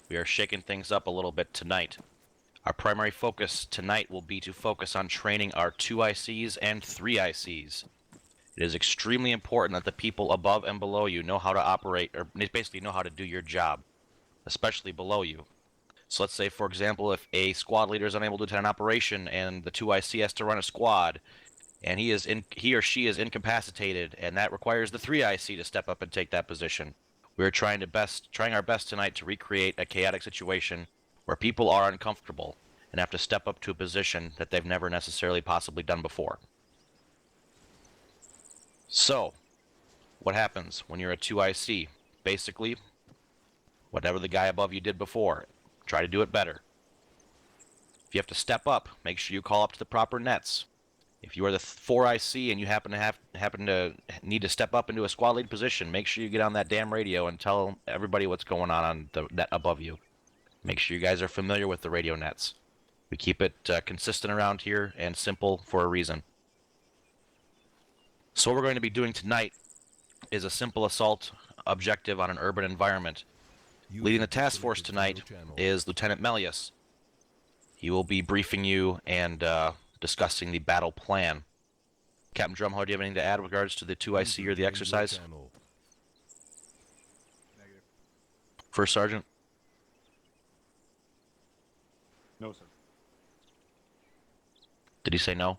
We are shaking things up a little bit tonight. Our primary focus tonight will be to focus on training our 2 ICs and 3 ICs. It is extremely important that the people above and below you know how to operate, or basically know how to do your job, especially below you. So let's say, for example, if a squad leader is unable to attend an operation and the 2 IC has to run a squad, and he or she is incapacitated, and that requires the 3 IC to step up and take that position. We are trying our best tonight to recreate a chaotic situation where people are uncomfortable and have to step up to a position that they've never necessarily possibly done before. So, what happens when you're a 2 IC? Basically, whatever the guy above you did before, try to do it better. If you have to step up, make sure you call up to the proper nets. If you are the 4 IC and you happen to need to step up into a squad lead position, make sure you get on that damn radio and tell everybody what's going on the net above you. Make sure you guys are familiar with the radio nets. We keep it consistent around here and simple for a reason. So what we're going to be doing tonight is a simple assault objective on an urban environment. Leading the task force tonight is Lieutenant Melius. He will be briefing you and discussing the battle plan. Captain Drumheller, do you have anything to add with regards to the 2 IC or the exercise? Negative. First Sergeant? No, sir. Did he say no?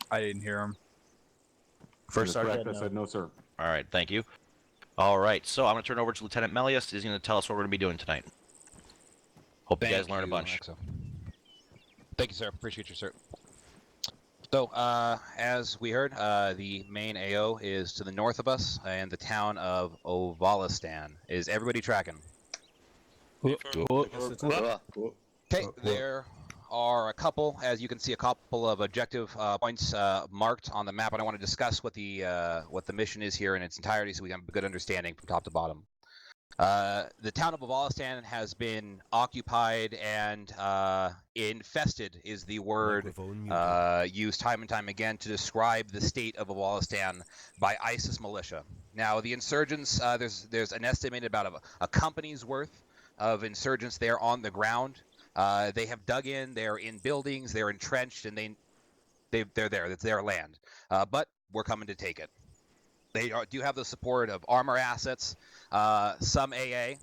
I didn't hear him. First Sergeant? Correct. I said no, sir. All right, thank you. All right, so I'm going to turn it over to Lieutenant Melius. He's going to tell us what we're going to be doing tonight. Hope you guys learn a bunch. Thank you, sir. Appreciate you, sir. So, as we heard, the main AO is to the north of us, and the town of Ovalistan. Is everybody tracking? Okay, there are a couple, as you can see, a couple of objective points marked on the map, and I want to discuss what the mission is here in its entirety, so we have a good understanding from top to bottom. The town of Ovalistan has been occupied and infested is the word used time and time again to describe the state of Ovalistan by ISIS militia. Now, the insurgents, there's an estimated about a company's worth of insurgents there on the ground. They have dug in, they're in buildings, they're entrenched, and they're there. It's their land. But we're coming to take it. They do have the support of armor assets, some AA,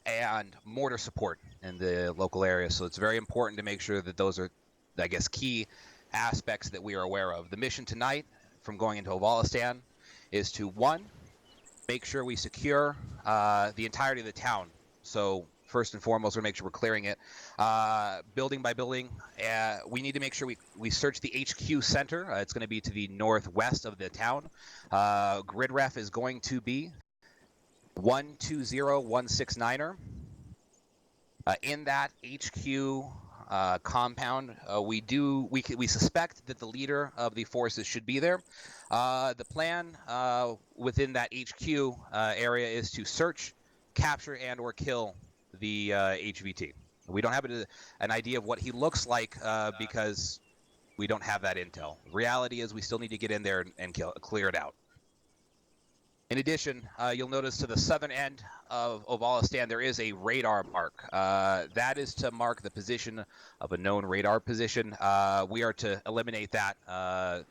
and mortar support in the local area. So it's very important to make sure that those are, I guess, key aspects that we are aware of. The mission tonight, from going into Ovalistan, is to, one, make sure we secure the entirety of the town. So first and foremost, we'll make sure we're clearing it. Building by building, we need to make sure we search the HQ center. It's going to be to the northwest of the town. Grid ref is going to be 120169er. In that HQ compound, we suspect that the leader of the forces should be there. The plan within that HQ area is to search, capture, and or kill the HVT. We don't have an idea of what he looks like because we don't have that intel. Reality is we still need to get in there and clear it out. In addition, you'll notice to the southern end of Ovalistan there is a radar mark. That is to mark the position of a known radar position. We are to eliminate that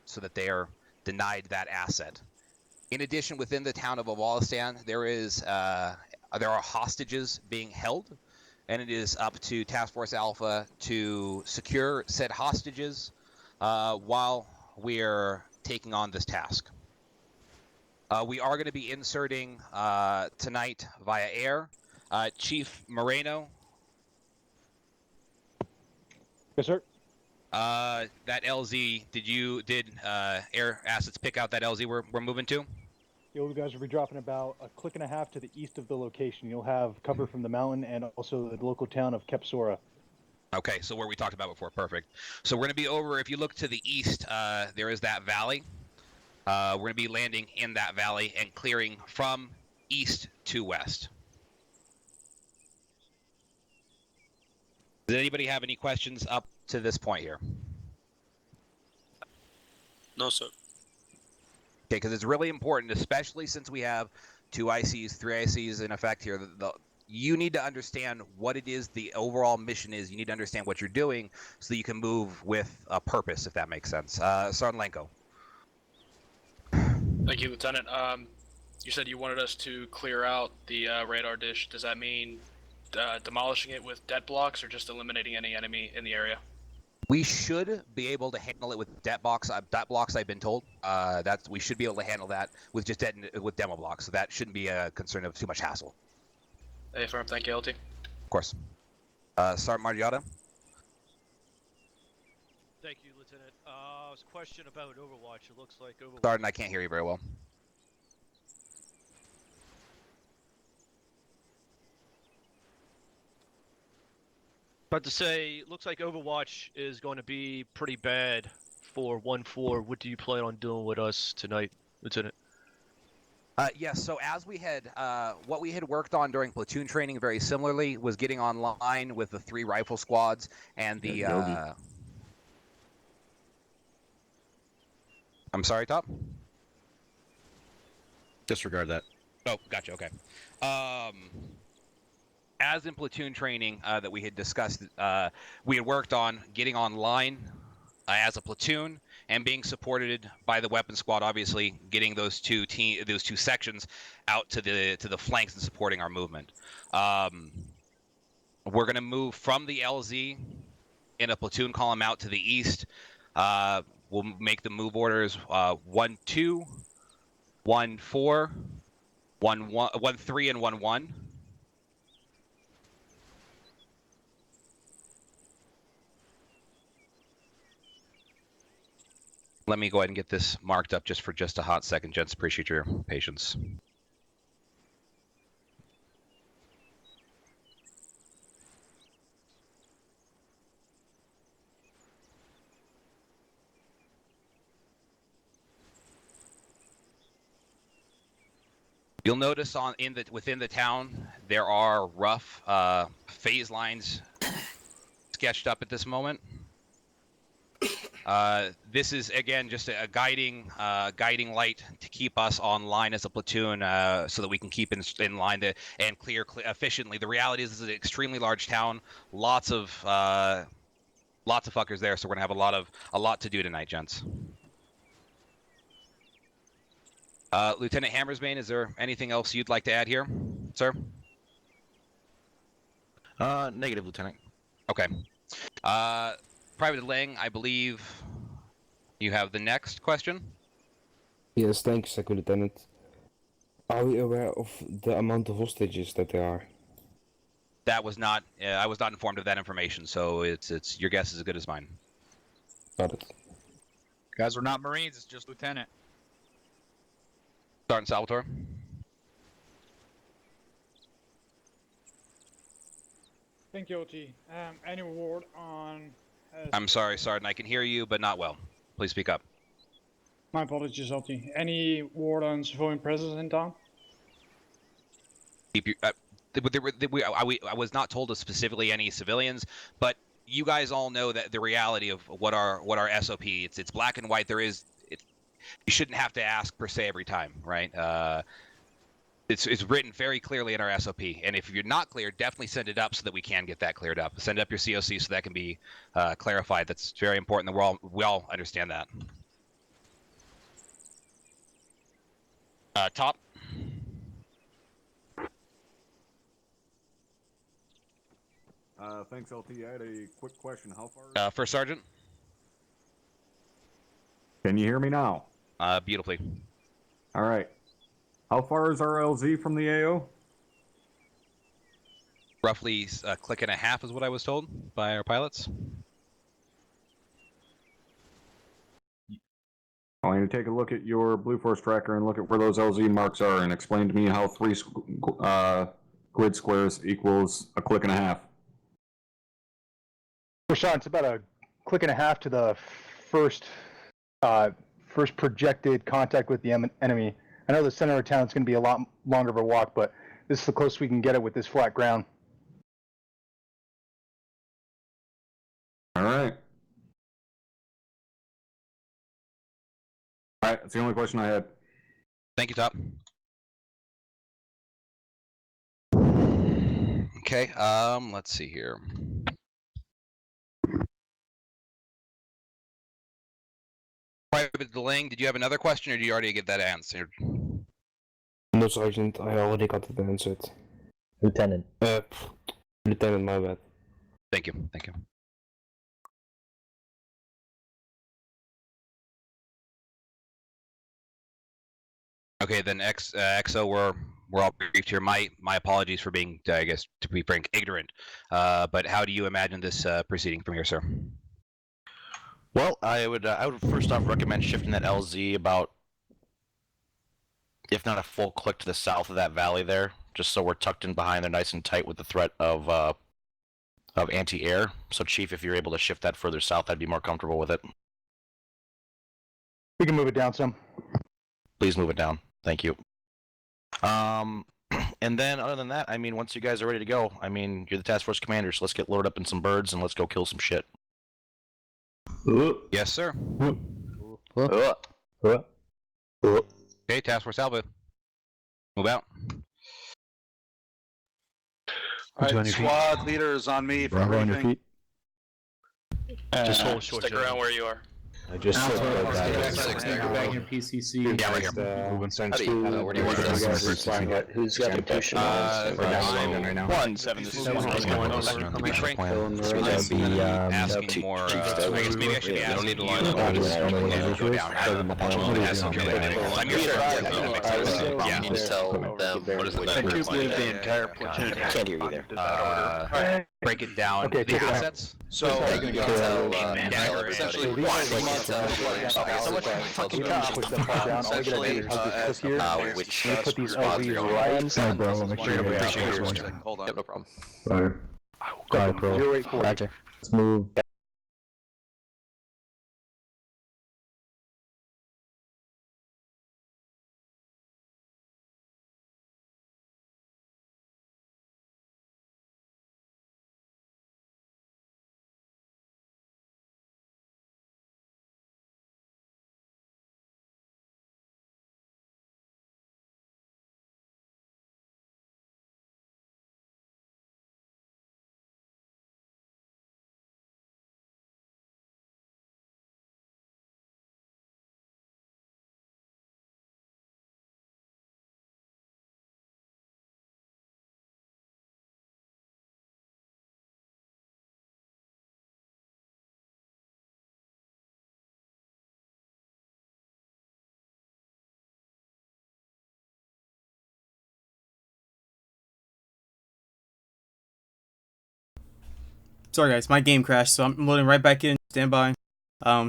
so that they are denied that asset. In addition, within the town of Ovalistan, there are hostages being held, and it is up to Task Force Alpha to secure said hostages while we're taking on this task. We are going to be inserting tonight via air. Chief Moreno. Yes, sir. That LZ, did air assets pick out that LZ we're moving to? You guys will be dropping about a click and a half to the east of the location. You'll have cover from the mountain and also the local town of Kepsora. Okay, so where we talked about before, perfect. So we're going to be over, if you look to the east, there is that valley. We're going to be landing in that valley and clearing from east to west. Does anybody have any questions up to this point here? No, sir. Okay, because it's really important, especially since we have 2 ICs, 3 ICs in effect here. you need to understand what it is the overall mission is. You need to understand what you're doing so that you can move with a purpose, if that makes sense. Sergeant Lenko. Thank you, Lieutenant. You said you wanted us to clear out the radar dish. Does that mean demolishing it with debt blocks or just eliminating any enemy in the area? We should be able to handle it with debt blocks. I've been told. We should be able to handle that with just with demo blocks. So that shouldn't be a concern of too much hassle. Affirm. Thank you, LT. Of course. Sergeant Margiotta. Thank you, Lieutenant. Question about Overwatch. It looks like Overwatch. Sergeant, I can't hear you very well. About to say, looks like Overwatch is going to be pretty bad for 1-4. What do you plan on doing with us tonight, Lieutenant? Yes, so as we had, what we had worked on during platoon training very similarly was getting online with the 3 rifle squads and the, I'm sorry, Top? Disregard that. Oh, gotcha, okay. As in platoon training that we had discussed, we had worked on getting online as a platoon and being supported by the weapon squad, obviously getting those two sections out to the flanks and supporting our movement. We're going to move from the LZ in a platoon column out to the east. We'll make the move orders 1-2, 1-4, 1-3, and 1-1. Let me go ahead and get this marked up just for just a hot second, gents. Appreciate your patience. You'll notice within the town there are rough phase lines sketched up at this moment. This is again just a guiding light to keep us online as a platoon, so that we can keep in line and clear efficiently. The reality is this is an extremely large town, lots of fuckers there, so we're gonna have a lot to do tonight, gents. Lieutenant Hammersbane, is there anything else you'd like to add here, sir? Negative, Lieutenant. Okay. Private Lang, I believe you have the next question. Yes, thank you, Second Lieutenant. Are we aware of the amount of hostages that there are? That was not. I was not informed of that information, so it's your guess is as good as mine. Got it. Guys, we're not Marines. It's just Lieutenant. Sergeant Salvatore. Thank you, OT. Any word on... I'm sorry, Sergeant. I can hear you, but not well. Please speak up. My apologies, OT. Any word on civilian presence in town? Keep your, I was not told of specifically any civilians, but you guys all know that the reality of what our SOP. It's black and white. You shouldn't have to ask per se every time, right? It's written very clearly in our SOP, and if you're not clear, definitely send it up so that we can get that cleared up. Send up your COC so that can be clarified. That's very important. That we all understand that. Top. Thanks, LT. I had a quick question. How far? First Sergeant. Can you hear me now? Beautifully. All right. How far is our LZ from the AO? Roughly a click and a half is what I was told by our pilots. I want you to take a look at your Blue Force tracker and look at where those LZ marks are and explain to me how 3 grid squares equals a click and a half. Rashawn, it's about a click and a half to the first projected contact with the enemy. I know the center of town is going to be a lot longer of a walk, but this is the closest we can get it with this flat ground. All right. All right, that's the only question I had. Thank you, Top. Okay. Let's see here. Private Delang, did you have another question, or did you already get that answered? No, Sergeant, I already got it answered. Lieutenant. Lieutenant, my bad. Thank you. Thank you. Okay, then XO, we're all briefed here. My apologies for being, I guess, to be frank, ignorant. But how do you imagine this proceeding from here, sir? Well, I would first off recommend shifting that LZ about, if not a full click to the south of that valley there, just so we're tucked in behind there, nice and tight with the threat of anti-air. So, Chief, if you're able to shift that further south, I'd be more comfortable with it. We can move it down some. Please move it down. Thank you. And then other than that, I mean, once you guys are ready to go, I mean, you're the task force commander, so let's get loaded up in some birds and let's go kill some shit. Yes, sir. Okay, Task Force Alpha. Move out. Alright, squad leaders on me for everything. Just hold short. Stick around where you are. I just said Back in PCC. Yeah, right here. moving since where do you want us? Who's got the push? Right now. 1-7. This is to be frank, this would just be asking more. I guess maybe I should be asking. They don't need to line up. Go down. I'm your yeah. Tell them what is the entire platoon. I can't hear you there. Break it down. Okay, The take it out. assets. So, essentially, which put these LVs right. No, bro, make sure you appreciate have yours. one. Hold on. Yep, no problem. Got it, bro. 0840. Roger. Let's move. Sorry guys, my game crashed, so I'm loading right back in. Stand by.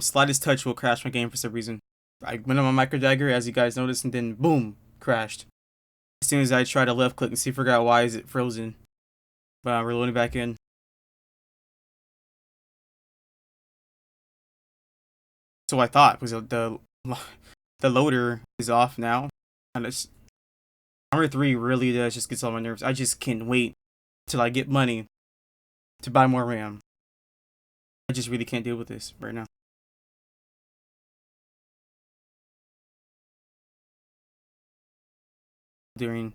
Slightest touch will crash my game for some reason. I went on my micro dagger, as you guys noticed, and then boom, crashed. As soon as I tried to left click and see, forgot why is it frozen. But we're loading back in. So I thought was the loader is off now. And it's Armor 3 really does just gets on my nerves. I just can't wait till I get money to buy more RAM. I just really can't deal with this right now. During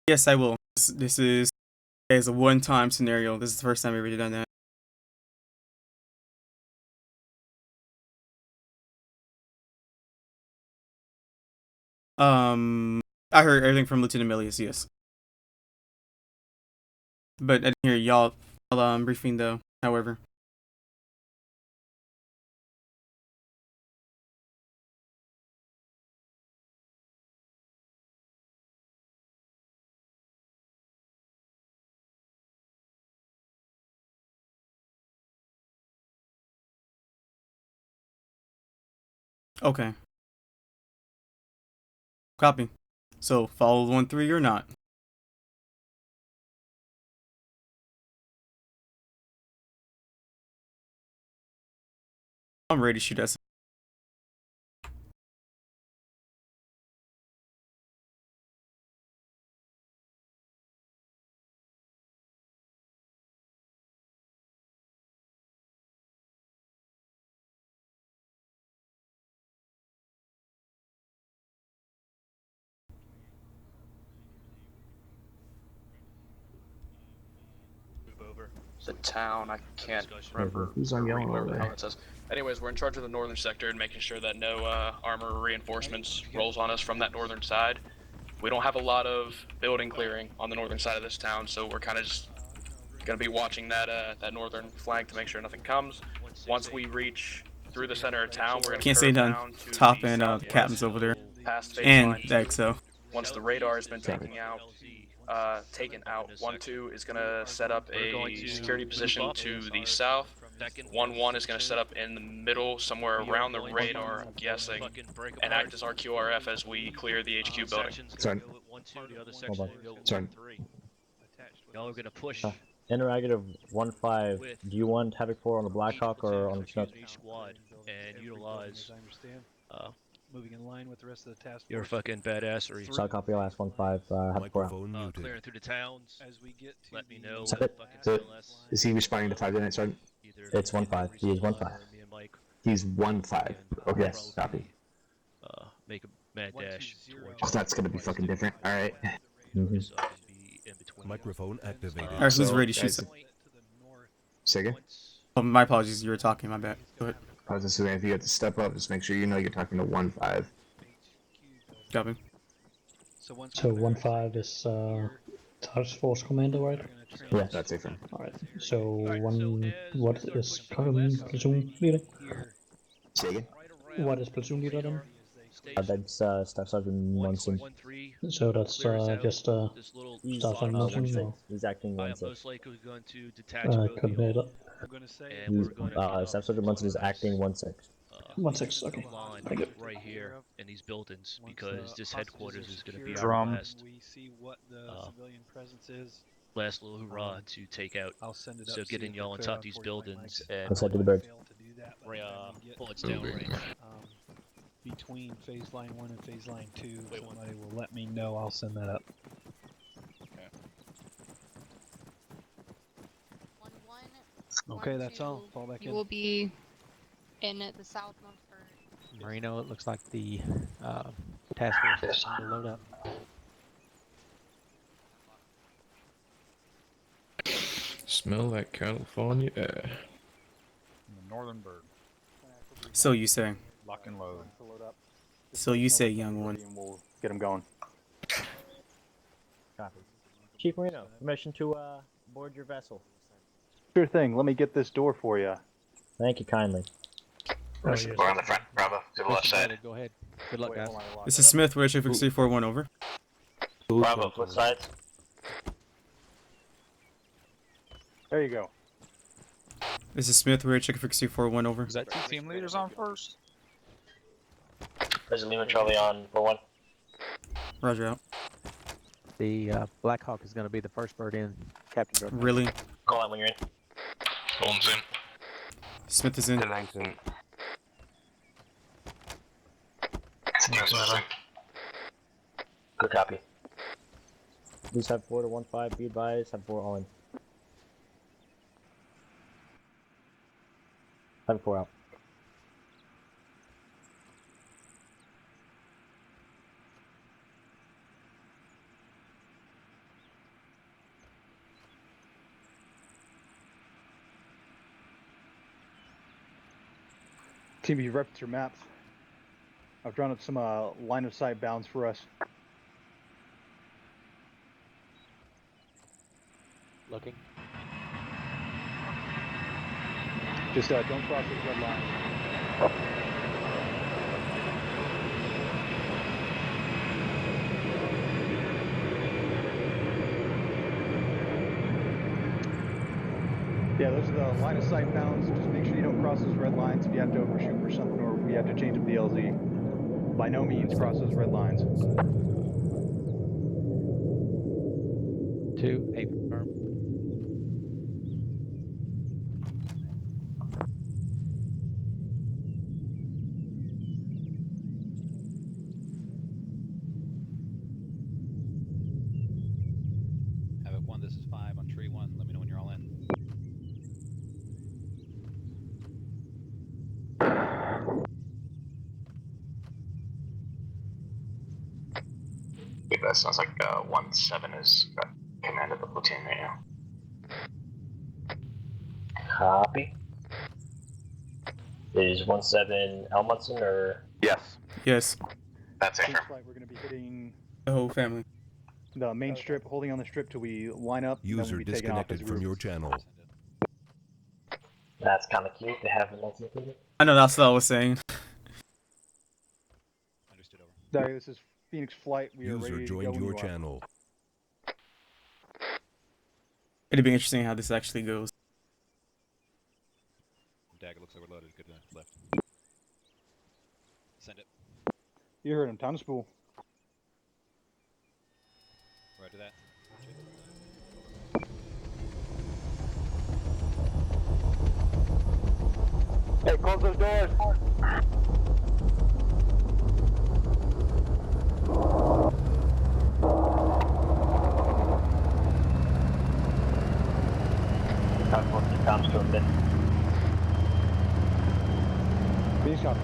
Yes, I will. This is a one-time scenario. This is the first time I've ever done that. I heard everything from Lieutenant Milius, yes. But I didn't hear y'all briefing though, however. Okay. Copy. So, follow 1-3 or not? I'm ready to shoot us. The town, I can't remember how it says. Anyways, we're in charge of the northern sector and making sure that no armor reinforcements rolls on us from that northern side. We don't have a lot of building clearing on the northern side of this town, so we're kind of just gonna be watching that that northern flank to make sure nothing comes. Once we reach through the center of town, we're gonna Can't say curve none. down to Top the and the captain's over there. past phase And line the 2. XO. Once the radar has been taken out, 1-2 is gonna set up a security position to the south. 1-1 is gonna set up in the middle, somewhere around the radar, I'm guessing, and act as our QRF as we clear the HQ building. Sorry. Sorry. Y'all are gonna push. Interrogative 1-5. Do you want Havoc 4 on the Blackhawk or on the Snook? Each squad and utilize. Moving in line with the rest of the task force. Your fucking badassery. So I'll copy last 1-5. Havoc 4 out. Clearing through the towns. As we get to Let me know. Is that it? Is he responding to 5 tonight, Sergeant? It's 1-5. He is 1-5. He's 1-5. Okay, yes, copy. Make a mad dash. Oh, that's gonna be fucking different. Alright. Microphone activated. Alright, who's ready to shoot? Say again? Oh, my apologies, you were talking, my bad. Go ahead. I was just saying, if you have to step up, just make sure you know you're talking to 1-5. Copy. So 1-5 is task force commander, right? Yeah, that's it. Alright. So what is platoon leader? Say again? What is platoon leader then? That's Staff Sergeant Munson. So that's just Staff Sergeant Munson. No. He's acting 1-6. Most likely going to detach both of you all. And we're gonna Staff Sergeant Munson is acting 1-6. 1-6. Okay. Thank you. Right here in these buildings because this headquarters is going to be Drum. our last. We see what the civilian presence is. Last little hurrah to take out. I'll send it up. So getting y'all on top of these buildings and Let's head to the bird. bullets down range. Between phase line 1 and phase line 2, somebody will let me know. I'll send that up. Okay, that's all. Fall back in. You will be in the southmost bird. Marino, it looks like the task force is time to load up. Smell that California air. The northern bird. So you say. Lock and load. So you say, young one. We'll get him going. Copy. Chief Marino, permission to board your vessel. Sure thing. Let me get this door for you. Thank you kindly. We're on the front, Bravo, to the left side. Go ahead. Good luck, guys. This is Smith, we're HFX 341, over. Bravo, what side? There you go. This is Smith, we're HFX 341, over. Is that 2 team leaders on first? President Lima Charlie on 4-1. Roger out. The Blackhawk is going to be the first bird in, Captain Jordan. Really? Call out when you're in. Holmes in. Smith is in. Good copy. Please have 4 to 1-5, be advised, have 4 all in. Have 4 out. Team, you reference your maps. I've drawn up some line of sight bounds for us. Looking. Just don't cross those red lines. Yeah, those are the line of sight bounds. Just make sure you don't cross those red lines if you have to overshoot for something or we have to change up the LZ. By no means cross those red lines. 2, 8 firm. Havoc 1, this is 5 on tree 1. Let me know when you're all in. That sounds like 1-7 is command of the platoon right now. Copy. Is 1-7 Elmundson or? Yes. Yes. That's it. We're going to be hitting The whole family. the main strip, holding on the strip till we line up. And then User we'll be taking off as a disconnected from group. your channel. That's kind of cute to have them included. I know, that's what I was saying. Understood, over. Sorry, this is Phoenix Flight. We are User ready to go joined when your you are. channel. It'd be interesting how this actually goes. Dagger looks overloaded. Good left. Send it. You heard him. Time to spool. Right to that. Hey, close those doors. Comms to a bit. Being shot.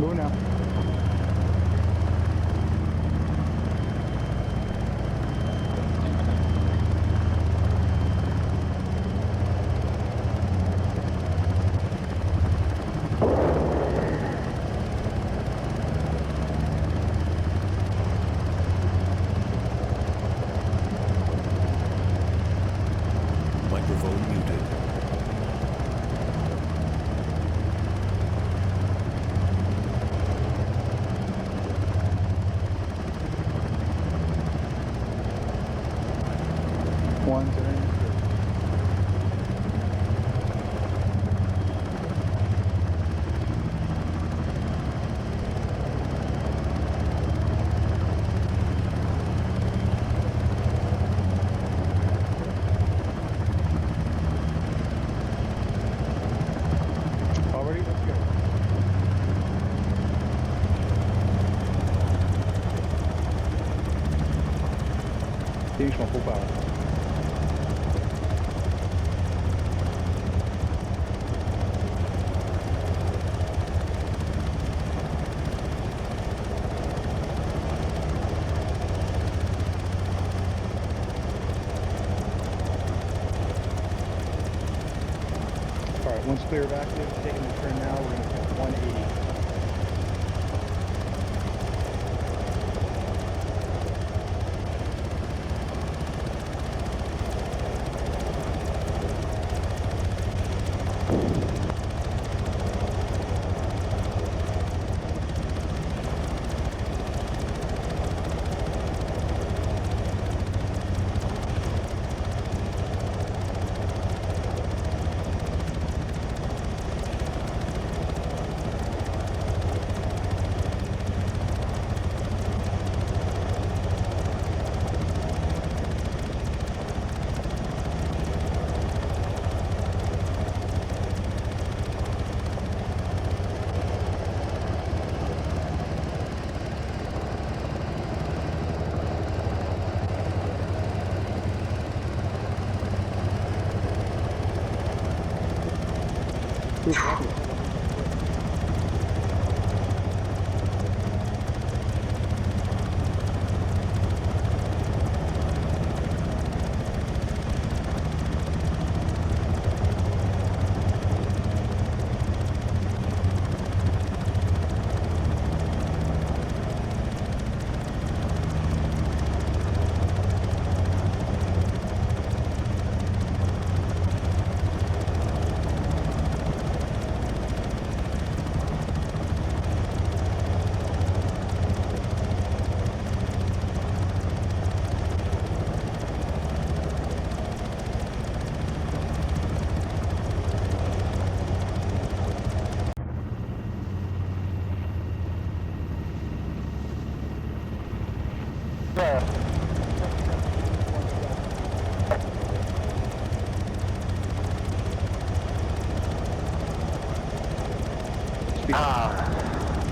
Move now. Microphone muted. One's in. Already, let's go. Finish my full power. Alright, once clear of active, taking the turn now, we're going to hit 180.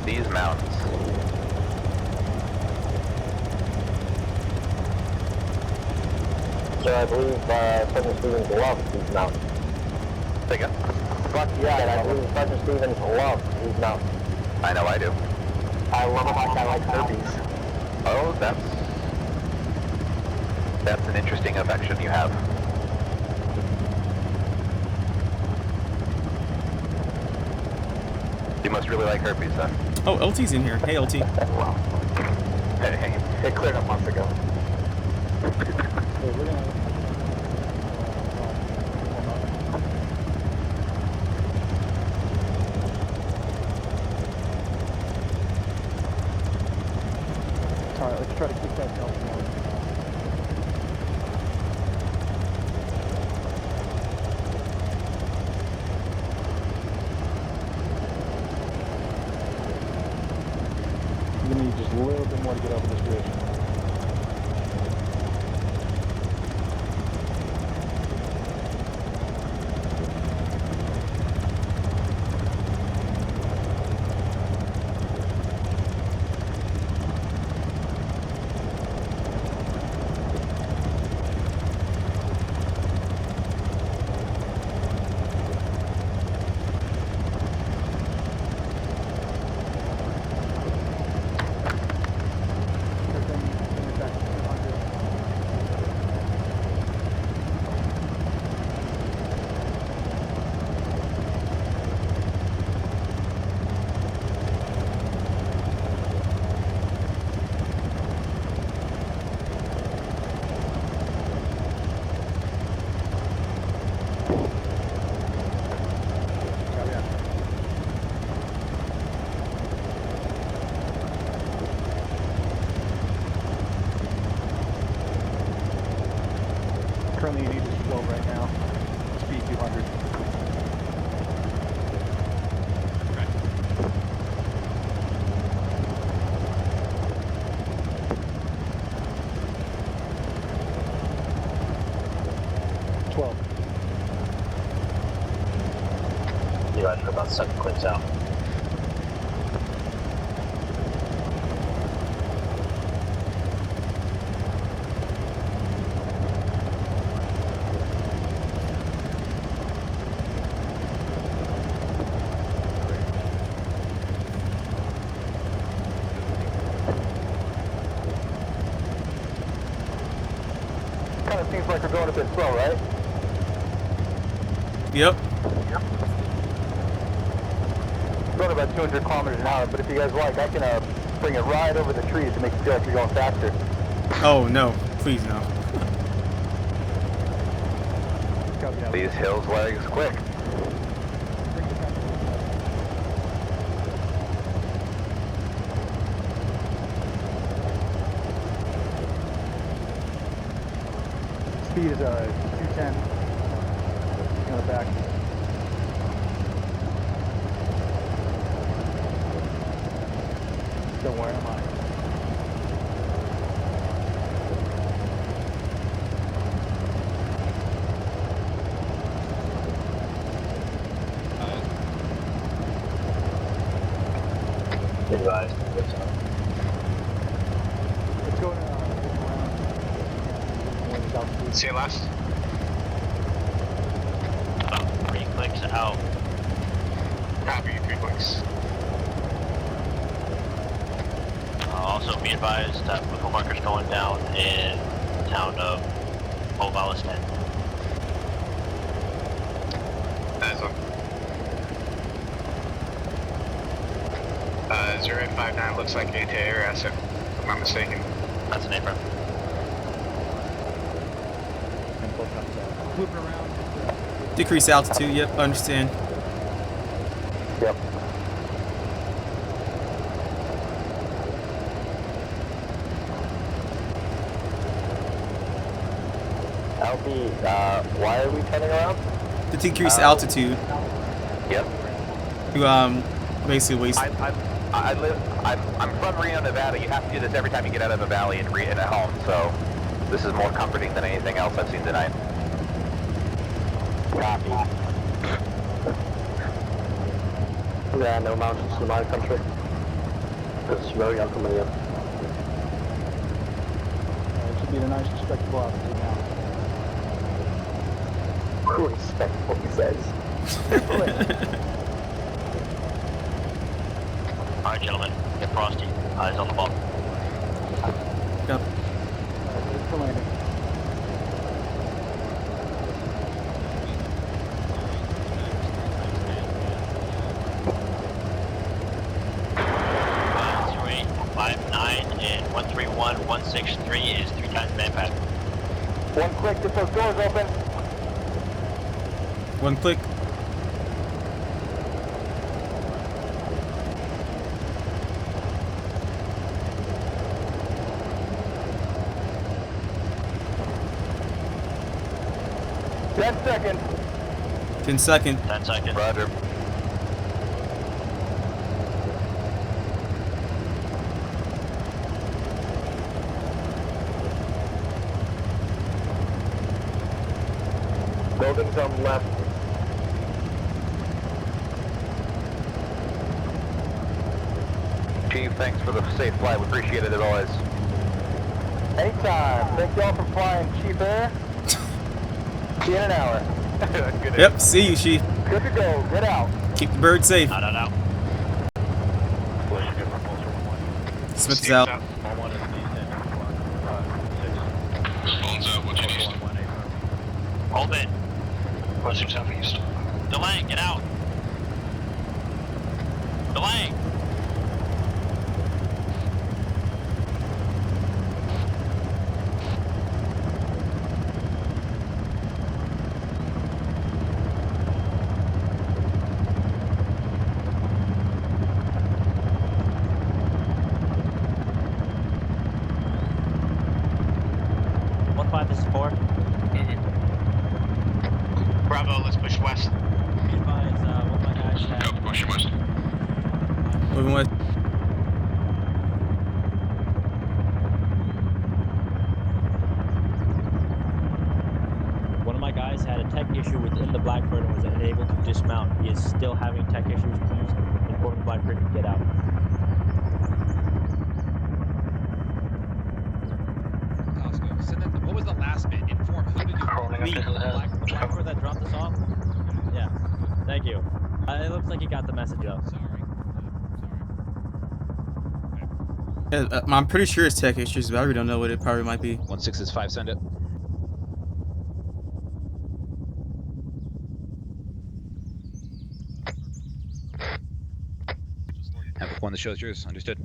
These mountains. So I believe Sergeant Stevens loves these mountains. Say again? Yeah, I believe Sergeant Stevens loves these mountains. I know I do. I love them like I like herpes. Oh, that's an interesting affection you have. You must really like herpes, then. Oh, LT's in here. Hey, LT. Wow. Hey. It cleared up months ago. Alright, let's try to keep that going. You're gonna need just a little bit more to get over this bridge. Currently you need to slow right now. Speed 200. You guys are about 7 clicks out. Kind of seems like we're going a bit slow, right? Yep. Going about 200 kilometers an hour, but if you guys like, I can bring it right over the trees to make you feel like you're going faster. Oh, no. Please, no. These hills legs quick. Speed is 210. On the back. Don't worry, I'm on it. Advised. Let's go around. See you last. About 3 clicks out. Copy, 3 clicks. Also be advised that with markers going down in the town of Ovalistan. That's one. 0859 looks like ATA or asset, if I'm not mistaken. That's an apron. Moving around. Decrease altitude, yep, I understand. Yep. Alfie, why are we turning around? To decrease altitude. Yep. To basically waste. I'm from Reno, Nevada. You have to do this every time you get out of a valley and at home, so this is more comforting than anything else I've seen tonight. Copy. Yeah, no mountains in my country. It's very unfamiliar. It should be a nice, respectable altitude now. Respectful, he says. Alright, gentlemen, get frosty. Eyes on the ball. Yep. For landing. And 131163 is 3 times manpad. One click, get those doors open. One click. Ten seconds. 10 seconds. 10 seconds. Roger. Buildings on the left. Chief, thanks for the safe flight. We appreciate it as always. Anytime. Thank y'all for flying Chief Air. See you in an hour. Good Yep, see you, Chief. Good to go. Get out. Keep the bird safe. Out. Smith is out. Phone's out. What you need? Hold it. Pushing southeast. Delay, get out. Delay. Bravo, let's push west. Go, pushing west. Moving west. One of my guys had a tech issue within the Blackbird and was unable to dismount. He is still having tech issues. Please inform the Blackbird to get out. What was the last bit? Inform who did you Me, the Blackbird that dropped us off? Yeah. Thank you. It looks like he got the message though. I'm pretty sure it's tech issues, but I really don't know what it probably might be. 1665, send it. Have one that shows yours, understood.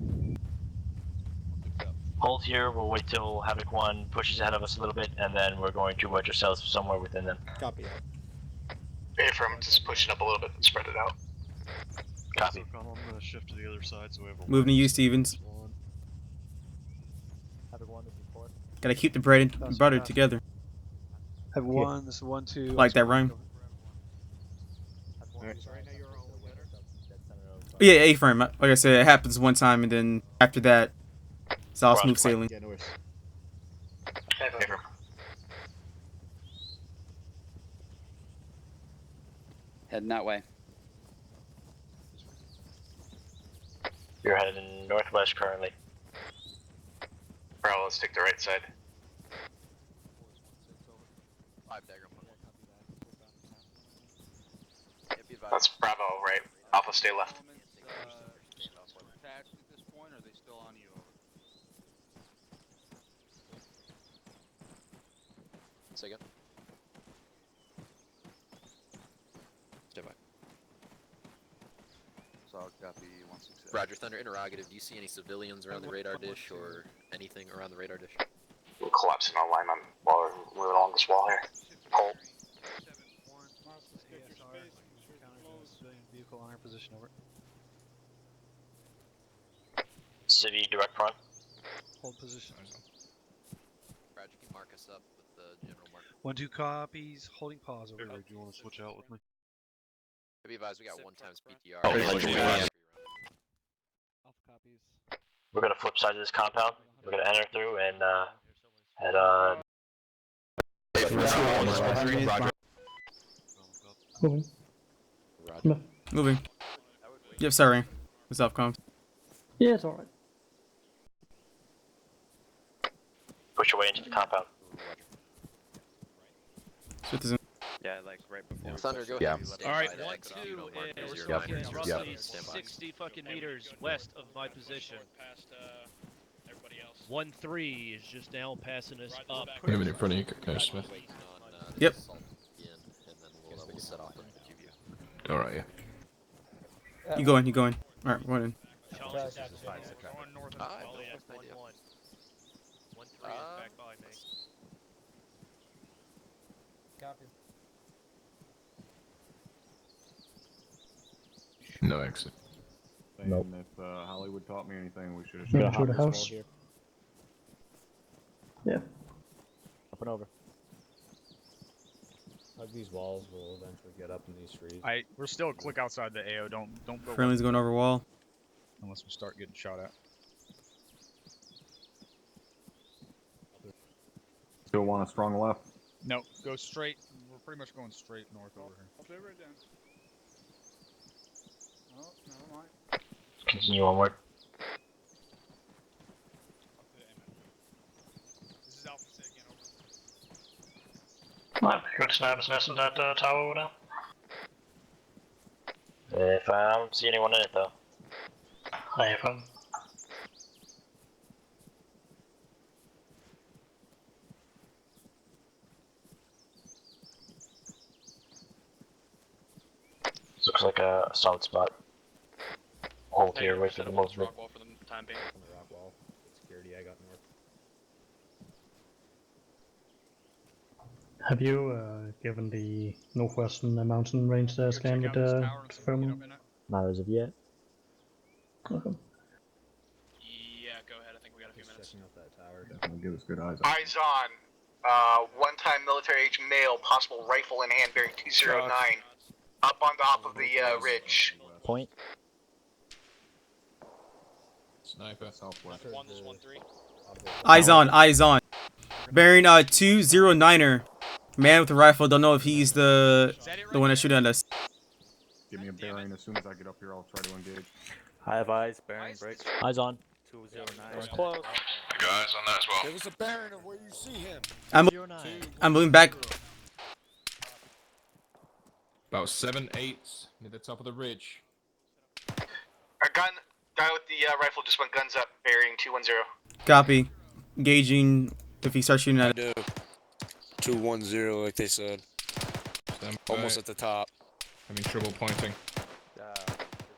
Hold here, we'll wait till Havoc 1 pushes ahead of us a little bit, and then we're going to wedge ourselves somewhere within them. Copy. From just pushing up a little bit and spread it out. Copy. I'm gonna shift to the other side so we have a Moving to you, Stevens. Gotta keep the bread and butter together. Have one, this is 1, 2. Like that rhyme. Yeah, A-frame. Like I said, it happens one time, and then after that, it's all smooth sailing. Heading that way. You're heading northwest currently. Bravo, let's take the right side. That's Bravo, right? Alpha, stay left. Attached at this point, or are they still on you? Say again. Stand by. Solid copy, 167. Roger, Thunder, interrogative. Do you see any civilians around the radar dish or anything around the radar dish? We're collapsing our line while we're moving along this wall here. Hold. Vehicle on our position, over. City direct front. Hold position. Roger, you can mark us up with the general mark. 1-2 copies. Holding pause over here. Do you want to switch out with me? Be advised, we got 1 times PTR. Oh, Alpha copies. We're gonna flip side of this compound. We're gonna enter through and head Moving. Roger. Moving. Yep, sorry. It's off comms. Yeah, it's alright. push your way into the compound. Citizen. Yeah, like right before. Thunder, go Yeah. ahead. Alright, Stand by 1-2 to exit, mark is zero fucking nine. roughly Stand by. 60 fucking meters west of my position. Past everybody else. 1-3 is just now passing us up. Moving in front of you, Coach Smith. Yep. We'll set off the QVU. Alright, yeah. You going, you going. Alright, go ahead. Going north of Raleigh at 1-1. 1-3 is back by me. Copy. No exit. Nope. If Hollywood taught me anything, we should have Yeah, shot shoot a this wall house. here. Yeah. Up and over. Hug these walls, we'll eventually get up in these trees. We're still a click outside the AO. Don't go. Friendly's going over wall. Unless we start getting shot at. Still want a strong left. No, go straight. We're pretty much going straight north over here. I'll play right down. Oh, never mind. Continue onward. This is Alpha, say again, over. Alright, good snipers messing that tower over now. If I don't see anyone in it though. I have them. This looks like a solid spot. Hold Hey, here, wait for set the up most this rock wall for the time being. On the rock wall. Security, I got north. Have you given the northwestern mountain range there scan with the film? Not as of yet. Okay. Yeah, go ahead. I think we got a few minutes. Checking out that tower. Definitely give us good eyes. Eyes on. One-time military age male, possible rifle in hand bearing 209. Up on top of the ridge. Point. Sniper. Southwest. 1-3. Eyes on, eyes on. Bearing 209er. Man with a rifle, don't know if he's the one that's shooting at us. Give me a bearing as soon as I get up here. I'll try to engage. I have eyes, bearing break. Eyes on. 209. Close. I got eyes on that as well. Give us a bearing of where you see him. I'm moving back. About 7-8 near the top of the ridge. A guy with the rifle just went guns up, bearing 210. Copy. Engaging if he starts shooting at us. 210, like they said. Almost at the top. Having trouble pointing.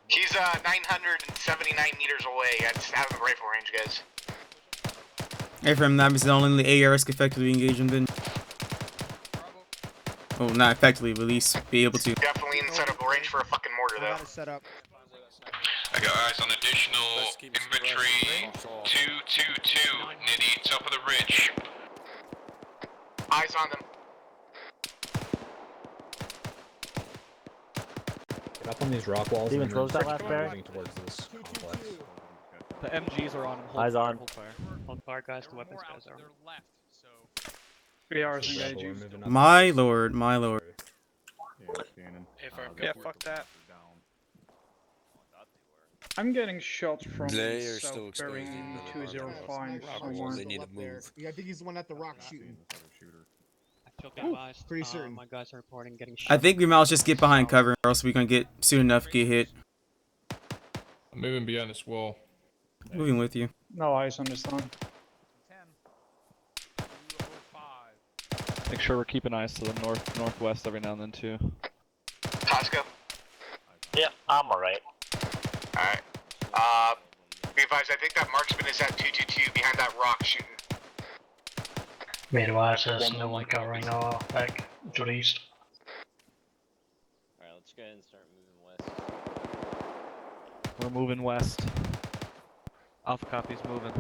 He's 979 meters away. I just have him at rifle range, guys. Hey, from that is only the ARS can effectively engage him then. Well, not effectively, but at least be able to. Definitely inside of range for a fucking mortar, though. Set up. I got eyes on additional infantry 222 near the top of the ridge. Eyes on them. Get up on these rock walls. Steven, and close that then last bearing. moving towards this complex. The MGs are on him. Eyes on. Hold fire, guys. The weapons guys are on. Their left, so 3 hours Rebel, engage we're you. moving up. My lord, my lord. Yeah, scanning. Yeah, fuck that. I'm getting shots from They are still south exposed bearing in the 205 rock walls. somewhere. They need to move. Yeah, I think he's the one at the rock shooting. Pretty certain. My guys are reporting getting I think we might just get behind cover, or else we're gonna get soon enough get hit. I'm moving beyond this wall. Moving with you. No eyes on this line. Make sure we're keeping eyes to the northwest every now and then too. Tosco? Yeah, I'm alright. Alright. Be advised, I think that marksman is at 222 behind that rock shooting. Be advised, there's no one covering our back to the east. Alright, let's go ahead and start moving west. We're moving west. Alpha copy's moving.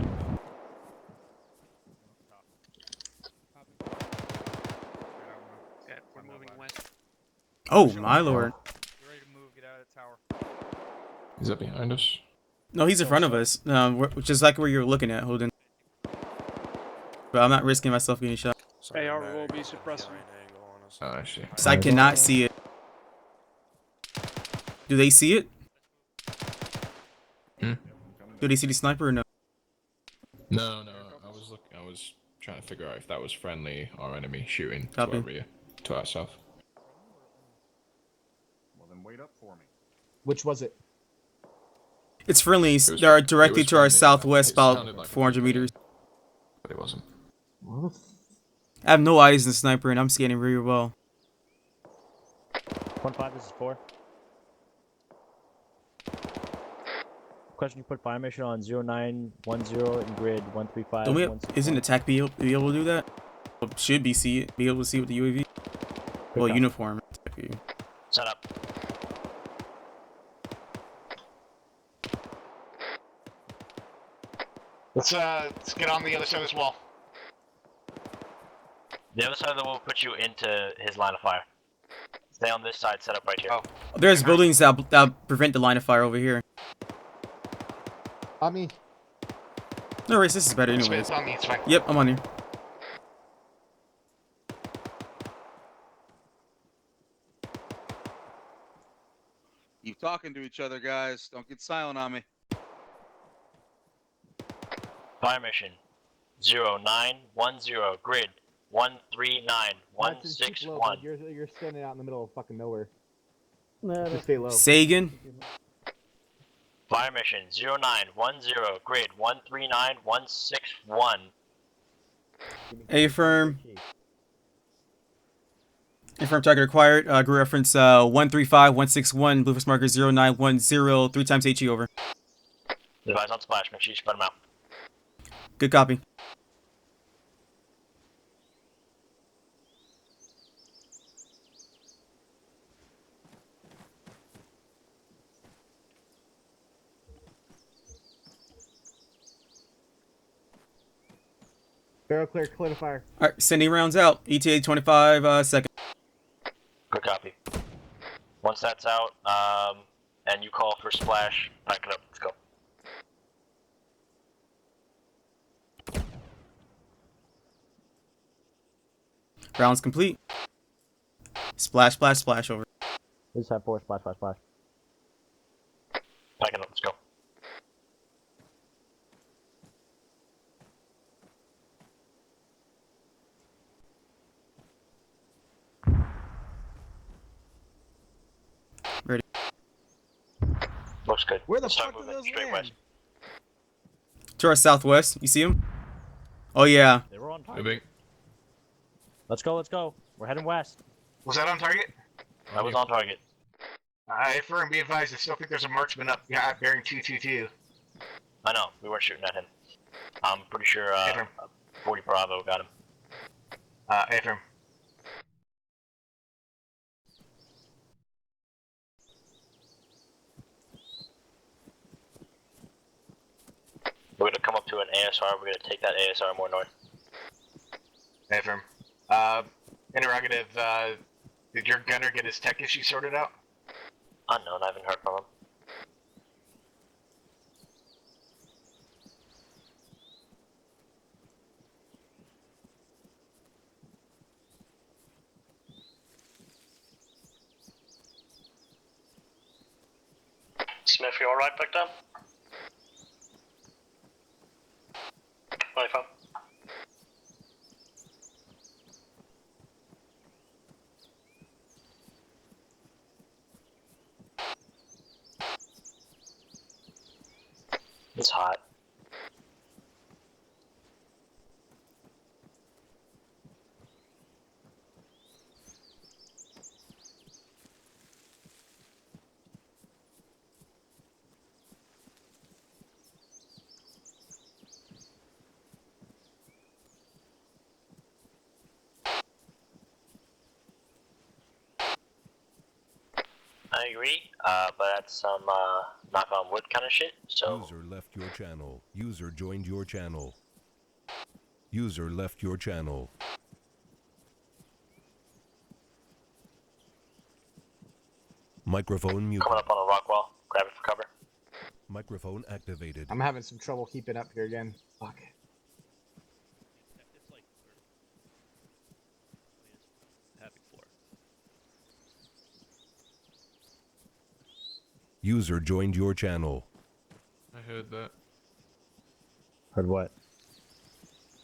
Okay, we're moving west. Oh my lord. Is that behind us? No, he's in front of us. Which is like where you're looking at, Holden. But I'm not risking myself getting shot. AR will be suppressing. Oh, I see. So I cannot see it. Do they see it? Hmm? Do they see the sniper or no? No. I was trying to figure out if that was friendly or enemy shooting to Copy. our rear, to our south. Well, then wait up for me. Which was it? It's friendly. They're directly to our southwest, about 400 meters. But it wasn't. I have no eyes in the sniper, and I'm scanning very well. 1-5, this is 4. Question: you put fire mission on 0910 in grid 135. Don't we have, isn't attack be able to do that? Well, should be able to see with the UAV. Well, copy. uniform. Set up. Let's get on the other side of this wall. The other side of the wall will put you into his line of fire. Stay on this side, set up right here. Oh. There's buildings that prevent the line of fire over here. On me. No worries, this is better anyways. It's on me, it's fine. Yep, I'm on here. Keep talking to each other, guys. Don't get silent on me. Fire mission 0910, grid 139161. You're standing out in the middle of fucking nowhere. Just stay low. Sagan. Fire mission 0910, grid 139161. A-firm. A-firm target acquired. Group reference 135161. Blueprint marker 0910. 3 times HE over. Advise on splash. Make sure you spread them out. Good copy. Barrel clear, clear to fire. Alright, sending rounds out. ETA 25 seconds. Good copy. Once that's out, and you call for splash, back it up. Let's go. Rounds complete. Splash, splash, splash over. This is 4, splash, splash, splash. Back it up. Let's go. Ready. Looks good. Where the Start fuck are moving those straight land? west. To our southwest. You see him? Oh, yeah. They were on target. Moving. Let's go, let's go. We're heading west. Was that on target? That was on target. Firm, be advised, I still think there's a marksman up bearing 222. I know. We weren't shooting at him. I'm pretty sure 40 Bravo got him. Affirm. We're gonna come up to an ASR. We're gonna take that ASR more north. Affirm. Interrogative, did your gunner get his tech issue sorted out? Unknown. I haven't heard from him. Smith, you alright back there? 25. It's hot. I agree, but that's some knock on wood kind of shit. So User left your channel. User joined your channel. User left your channel. Microphone muted. coming up on a rock wall, grab it for cover. Microphone activated. I'm having some trouble keeping up here again. Fuck. It's like happy for. User joined your channel. I heard that. Heard what?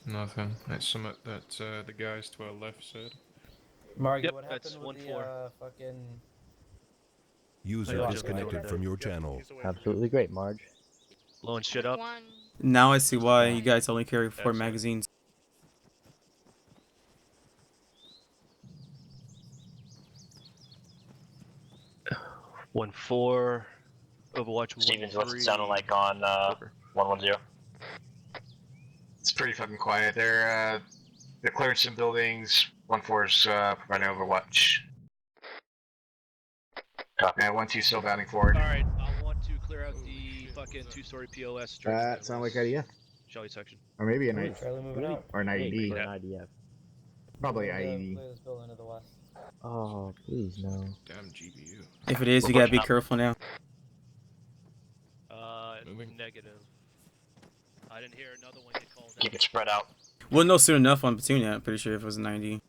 Nothing. It's something that the guys to our left said. Margie, Yep, what that's happened with 1-4. the fucking... User Yeah, disconnected yeah. from your channel. Absolutely great, Marge. Blowing shit up. Now I see why you guys only carry 4 magazines. One 4. Overwatch. Stevens, what's it sounding like on 110? It's pretty fucking quiet. They're clearing some buildings. 1-4's providing overwatch. Copy. Yeah, 1-2 still bounding forward. All right, I want to clear out the fucking 2-story POS. That sounds like idea. Shelly section. Or maybe an Charlie moving out. or an IED. Or an IDF. Probably Clear IED. this building to the west. Oh, please no. Damn GPU. If it is, you gotta be careful now. Negative. I didn't hear another one get called out. Keep it spread out. We'll know soon enough on Petunia. I'm pretty sure if it was a 90.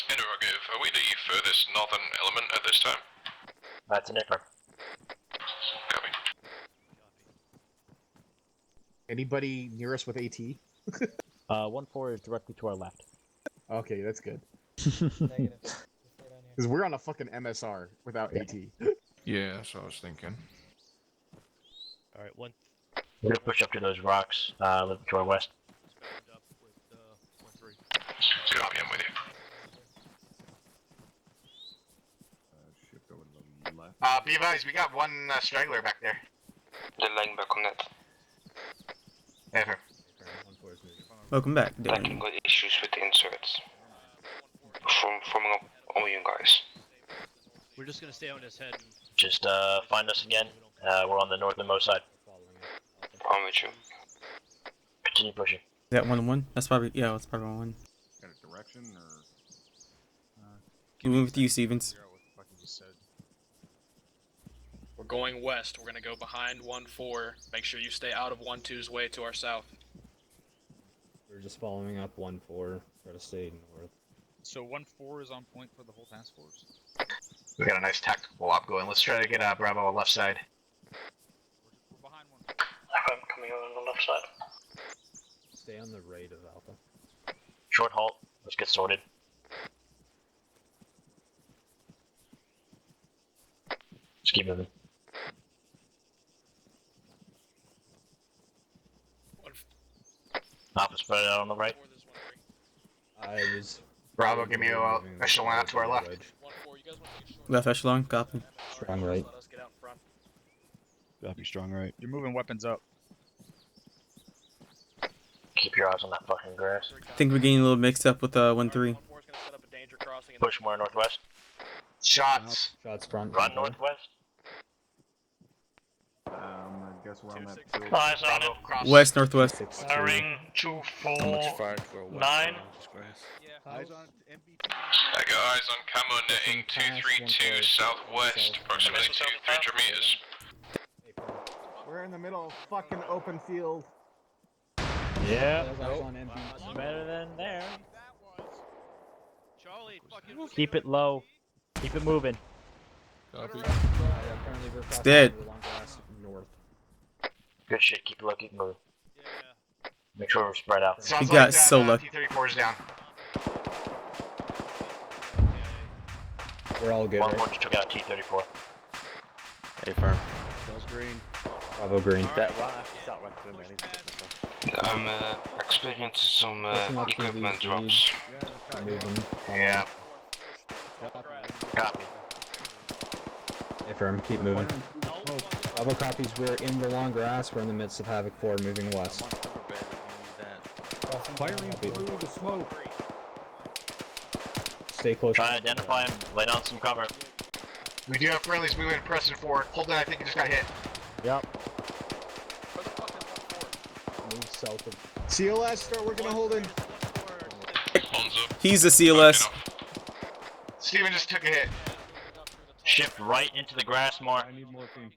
Interrogative, are we the furthest northern element at this time? That's an affirm. Copy. Anybody near us with AT? 1-4 is directly to our left. Okay, that's good. Negative. Just stay down here. Because we're on a fucking MSR without AT. Yeah, that's what I was thinking. All right, one. We're gonna push up to those rocks, a little to our west. Up with 1-3. Copy, I'm with you. Be advised, we got one straggler back there. They're lying back on that. Ever. Welcome back, I Dan. got issues with the inserts. From all you guys. We're just gonna stay on his head. Just find us again. We're on the northernmost side. I'm with you. Continue pushing. Is that 1-1? That's probably, yeah, that's probably 1-1. Got a direction or? Moving with you, Stevens. We're going west. We're gonna go behind 1-4. Make sure you stay out of 1-2's way to our south. We're just following up 1-4. Try to stay north. So 1-4 is on point for the whole task force. We got a nice tactical op going. Let's try to get Bravo on left side. We're behind 1-4. I'm coming on the left side. Stay on the right of Alpha. Short halt. Let's get sorted. Just keep moving. Alpha spread out on the right. I was. Bravo, give me a echelon out to our left. 1-4, you guys want to take a short Left echelon, copy. Strong right. Let us get out in front. Copy, strong right. You're moving weapons up. Keep your eyes on that fucking grass. I think we're getting a little mixed up with 1-3. 1-4's gonna set up a danger crossing. Push more northwest. Shots. Shots front. Run northwest. I guess we're on that. Eyes on it. West, northwest. Bearing 249. Eyes on MBT. I got eyes on camo netting 232 southwest, approximately 200 meters. We're in the middle of fucking open field. Yeah. Nope. Better than there. Charlie, fucking. Keep it low. Keep it moving. Apparently we're crossing dead. the long grass north. Good shit. Keep low. Keep moving. Make sure we're spread out. You got so lucky. T-34 is down. We're all good, One right? just took out T-34. Hey, firm. Bell's green. Bravo green. That one actually shot right through me. I need to get this stuff. I'm experiencing some Pushing up to equipment the drops. Moving. Yeah. Copy. Hey, firm. Keep moving. Bravo copies. We're in the long grass. We're in the midst of Havoc 4, moving west. Firing through the smoke. Stay close. Try to identify him. Lay down some cover. We do have friendlies moving and pressing forward. Hold on, I think he just got hit. Yep. Move south of. CLS, start working on holding. He's a CLS. Steven just took a hit. Shift right into the grass more. I need morphine.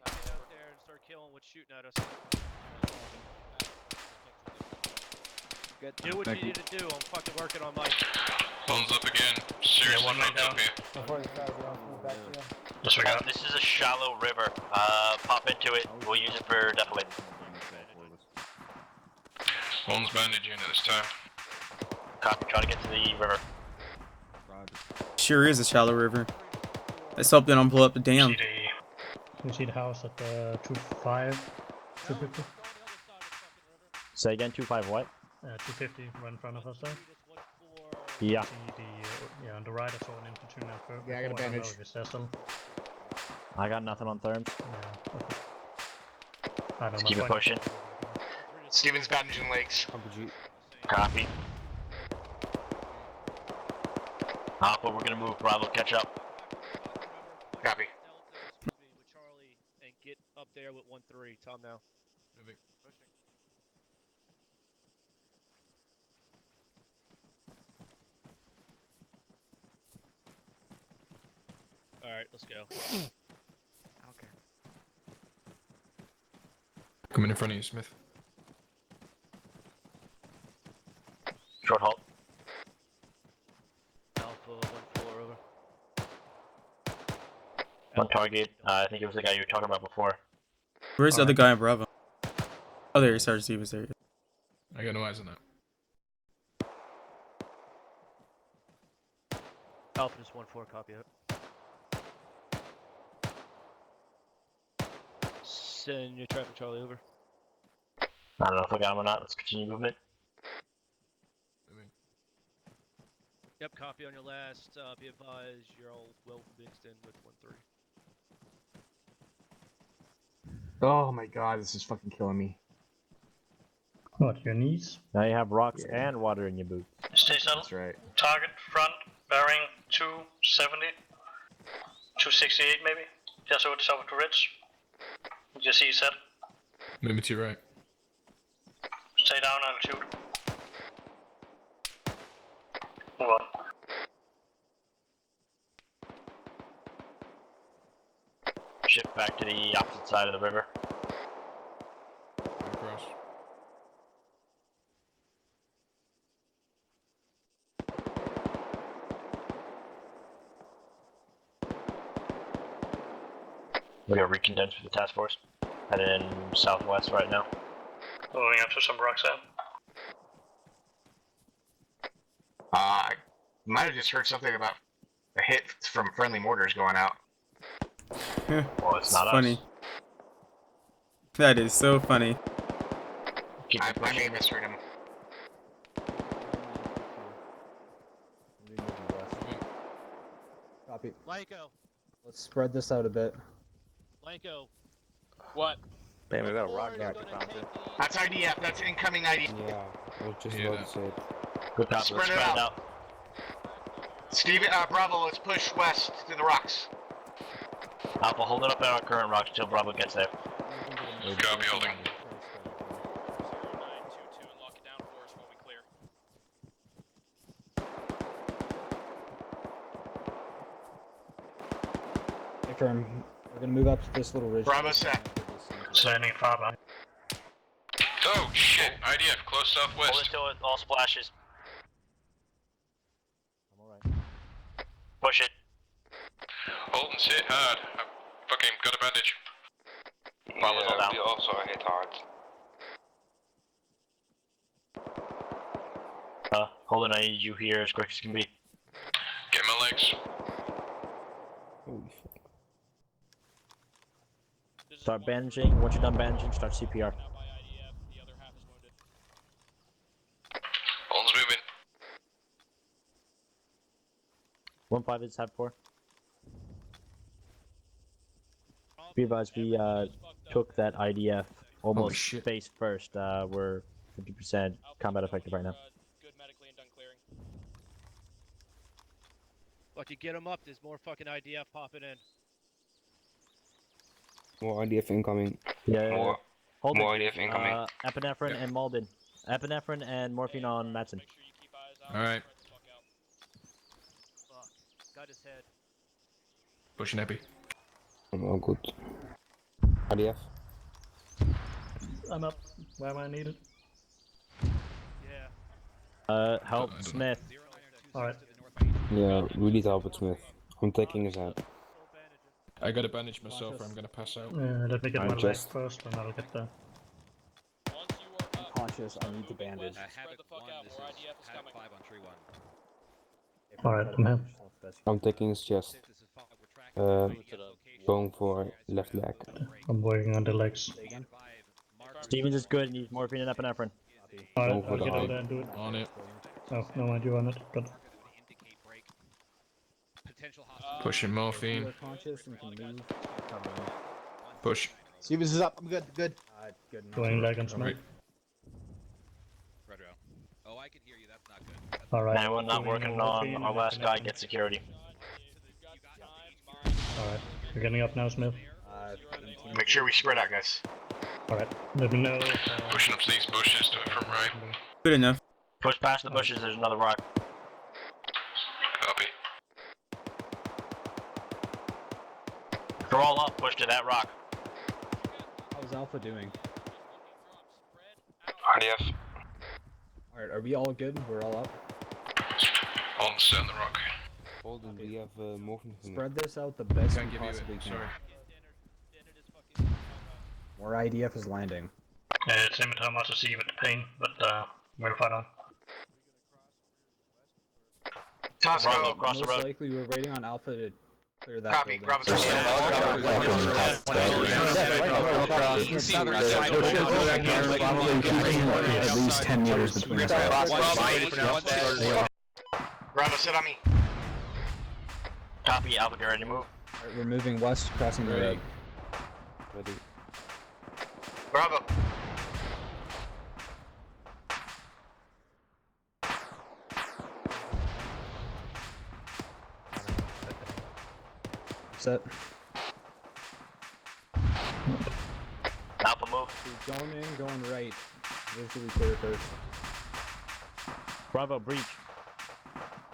Do what you need to do. I'm fucking working on my. Phones up again. Seriously, one right phones up down. here. This is a shallow river. Pop into it. We'll use it for deflating. Phone's bandaging at this time. Copy. Try to get to the river. Sure is a shallow river. Let's hope they don't blow up the dam. You see the house at 2-5, 250? Say again, 2-5 what? 250 right in front of us there. Yeah. See the, yeah, on the right I saw an infantry network. Yeah, I got a bandage. Is there still? I got nothing on therms. Yeah, okay. I don't know. Keep it pushing. Steven's bandaging legs. Copy. Alpha, we're gonna move. Bravo, catch up. Copy. With Charlie and get up there with 1-3. Tom now. Moving. Alright, let's go. Okay. Coming in front of you, Smith. Short halt. Alpha 1-4 over. One target. I think it was the guy you were talking about before. Where's the other guy in Bravo? Oh, there he is. He was there. I got no eyes on that. Alpha just 1-4. Copy it. Send your traffic Charlie over. I don't know if I got him or not. Let's continue movement. Yep, copy on your last. Be advised, you're all well mixed in with 1-3. Oh my god, this is fucking killing me. What, your knees? Now you have rocks and water in your boots. Stay settled. That's right. Target front bearing 270, 268 maybe. Just over the south of the ridge. Just see you set. Maybe to your right. Stay down altitude. Move on. Shift back to the opposite side of the river. Across. We got recondense for the task force. Heading southwest right now. Moving up to some rocks out. I might have just heard something about a hit from friendly mortars going out. Well, it's not funny. us. That is so funny. I may have misheard him. Copy. Blanco. Let's spread this out a bit. Blanco. What? Bam, we got a rock guard to found too. That's IDF. That's incoming IDF. Yeah, I was just Yeah, about to say it. Good copy. Spread Let's it spread out. it out. Steven, Bravo, let's push west to the rocks. Alpha, hold it up at our current rocks until Bravo gets there. Copy, holding. 0922 and lock it down for us while we clear. Hey, firm. We're gonna move up to this little ridge. Bravo set. Standing Bravo. Oh shit! IDF, close Hold it southwest. till it all splashes. I'm alright. Push it. Hold and sit hard. I fucking got a bandage. Bravo's all down. also hit hard. Holden, I need you here as quick as can be. Get my legs. Start bandaging. Once you're done bandaging, start CPR. Holden's moving. 1-5 is type 4. Be advised, we took that IDF almost face first. We're 50% combat effective right now. Lucky, get him up. There's more fucking IDF popping in. More IDF incoming. Yeah. More Holden, IDF incoming. epinephrine and Malden. Epinephrine and morphine on Madsen. Alright. Fuck. Got his head. Pushing epi. Oh, good. IDF. I'm up. Where am I needed? Yeah. Help Smith. Alright. Yeah, we need help with Smith. I'm taking his hand. I gotta bandage myself or I'm gonna pass out. Let me get I'm my leg just- first, and I'll get the. Conscious, I need to bandage. Alright, I'm here. I'm taking his chest. Going for left leg. I'm working on the legs. Stevens is good. Needs morphine and epinephrine. Alright, Over I'll the get eye. over there and do it. On it. Oh, no mind you on it, but. Pushing morphine. Conscious and can move. Push. Stevens is up. I'm good. Good. Good. Going leg and Smith. Oh, I can hear you. That's not good. Alright. Anyone not working on our last guy, get security. Alright, you're getting up now, Smith. Make sure we spread out, guys. Alright, let me know. Pushing up to these bushes to it from right. Good enough. Push past the bushes. There's another rock. Copy. They're all up. Push to that rock. How's Alpha doing? IDF. Alright, are we all good? We're all up? On set on the rock. Holden, we have morphine. Spread this out the best Can't we give you possibly it. can. Sorry. More IDF is landing. It's limited how much to see with the pain, but we'll fight on. Tosco. Across the Most road. likely we're waiting on Alpha to clear that Copy. building. At least 10 meters between us. Bravo, sit on me. Copy. Alpha, get ready to move. Alright, we're moving west, crossing the road. Ready. Bravo. Set. Alpha, move. We're going in, going right. Visually clear first. Bravo, breach.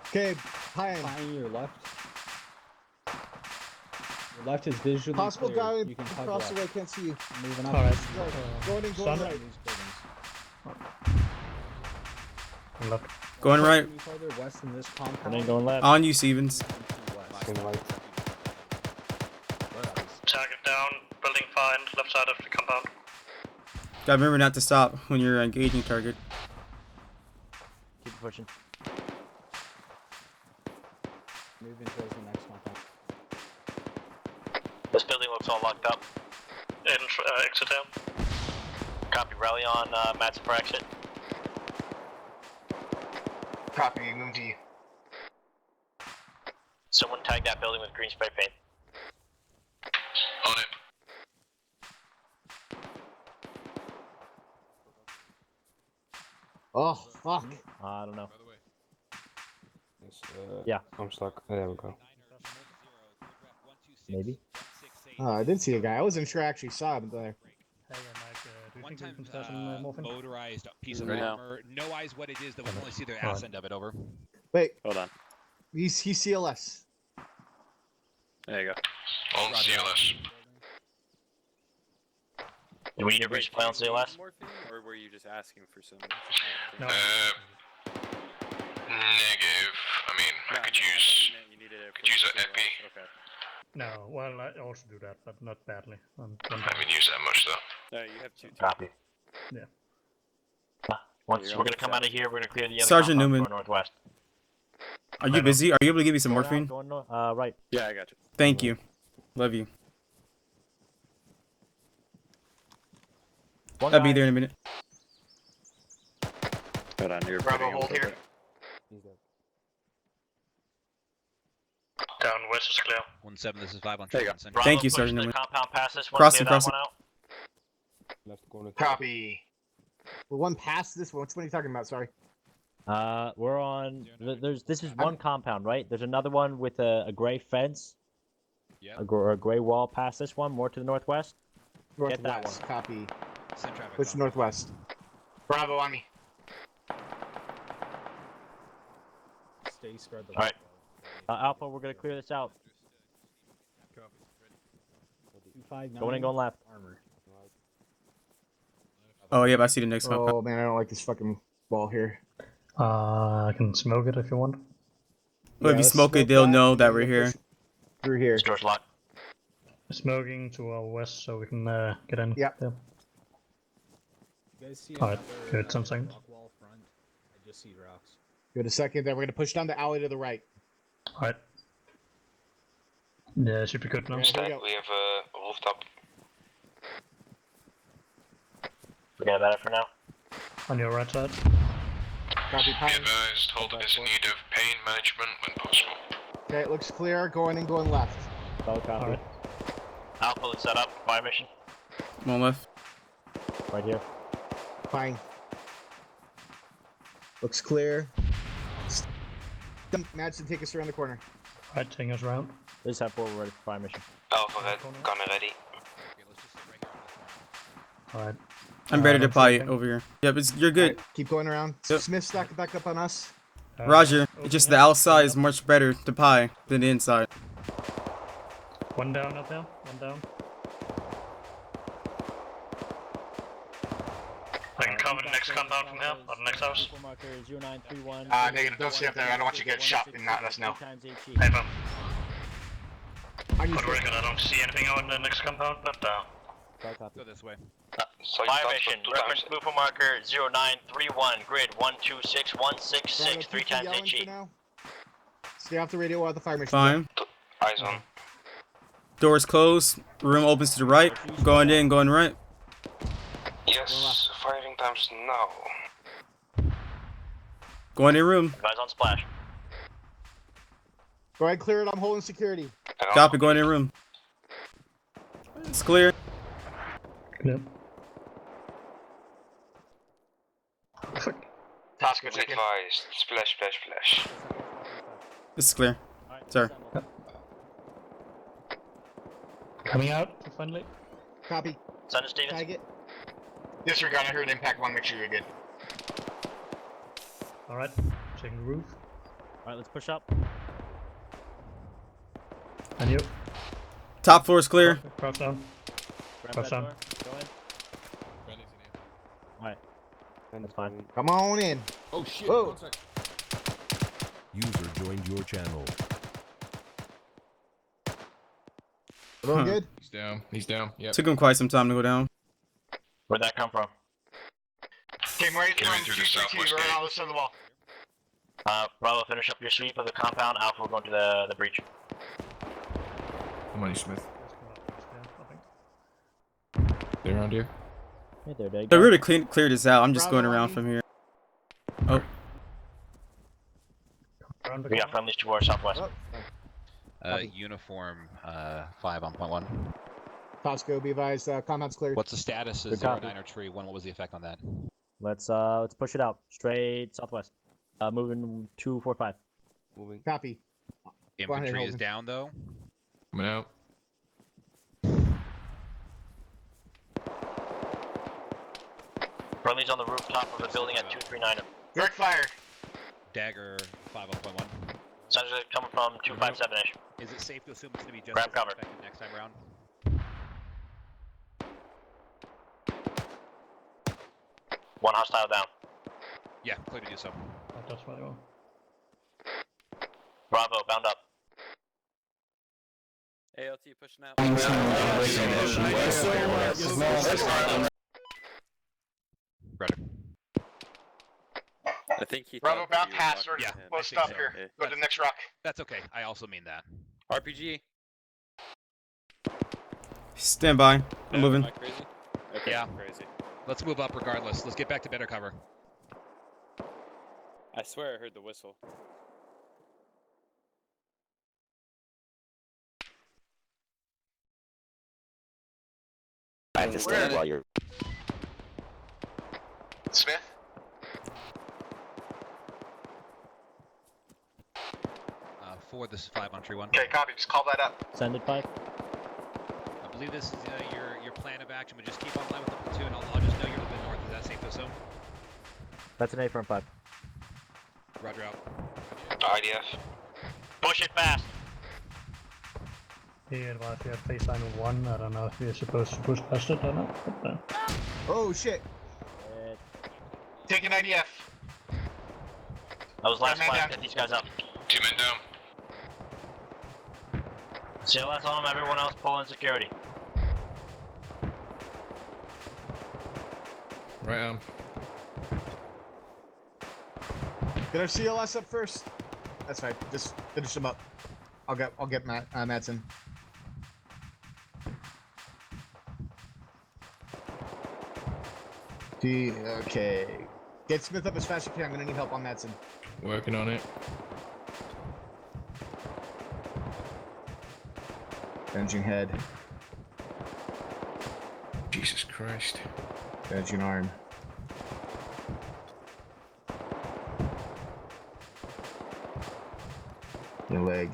Okay, high end. Behind your left. Your left is visually Possible clear. guy You can hug across the left. way, can't see you. Moving up. Alright. Going in, going Sun. right. These buildings. Going right. Any further west in this And compound. then going left. On you, Stevens. In right. Target down, building find, left side of the compound. Gotta remember not to stop when you're engaging target. Keep pushing. Moving towards the next compound. This building looks all locked up. In exit down. Copy. Rally on Madsen for exit. Copy, move to you. Someone tag that building with green spray paint. On it. Oh, fuck. I don't know. Yes, Yeah. I'm stuck. There we go. Maybe. Oh, I did see a guy. I wasn't sure I actually saw him there. Hey, Mike, do you One think we time can start some morphine? motorized piece of Right now. armor. No eyes what it is, though we can only see the ass end of it. Over. Wait, Hold on. he's CLS. There you go. On CLS. Do we need to reach plan CLS? Or were you just asking for some? No. Negative. I mean, I could use an epi. Okay. No, well, I also do that, but not badly. I haven't used that much though. No, you have two. Copy. Yeah. Once we're gonna come out of here, we're gonna clear the other Sergeant compound Newman. for northwest. Are you busy? Are you able to give me some morphine? Going right. Yeah, I got you. Thank you. Love you. I'll be there in a minute. Hold on, you're Bravo, hold here. Down west is clear. 1-7, this is 5 on There you go. Central. Thank you, Push Sergeant the Newman. compound past this one. Crossing, Clear that crossing. one out. Left corner. Copy. The one past this one. Which one are you talking about? Sorry. We're on. This is one compound, right? There's another one with a gray fence. Yeah. A gray wall past this one, more to the northwest. Get that Northwest. Copy. Send traffic. Which northwest? Bravo on me. Stay spread the Alright. Alpha, we're gonna clear this out. Going in, going left. Oh, yeah, I see the next compound. Oh man, I don't like this fucking wall here. I can smoke it if you want. Well, if you let's smoke it, they'll that, know and that then we're we'll here. push Through here. Doors locked. Smoking to our west so we can get in. Yep. Yeah. You guys see Alright, another, good, 10 seconds. rock wall front? I just see rocks. Good a second. Then we're gonna push down the alley to the right. Alright. Yeah, should be good now. Okay, here we go. We have a rooftop. Forget about it for now. On your right side. Copy. Be advised, Holden is in need of pain management when possible. Okay, it looks clear. Going in, going left. Solid copy. Alright. Alpha, let's set up. Fire mission. Come on, left. Right here. Fine. Looks clear. Madsen, take us around the corner. Alright, taking us around. This is 4, we're ready for fire mission. Alpha Red, gunner ready. Okay, let's just sit right here on this one. Alright. I'm ready to I'm buy it sleeping. over here. Yep, you're good. Alright, keep going around. Yep. Smith, stack back up on us. Roger. Open It's just it. the outside is much better to pie than the inside. One down up there. One down. I can cover the next compound from here, or the next house. Marker 0931. Negative, don't stay up there. I don't want you to get shot and not let us know. Paper. On your For the record, I don't see anything out in the next compound, but Go this way. Fire mission. Reference blue for marker 0931. Grid 126166. 3 times HE. Stay off the radio while the fire mission. Fine. Eyes on. Doors closed. Room opens to the right. Going in, going right. Yes, firing times now. Going in room. Guys on splash. Go ahead, clear it. I'm holding security. Copy, going in room. It's clear. Yep. Tosco, check in. Advised, splash, splash, splash. This is clear. Sir. Coming out to friendly. Copy. Thunder Stevens. Tag it. Disregard, I heard impact one, make sure you're good. Alright. Checking the roof. Alright, let's push up. And you. Top floor is clear. Crouch down. Grab Crouch that down. door. Go in. Alright. That's fine. Come on in. Oh shit. Whoa. 1 sec. User joined your channel. Everyone good? He's down. He's down. Yep. Took him quite some time to go down. Where'd that come from? Came right Came in from through the 232, southwest right gate. on the side of the wall. Bravo, finish up your sweep of the compound. Alpha, we're going to the breach. Come on, you Smith. I think. They around here? Hey there, Dave. They really cleared this out. I'm just going Bravo, around Army. from here. Oh, Around the We got corner. friendlies to our southwest. Oh, Uniform 5 on point 1. Tosco, be advised. Compound's cleared. What's the status of Good copy. 09 or Tree 1? What was the effect on that? Let's push it out. Straight southwest. Moving 245. Moving. Copy. Go ahead, Infantry is Holden. down though. Coming out. Friendlies on the rooftop of the building at 239. Direct fire. Dagger 5 on point 1. Sensors are coming from 257-ish. Is it safe to assume it's going to be just Grab as cover. effective next time around? One hostile down. Yeah, clear to do so. That's where they go. Bravo, bound up. ALT pushing out. Ready. I think he Bravo thought bound you were pass. talking Or to him. we'll I think stop so. here. Yeah. Go to the next rock. That's okay. I also mean that. RPG. Stand by. I'm moving. Am I crazy? Okay, Yeah. I'm crazy. Let's move up regardless. Let's get back to better cover. I swear I heard the whistle. I understand while you're. Smith. For this 5 on tree 1. Okay, copy. Just call that up. Send it 5. I believe this is your plan of action, but just keep on line with the platoon. I'll just know you're a little bit north. Is that safe to assume? That's an A from 5. Roger out. IDF. Push it fast. Here, advise we have baseline 1. I don't know if we're supposed to push past it or not. But, Oh shit! Take an IDF. That was last Man flag. down. Get these guys up. 2 men down. CLS on them. Everyone else pull in security. Right arm. Get our CLS up first. That's fine. Just finish them up. I'll get Madsen. Okay. Get Smith up as fast as you can. I'm gonna need help on Madsen. Working on it. Benching head. Jesus Christ. Benching arm. Your leg.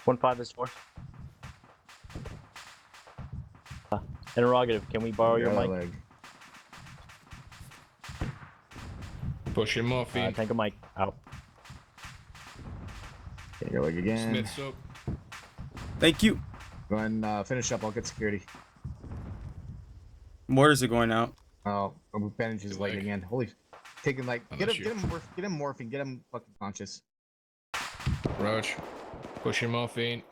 1-5 is 4. Interrogative, can we borrow your mic? Leg. Pushing morphine. Tank of mic, out. Okay, your leg again. Smith's up. Thank you. Go ahead and finish up. I'll get security. Mortars are going out. Oh, I'll bandage his leg again. Holy, taking like Oh, get that's him morphine. Get him fucking conscious. Roach. Pushing morphine.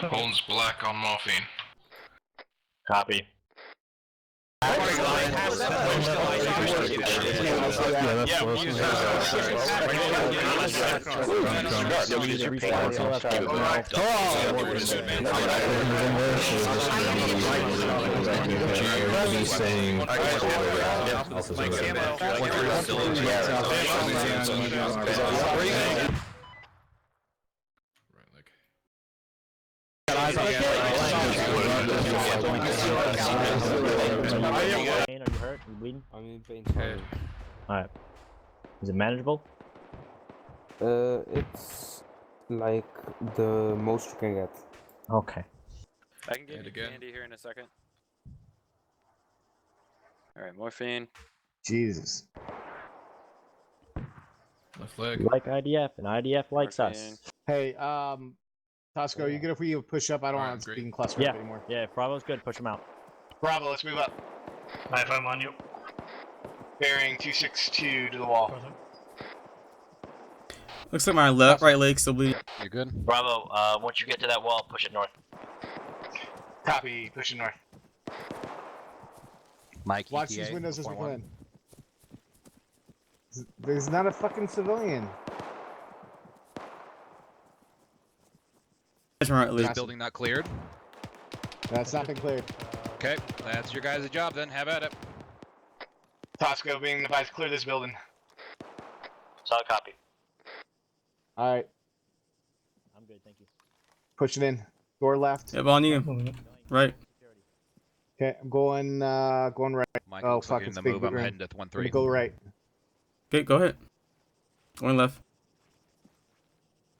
Holmes black on morphine. Copy. Are you hurt? You bleeding? I'm in pain. Alright. Is it manageable? It's like the most you can get. Okay. I can get you candy here in a second. Alright, morphine. Jesus. Left leg. You like IDF, and IDF likes us. Hey, Tosco, you good if we push up? I don't want to be in cluster Yeah, anymore. yeah, Bravo's good. Push him out. Bravo, let's move up. Knife, I'm on you. Bearing 262 to the wall. Looks like my right leg still bleeding. You're good? Bravo, once you get to that wall, push it north. Copy, pushing north. Mike, Watch these windows as we go in. There's not a fucking civilian. Right leg. Building not cleared. That's not been cleared. Okay, that's your guys' job then. Have at it. Tosco being advised, clear this building. Solid copy. All right, I'm good, thank you. pushing in. Door left. Yep, on you. Right. Okay, I'm going right. Mike, Oh looks like fuck, you're it's in a the big move. I'm room. heading to Let 1-3. me go right. Okay, go ahead. Going left.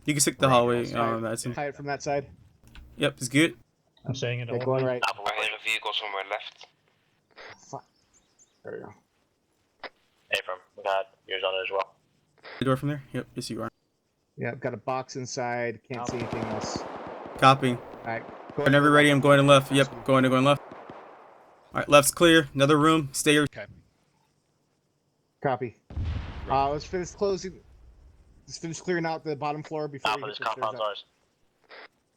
You can stick the hallway. That's Hide it from that side. Yep, it's good. I'm saying it Okay, all. going right. I have a vehicle somewhere left. Fuck. There we go. Abram, we got yours on it as well. The door from there? Yep, yes you are. Yeah, I've got a box inside. Can't see anything else. Copy. Alright. Whenever ready, I'm going to left. Yep, going left. Alright, left's clear. Another room. Stairs. Okay. Copy. Let's finish closing. Let's finish clearing out the bottom floor before we Alpha, get this the stairs compound's up. ours.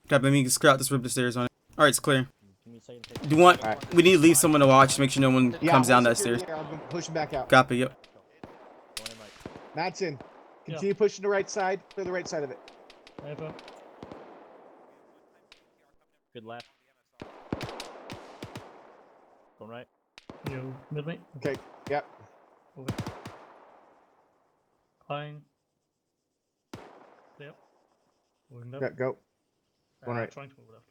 Copy, let me clear out this room with the stairs on it. Alright, it's clear. Can Do you want? We need to leave someone to watch to make sure no one comes down that stairs. Yeah, I'm pushing back out. Copy. Yep. Madsen, continue pushing the right side. Clear the right side of it. Good left. Going right. You with me? Okay. Yep. Over. Flying. Yep. Moving left. Yeah, go. Going right. Trying to move left.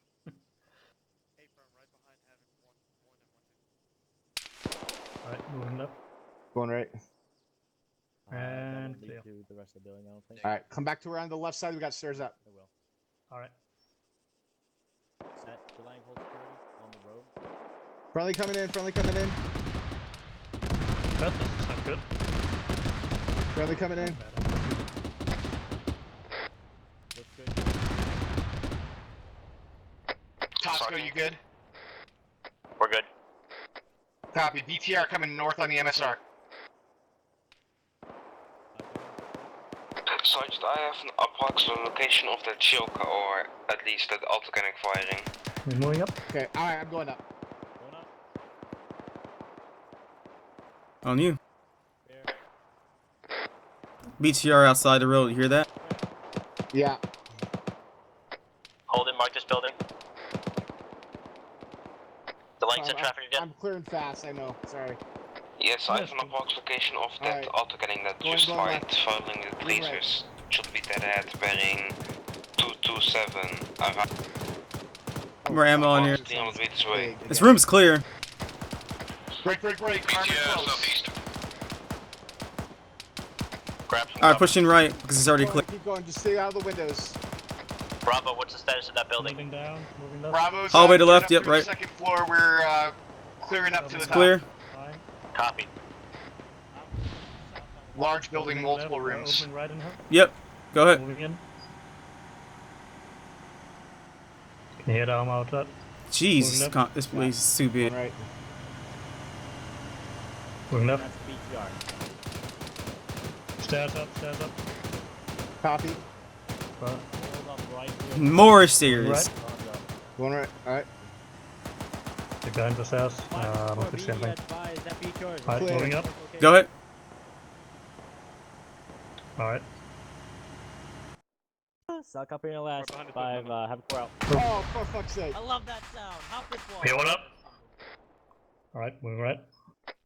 Alright, moving left. Going right. And lead to the rest of the building, I don't think. All right, come back to around the left side. We got stairs up. I will. Alright. Set. Delaying hold security on the road. Friendly coming in. Friendly coming in. That's not good. Friendly coming in. Looks good. Tosco, you good? We're good. Copy. BTR coming north on the MSR. Sarge, I have an approximate location of the Chilka, or at least the autocannon firing. We're moving up. Okay, alright, I'm going up. On you. BTR outside the road. You hear that? Yeah. Hold it, mark this building. Delaying set traffic again. I'm clearing fast, I know. Sorry. Yes, I have an approximate location of that autocannon that just fired following the lasers. Should be dead at bearing 227. More ammo in here. 300 meters away. This room's clear. Break. Southeast. Alright, push in right because it's already clear. Keep going. Just stay out of the windows. Bravo, what's the status of that building? Moving down. Moving left. Bravo's Hallway to cleared left, up yep, through right. the second floor. We're clearing up to the It's top. clear. Fine. Copy. Large building, Moving multiple left, rooms. Open right and left. Yep. Go ahead. Moving in. Can you hear the arm outside? Jesus, Moving left. this place is too big. Right. Moving left. That's BTR. Stairs up. Stairs up. Copy. Right. Hold up right here. More stairs. Right. Going right. Alright. You're behind the stairs. I'm not pushing anything. Alright, Clear. moving up. Go ahead. Alright. Suck up here in the last 5, have a 4 out. Oh, for fuck's sake. I love that sound. Hop this wall. Here, one up. Alright, moving right.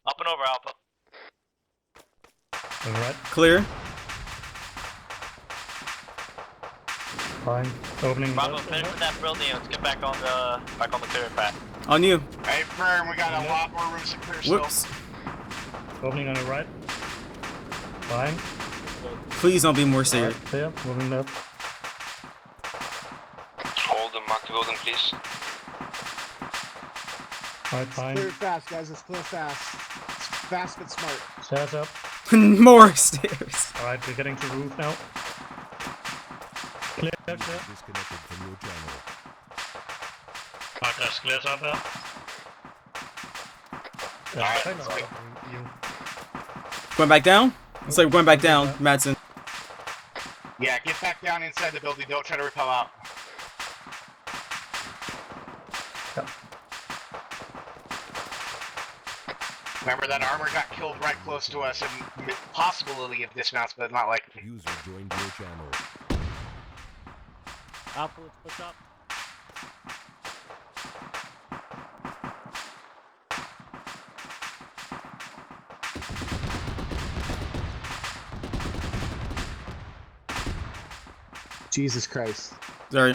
Up and over, Alpha. Moving right. Clear. Fine. Opening. Bravo, left. finish with that building. Let's get back on the clear path. On you. Hey, firm, we got a lot more rooms to clear still. Whoops. Opening on your right. Fine. Please don't be more stairs. Right, clear. Moving left. Hold the mark the building, please. Alright, fine. Clear fast, guys. Let's clear fast. It's fast but smart. Stairs up. More stairs. Alright, we're getting to roof now. Clear, clear. Disconnected from your channel. That's clear up there. You. Going back down? Looks like we're going back down, Madsen. Yeah, get back down inside the building. Don't try to repel out. Remember that armor got killed right close to us, and possibility of dismounts, but not likely. User joined your channel. Alpha, let's push up. Jesus Christ. Sorry.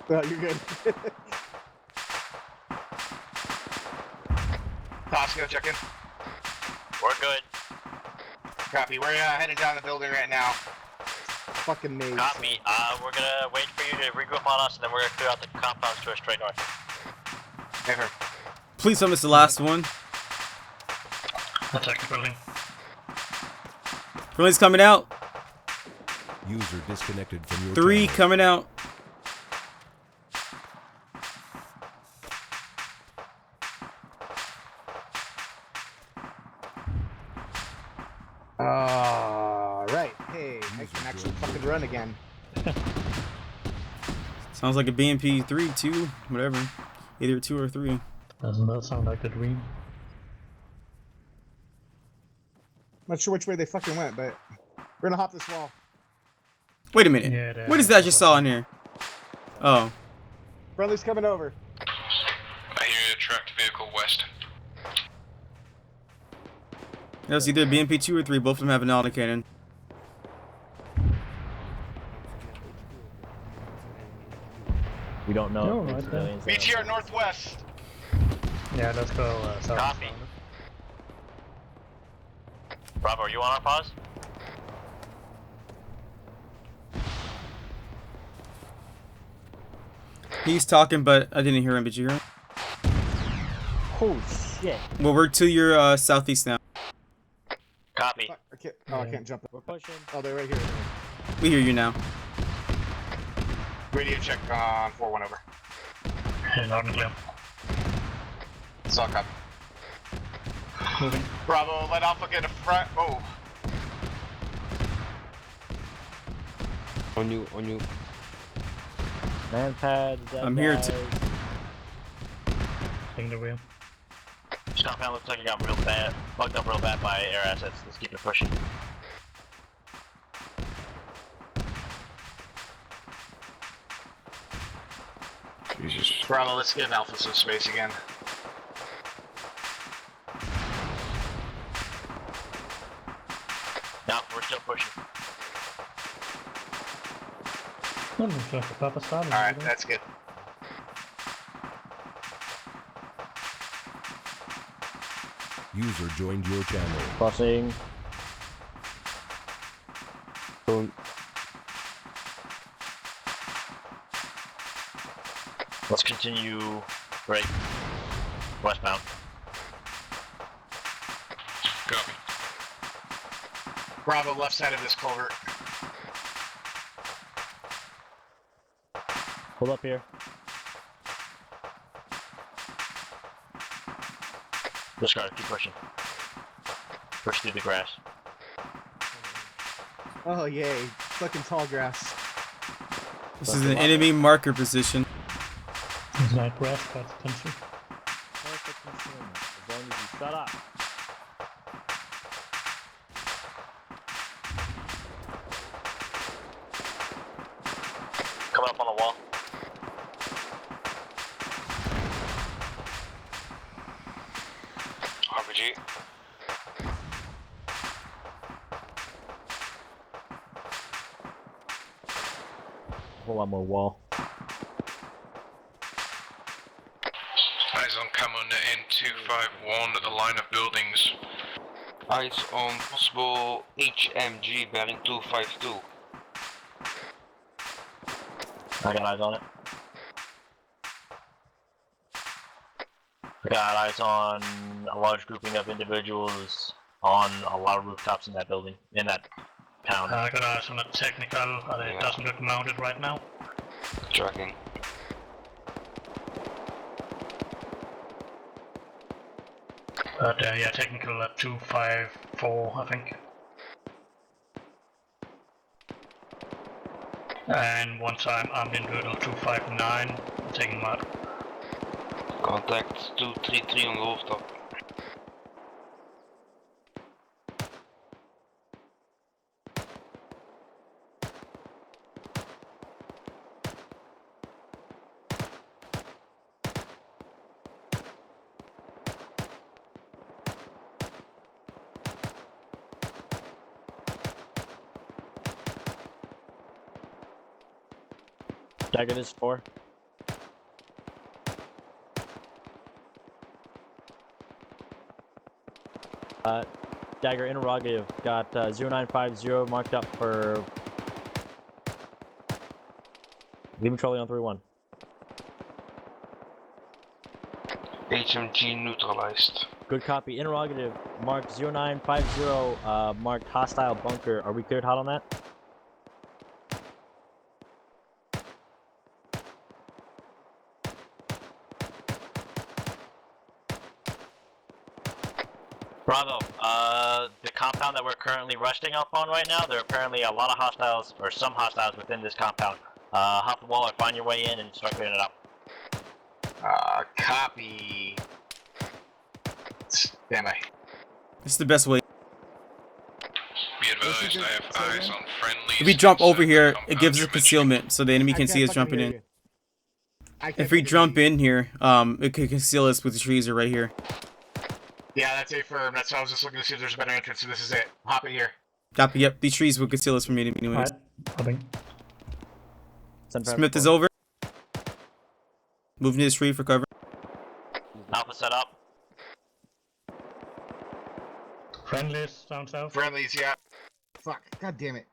Well, you're good. Tosco, check in. We're good. Copy. We're heading down the building right now. Fucking maze. Copy. We're gonna wait for you to regroup on us, and then we're gonna clear out the compounds to a straight north. Never. Please don't miss the last one. Attack the building. Friendly's coming out. User disconnected from your 3 channel. coming out. Right. Hey, I can actually fucking run again. Sounds like a BMP 3, 2, whatever. Either 2 or 3. Doesn't that sound like a dream? Not sure which way they fucking went, but we're gonna hop this wall. Wait a minute. Yeah, What is that I just saw in here? Oh. Friendly's coming over. I hear a tracked vehicle west. That was either BMP 2 or 3. Both of them have an autocannon. We don't know. No, if right civilians there. BTR northwest. Yeah, let's go south. Copy. Bravo, are you on our pause? He's talking, but I didn't hear him. Did you hear him? Holy shit. Well, we're to your southeast now. Copy. I can't. Oh, I can't jump. We're pushing. Oh, they're right here. We hear you now. Radio check on 4-1 over. Loud and clear. It's all copy. Moving. Bravo, let Alpha get a front. Oh. On you. Man pads. I'm here too. Taking the wheel. This compound looks like it got real bad, fucked up real bad by air assets. Let's keep it pushing. Jesus. Bravo, let's give Alpha some space again. No, we're still pushing. Alright, that's good. User joined your channel. Crossing. Let's continue right westbound. Copy. Bravo, left side of this culvert. Hold up here. Just gotta keep pushing. Push through the grass. Oh yay! Fucking tall grass. This is an enemy marker position. It's not grass, that's attention. Perfect concealment. As long as you shut up. Coming up on the wall. RPG. Whole lot more wall. Eyes on camo N251 at the line of buildings. Eyes on possible HMG bearing 252. I got eyes on it. I got eyes on a large grouping of individuals on a lot of rooftops in that building, in that town. I got eyes on a technical, it doesn't look mounted right now. Tracking. But yeah, technical at 254, I think. And one time armed individual 259, I'm taking him out. Contact 233 on the rooftop. Dagger this 4. Dagger interrogative. Got 0950 marked up for... Leave trolley on 3-1. HMG neutralized. Good copy. Interrogative. Marked 0950, marked hostile bunker. Are we cleared hot on that? Bravo. The compound that we're currently rushing up on right now, there are apparently a lot of hostiles, or some hostiles within this compound. Hop the wall or find your way in and start clearing it up. Copy. Stand by. This is the best way. Be advised, I have eyes on friendlies. If we jump over here, it gives us concealment, so the enemy can see us jumping in. If we jump in here, it can conceal us with the trees are right here. Yeah, that's a firm. That's why I was just looking to see if there's a better entrance. So this is it. Hop in here. Copy. Yep, these trees will conceal us from me anyways. Hopping. Smith is over. Moving to this tree for cover. Alpha set up. Friendlies down south. Friendlies, yeah. Fuck. God damn it.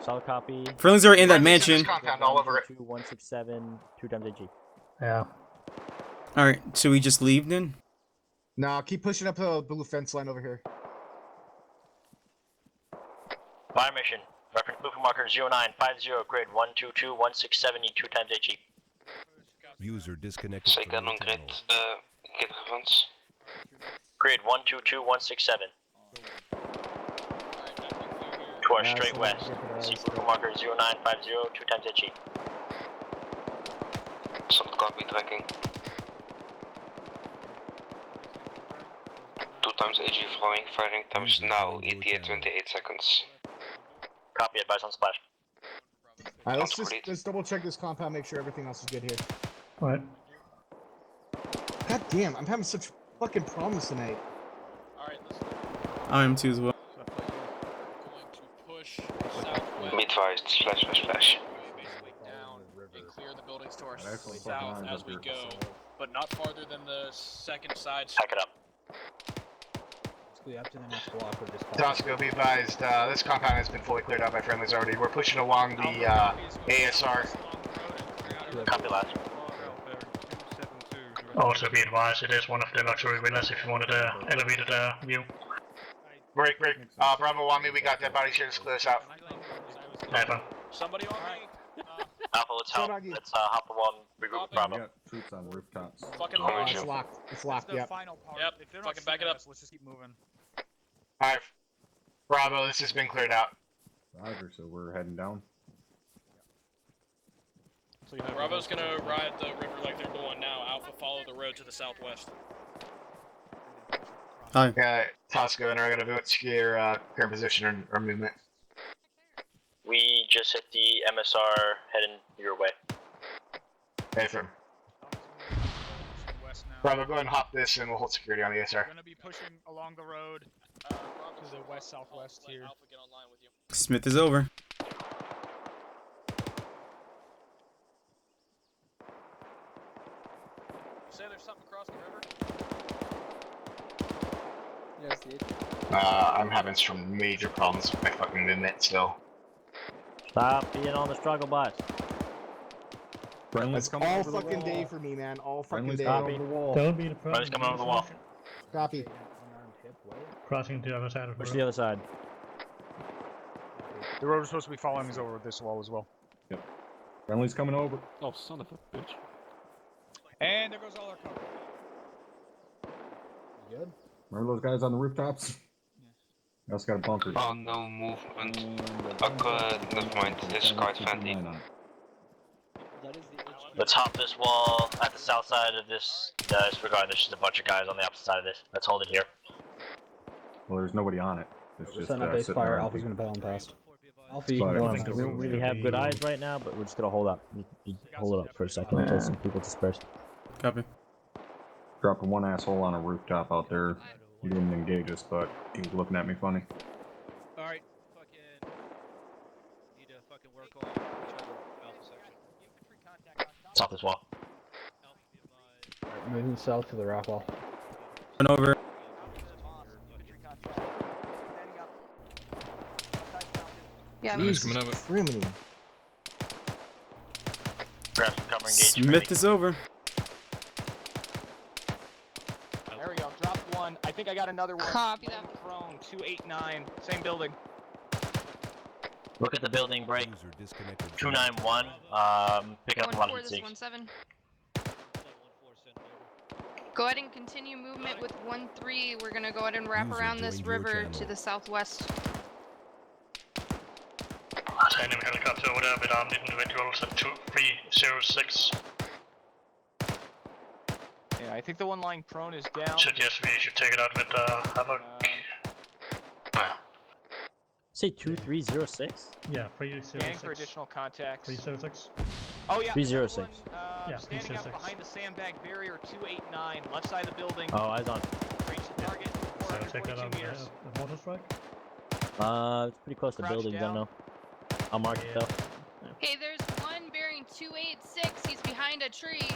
Solid copy. Friendlies are in that mansion. Compound all over it. 167, 2 times AG. Yeah. Alright, should we just leave then? No, keep pushing up the blue fence line over here. Fire mission. Reference movement marker 0950, grid 122167, 2 times AG. User disconnected. Second on grid, get reference. Grid 122167. To our straight west. See movement marker 0950, 2 times AG. Solid copy tracking. 2 times AG flowing, firing times now, ETA 28 seconds. Copy, advice on splash. Alright, let's double check this compound, make sure everything else is good here. Alright. God damn, I'm having such fucking problems tonight. Alright, I am too as well. going to push southwest. Be advised, flash. Down and clear the buildings to our south as we go, but not farther than the second side. Pack it up. Up to the next block or just Tosco, be advised, this compound has been fully cleared out by friendlies already. We're pushing along the ASR. Copy last. Also be advised, it is one of the luxury villas if you wanted a elevated view. Break. Bravo 1, we got dead bodies here, let's clear this out. Somebody on me. Alpha, let's help. Let's hop along, regroup Bravo. We got troops on rooftops. Fucking It's locked. It's locked, yep. Yep, fucking back it up. Let's just keep moving. Alright. Bravo, this has been cleared out. Roger, so we're heading down. Bravo's gonna ride the river like they're doing now. Alpha, follow the road to the southwest. Hi. Yeah, Tosco and I are gonna vote your current position or movement. We just hit the MSR heading your way. Affirm. Bravo, go ahead and hop this and we'll hold security on the ASR. We're gonna be pushing along the road to the west-southwest here. Smith is over. Say there's something across the river. Yes, dude. I'm having some major problems with my fucking movement still. Stop being on the struggle bus. Friendly's coming All over the fucking wall. day for me, man. All fucking Friendly's day. coming over the wall. Don't be the problem. Friendly's coming over the wall. Copy. Crossing to the other side of the Push road. to the other side. The road we're supposed to be following is over this wall as well. Yep. Friendly's coming over. Oh, son of a bitch. And there goes all our cover. Good. Remember those guys on the rooftops? We also got a bunker. Oh, no movement. Okay, never mind, this is quite friendly. Let's hop this wall at the south side of this. Disregard, there's just a bunch of guys on the opposite side of this. Let's hold it here. Well, there's nobody on it. It's just Setting up base sitting fire, around. Alpha's gonna bail him past. Alpha, But- you can go We on. don't really have good eyes right now, but we're just gonna hold up. Just hold it up for a second until some people disperse. Copy. Dropping one asshole on a rooftop out there. He didn't engage us, but he was looking at me funny. Alright, fucking. Need to fucking work on each other. Alpha section. Stop this wall. Moving south to the rock wall. Run over. Yeah, Who's coming over? Criminy. Grab some cover, engage. Smith is over. There we go. Drop one. I think I got another one. Copy that. Prone 289. Same building. Look at the building break. User disconnected. 291. Pick up a lot of 1-4, this fatigues. 1-7. Go ahead and continue movement with 1-3. We're gonna go ahead and wrap User around this joined your river channel. to the southwest. Enemy helicopter over there with armed individuals at 2306. Yeah, I think the one lying prone is down. Suggest we should take it out with hammer. Say 2306? Yeah, 306. Scanning for additional contacts. 306. Oh yeah. 306. One, Yeah, standing 306. up behind the sandbag barrier 289, left side of the building. Oh, eyes on. Reach the target. So check that 442 out meters. the mortar strike. It's pretty close to Crouch buildings, I down. don't know. I'll mark it though. Okay, there's one bearing 286. He's behind a tree.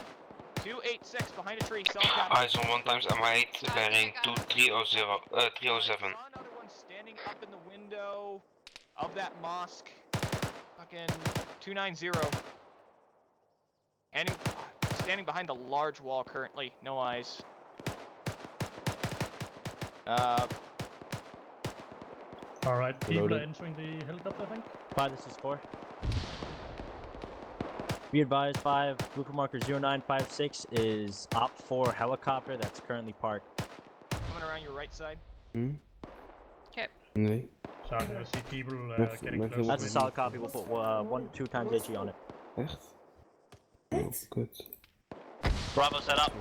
286 behind a tree. Selling copy. Eyes on 1 times MI8 bearing 2307. Another one standing up in the window of that mosque. Fucking 290. And standing behind the large wall currently. No eyes. Alright, people are entering the helicopter, I think. 5, this is 4. Be advised, 5, Blueprint marker 0956 is Op 4 helicopter that's currently parked. Coming around your right side. Okay. So I can see people getting close. That's a solid copy, we'll put 1 2 times HE on it. Echt? Oh, good. Bravo set up.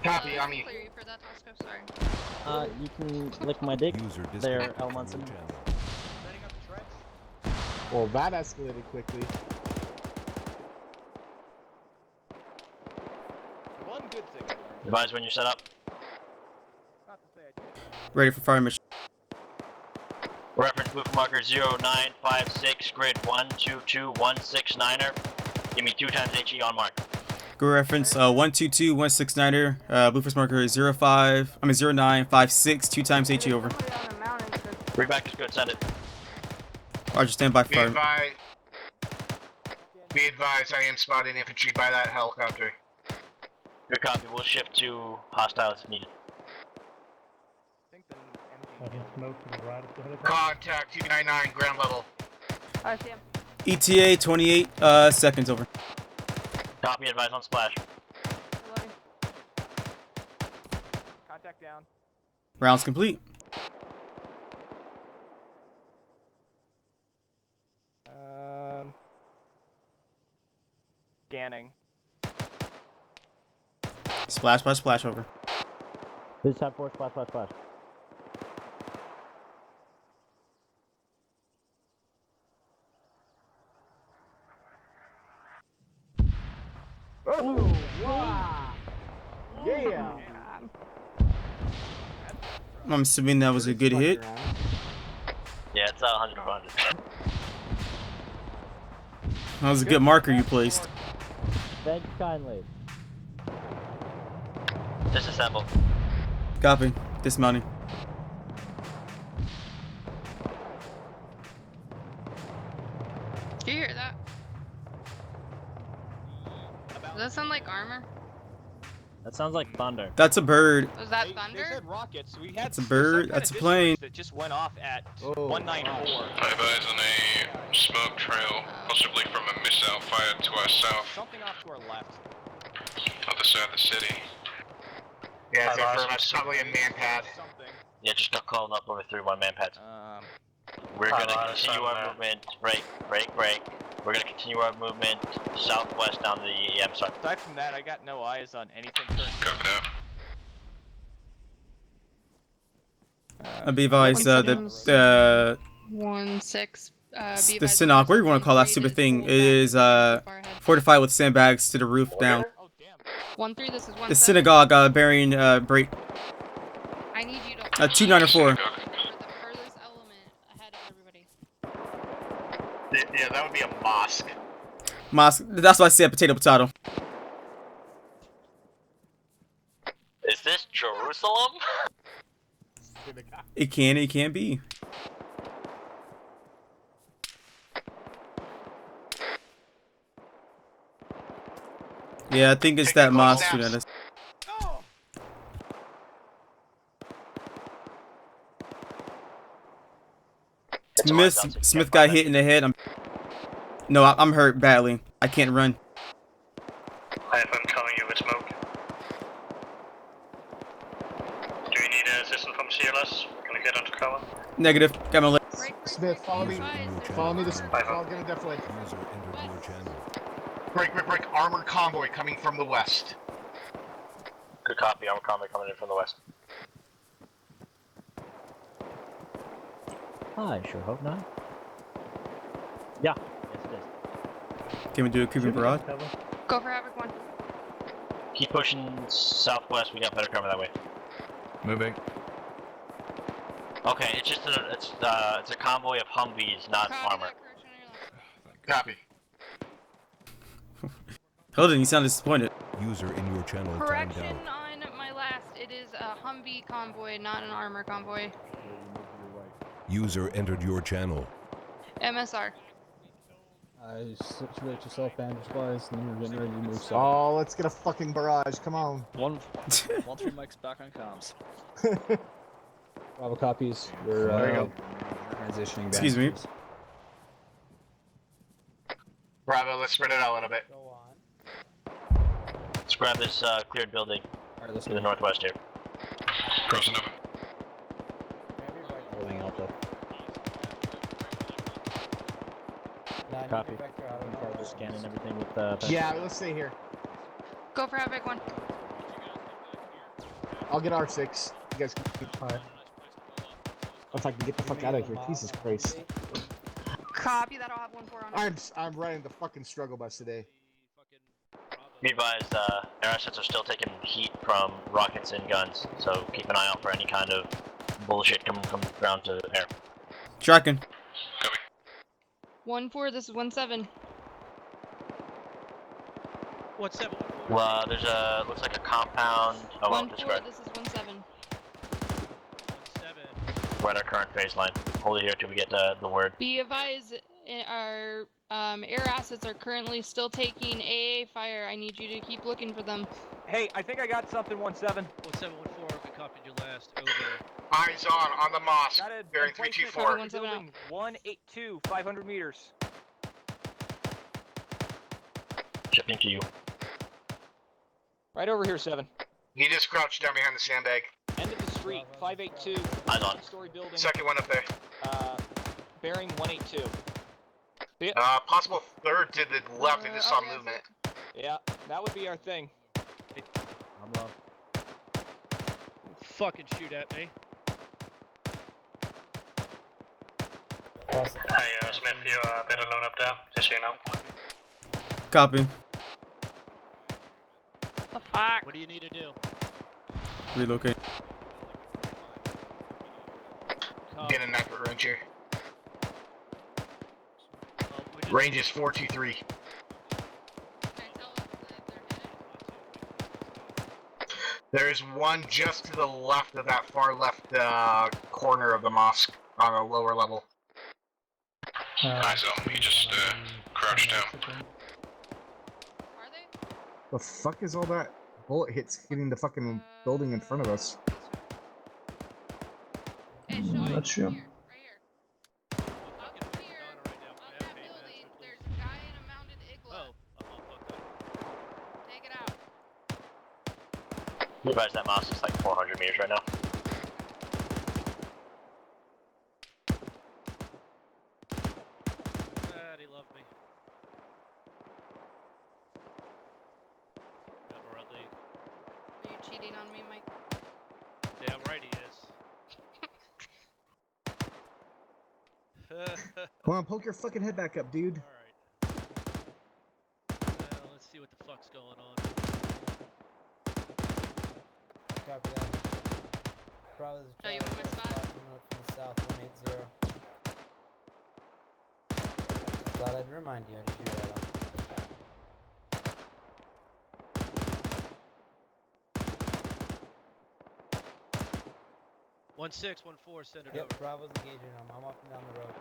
Copy, on me. Clear you for that, Tosco, sorry. You can lick my dick. User There, disconnected L from Munson. your channel. Setting up the treads. Well, that escalated quickly. One good thing. Advise when you're set up. Not to say I did. Ready for fire mission. Reference Blueprint marker 0956, grid 122169er. Give me 2 times HE on mark. Go reference 122169er. Blueprint marker 0956. 2 times HE over. Read back is good, send it. Roger, stand by for Be fire. advised. Be advised, I am spotting infantry by that helicopter. Good copy, we'll shift to hostiles if needed. Smoke to the right of the helicopter. Contact 299, ground level. I see him. ETA 28 seconds over. Copy, advise on splash. Contact down. Rounds complete. Scanning. Splash, splash, splash over. This time 4, splash, splash, splash. Oh, wow. Yeah. I'm assuming that was a good hit. Yeah, it's 100 of 100. That was a good marker you placed. Thank you kindly. Disassemble. Copy. Dismounting. Do you hear that? Does that sound like armor? That sounds like thunder. That's a bird. Was that They thunder? said rockets. We had That's a bird. some That's a kind of plane. discharge that just went off at Oh, 194. I advise on a smoke trail, possibly from a missile fired to our south, Something off to our left. other side of the city. Yeah, it's confirmed. That's probably a man pad. Something. Yeah, just got called up over 3-1 man pads. We're gonna continue our movement. Break. We're gonna continue our movement southwest down the. Yeah, I'm sorry. Aside from that, I got no eyes on anything current. Cover that. I'll be advised the 1-6. the Sinnock, whatever you want to call that stupid thing, is fortified with sandbags to the roof down. 1-3. This is 1-7. The synagogue bearing break. I need you to. 294. The furthest element ahead of everybody. Yeah, that would be a mosque. Mosque. That's why I said potato potato. Is this Jerusalem? It can be. Yeah, I think it's that mosque shooting at us. Smith got hit in the head. I'm hurt badly. I can't run. I'm covering you with smoke. Do you need assistance from CLS? Can you get onto cover? Negative. Got my leg. Smith, follow me. Follow me to I'll get a definitely. User entered your channel. Break. Armored convoy coming from the west. Good copy. Armor combat coming in from the west. I sure hope not. Yeah, yes it is. Can we do a creeping barrage? Go for Havoc 1. Keep pushing southwest. We got better cover that way. Moving. Okay, it's just it's a convoy of Humvees, not armor. Copy. Holden, you sound disappointed. User in your channel timed Correction out. on my last. It is a Humvee convoy, not an armor convoy. User entered your channel. MSR. Situate yourself bandage-wise, and then we're getting ready to move south. Oh, let's get a fucking barrage. Come on. 1-3 Mike's back on comms. Bravo copies. We're There you go. transitioning. Excuse me. Bravo, let's spread it out a little bit. Let's grab this cleared building let's to the northwest here. Crossing over. Holding Alpha. Copy. Just scanning everything with Yeah, let's stay here. Go for Havoc 1. I'll get R6. You guys can keep fire. If I can get the fuck out of here, Jesus Christ. Copy that. I'll have 1-4 on it. I'm riding the fucking struggle bus today. Be advised, our assets are still taking heat from rockets and guns, so keep an eye out for any kind of bullshit coming from ground to air. Tracking. 1-4. This is 1-7. 1-7. Well, there's a looks like a compound. Oh, well, 1-4. describe. This is 1-7. We're at our current phase line. Hold it here till we get the word. Be advised, our air assets are currently still taking AA fire. I need you to keep looking for them. Hey, I think I got something 1-7. 1-7-1-4. We copied you last. Over. Eyes on the mosque. Got it. Bearing 324. Building 182, 500 meters. Shipping to you. Right over here, 7. He just crouched down behind the sandbag. End of the street, 582. Eyes on. Story building. Second one up there. Bearing 182. Possible third to the left. I just saw movement. Yeah, that would be our thing. I'm low. Fucking shoot at me. Hey, Smith, you a bit alone up there, just so you know. Copy. The fuck? What do you need to do? Relocate. Get a knife wrench here. Range is 423. There is one just to the left of that far left corner of the mosque on a lower level. Eyes on. He just crouched down. The fuck is all that bullet hits hitting the fucking building in front of us? Not sure. Be advised that mosque is like 400 meters right now. He loved me. Are you cheating on me, Mike? Damn right he is. Come on, poke your fucking head back up, dude. Let's see what the fuck's going on. Copy that. Bravo's you want my spot? From the south, 180. Thought I'd remind you to do that. 1614, send it Yep, over. Bravo's engaging them. I'm up and down the road.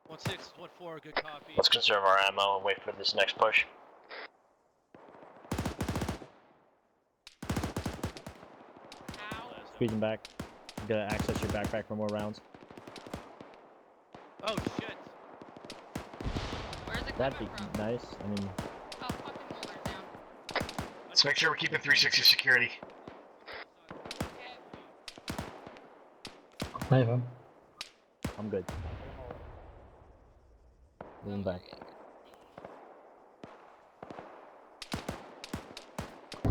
One 1614, good copy. Let's conserve our ammo and wait for this next push. Speeding back. You gotta access your backpack for more rounds. Oh shit. Where's it That'd coming be from? nice. I mean, Oh, fucking hold her down. Let's make sure we're keeping 360 security. I have him. I'm good. Moving back.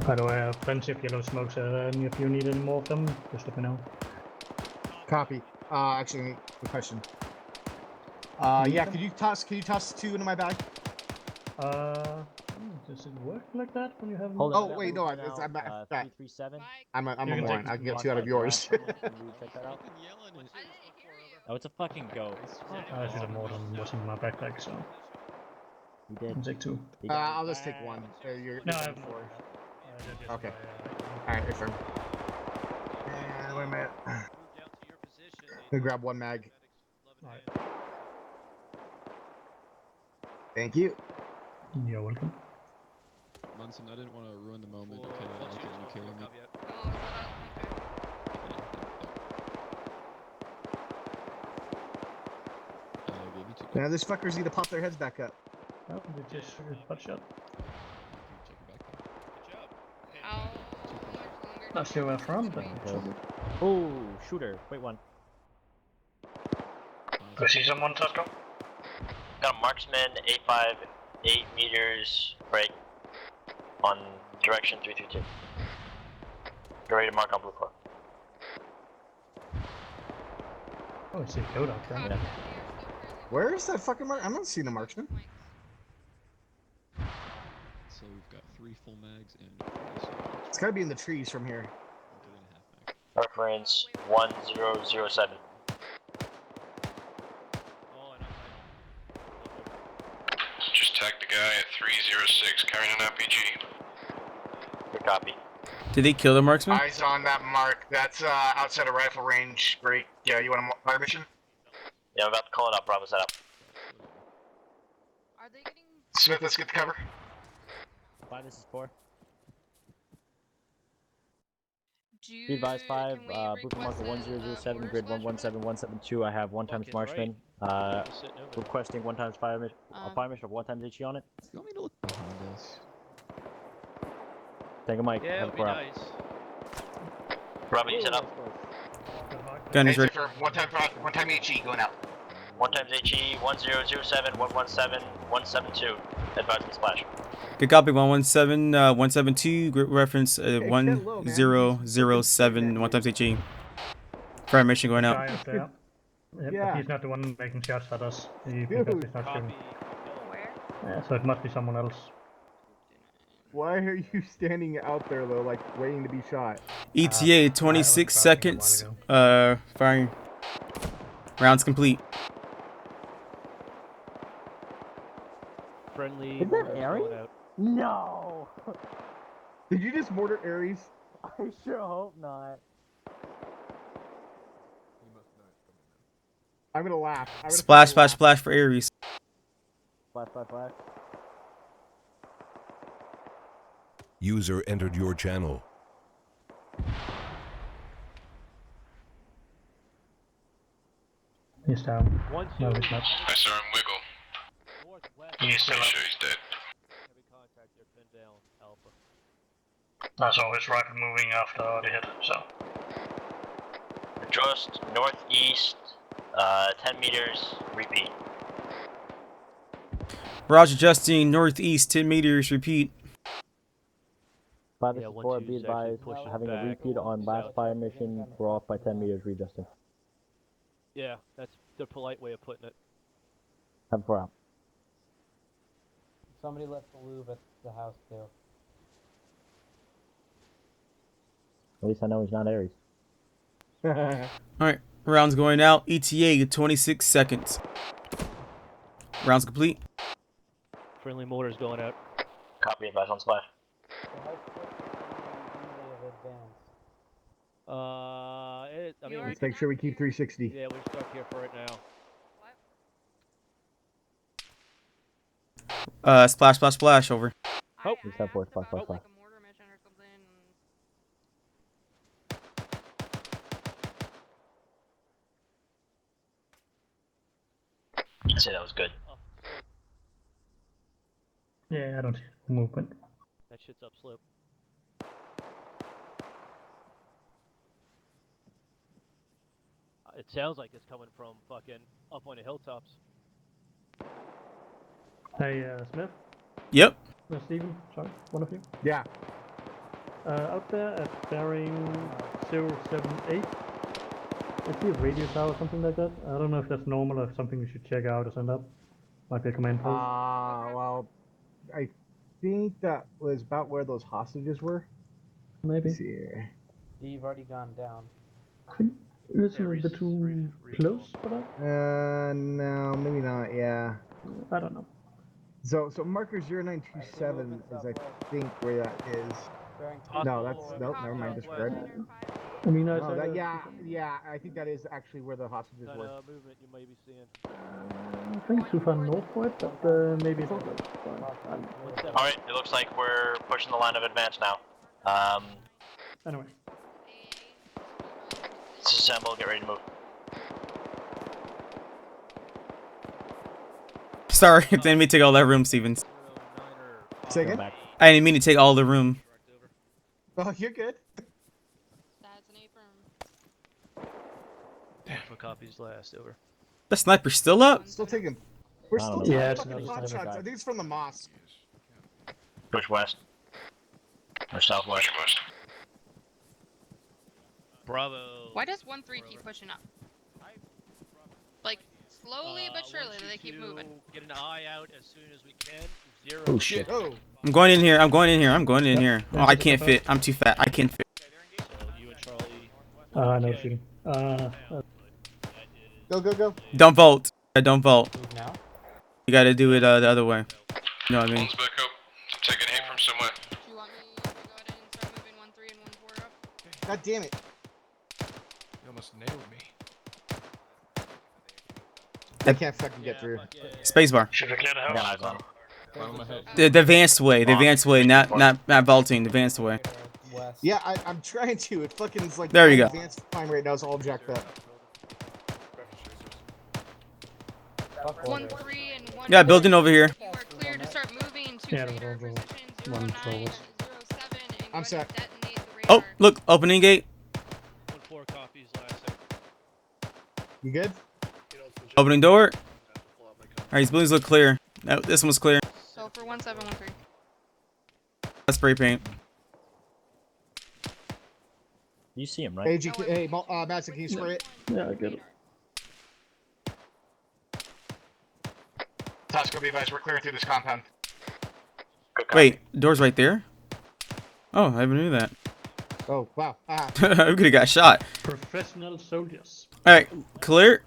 By the way, I have plenty of yellow smokes. If you need any more of them, just let me know. Copy. Actually, good question. Yeah, could you toss 2 into my bag? Does it work like that when you have? Oh wait, no, I'm 337. I'm a You can moron. take I'll get 2 out of yours. Can you check that out? Oh, it's a fucking goat. I should have more than what's in my backpack, so. You did. I'll take 2. I'll just take 1. No, I have more. Okay. Alright, affirm. Wait a minute. Gonna grab 1 mag. Thank you. You're welcome. Munson, I didn't want to ruin the moment. Okay, I'll get you carrying me. Now this fuckers need to pop their heads back up. Oh, they just butt shot. Not sure where from, but it's all good. Oh, shooter. Wait, one. I see someone, Tasco. Got a marksman, 8-5, 8 meters, break on direction 332. Get ready to mark on blue core. Oh, I see a goat out there. Yeah. Where is that fucking mark? I'm not seeing a marksman. So we've got 3 full mags and It's gotta be in the trees from here. Reference 1007. Just tagged the guy at 306 carrying an RPG. Good copy. Did they kill the marksman? Eyes on that mark. That's outside of rifle range. Great. Yeah, you want a fire mission? Yeah, I'm about to call it up. Bravo set up. Are they getting? Smith, let's get the cover. 5, this is 4. Do Be advised 5, blueprint marker 1007, grid 117172. I have 1 times marksman. Requesting 1 times fire mission, a fire mission of 1 times HE on it. You want me to look behind us? Take a mic. Yeah, have it'd a be crop. nice. Bravo, you set up. Gun is ready. For 1 time HE going out. 1 times HE 1007 117 172. Advise me splash. Good copy. 117, 172. Group reference 1007. 1 times HE. Fire mission going out. Guy up there. Yep, Yeah. but he's not the one making shots at us. He because he's not shooting. Yeah, so it must be someone else. Why are you standing out there though, like waiting to be shot? ETA 26 seconds. Firing. Rounds complete. Friendly. Is that Aries? No! Did you just mortar Ares? I sure hope not. I'm gonna laugh. Splash, splash, splash for Ares. Flash, flash, flash. User entered your channel. He's down. No, he's not. I saw him wiggle. He's still Pretty up. sure he's dead. That's always rifle moving after the hit, so. Just northeast, 10 meters, repeat. Roger, Justin. Northeast 10 meters. Repeat. 5 this is 4, be advised, having a repeat on last fire mission, we're off by 10 meters, readjusting. Yeah, that's the polite way of putting it. Have 4 out. Somebody left the lube at the house too. At least I know he's not Aries. Alright, rounds going out. ETA 26 seconds. Rounds complete. Friendly mortars going out. Copy, advise on splash. I mean, Let's make sure we keep 360. Yeah, we're stuck here for it now. Splash, splash, splash. Over. Oh, we have 4, splash, splash, splash. I'd say that was good. Yeah, I don't see movement. That shit's upslope. It sounds like it's coming from fucking up on the hilltops. Hey, Smith? Yep. Steven? Sorry, one of you? Yeah. Out there at bearing 078. I see a radio tower or something like that. I don't know if that's normal or something we should check out or send up. Might be a command post. Well, I think that was about where those hostages were. Maybe. Let's see here. You've already gone down. It's a bit too close for that. No, maybe not. Yeah. I don't know. So marker 0927 is, I think, where that is. No, that's nope. Never mind. Disregard. I mean, No, yeah. I think that is actually where the hostages were. Movement you may be seeing. I think it's too far north for it, but maybe it's also fine. Alright, it looks like we're pushing the line of advance now. Anyway. Disassemble, get ready to move. Sorry, I didn't mean to take all that room, Stevens. Say again? I didn't mean to take all the room. Oh, you're good. That's an apron. What copies last? Over. The sniper's still up? Still taking. We're still taking fucking pot shots. I think it's from the mosque. Push west. Or southwest. Bravo. Why does 1-3 keep pushing up? Like, slowly but surely they keep moving. Get an eye out as soon as we can. 0. Oh shit. I'm going in here. I'm going in here. Oh, I can't fit. I'm too fat. I can't fit. So you and Charlie. No shooting. Go. Don't vault. Don't vault. You gotta do it the other way. You know what I mean? One's back up. I'm taking hate from somewhere. Do you want me to go ahead and start moving 1-3 and 1-4 up? God damn it. You almost nailed me. I can't fucking get through. Spacebar. Should we clear the house? The advanced way. The advanced way. Not vaulting. The advanced way. Yeah, I'm trying to. It fucking is like There you go. advanced time right now is all jacked up. 1-3 and 1-4. Yeah, building over here. You are clear to start moving to Yeah, radar we'll position one 0907 and I'm set. detonate the radar. Oh, look, opening gate. 1-4 copies last. You good? Opening door. Alright, these buildings look clear. No, this one's clear. So for 1713. That's spray paint. You see him, right? Hey, Madison, can you spray it? Yeah, I get it. Tosco, be advised, we're clearing through this compound. Wait, door's right there? Oh, I never knew that. Oh, wow. I could have got shot. Professional soldiers. Alright, clear.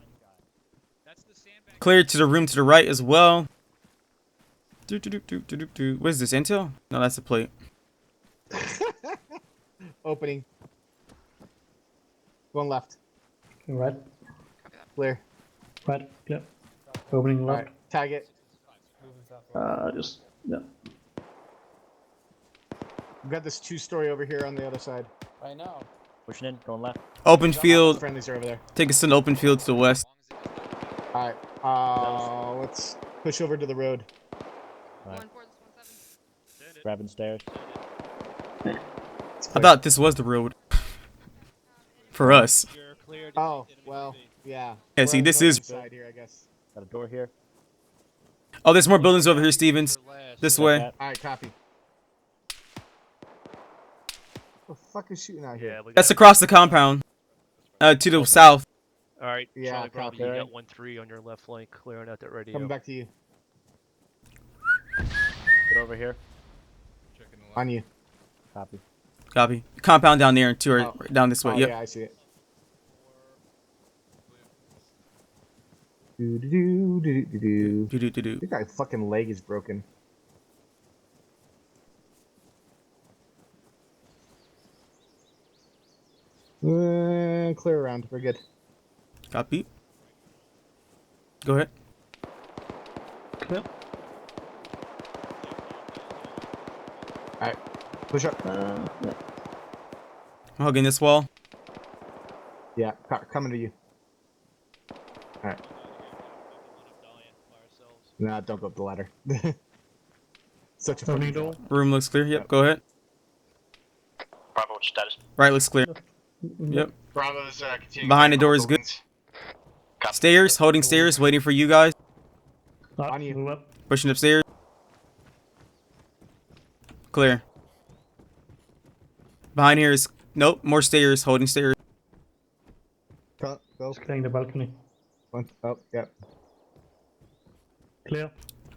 Clear to the room to the right as well. What is this, intel? No, that's a plate. Opening. One left. Right. Clear. Right. Clear. Opening left. Alright, tag it. Just yeah. We've got this 2-story over here on the other side. I know. Pushing in, going left. Open field. Friendlies are over there. Take us to an open field to the west. Alright, let's push over to the road. Right. Grabbing stairs. I thought this was the road. For us. Oh, well, yeah. Yeah, see, this is... Side here, I guess. Got a door here. Oh, there's more buildings over here, Stevens. This way. Alright, copy. What the fuck is shooting out here? Yeah, That's across the compound. To the south. Alright, Yeah, Charlie Bravo, copy. you got 1-3 on your left flank, clearing out that radio. Coming back to you. Get over here. On you. Copy. Copy. Compound down there, to our, down this way. Oh, Yep. yeah, I see it. I think my fucking leg is broken. Clear around. We're good. Copy. Go ahead. Clear. Alright. Push up. Yeah. I'm hugging this wall. Yeah, coming to you. Alright. Nah, don't go up the ladder. Such a funny door. Room looks clear. Yep, go ahead. Bravo, what's your status? Right looks clear. Yep. Bravo's continuing. Behind the door is good. Stairs, holding stairs, waiting for you guys. On you. Pushing upstairs. Clear. Behind here is nope. More stairs. Holding stairs. Go. Just clearing the balcony. Oh, yep. Clear.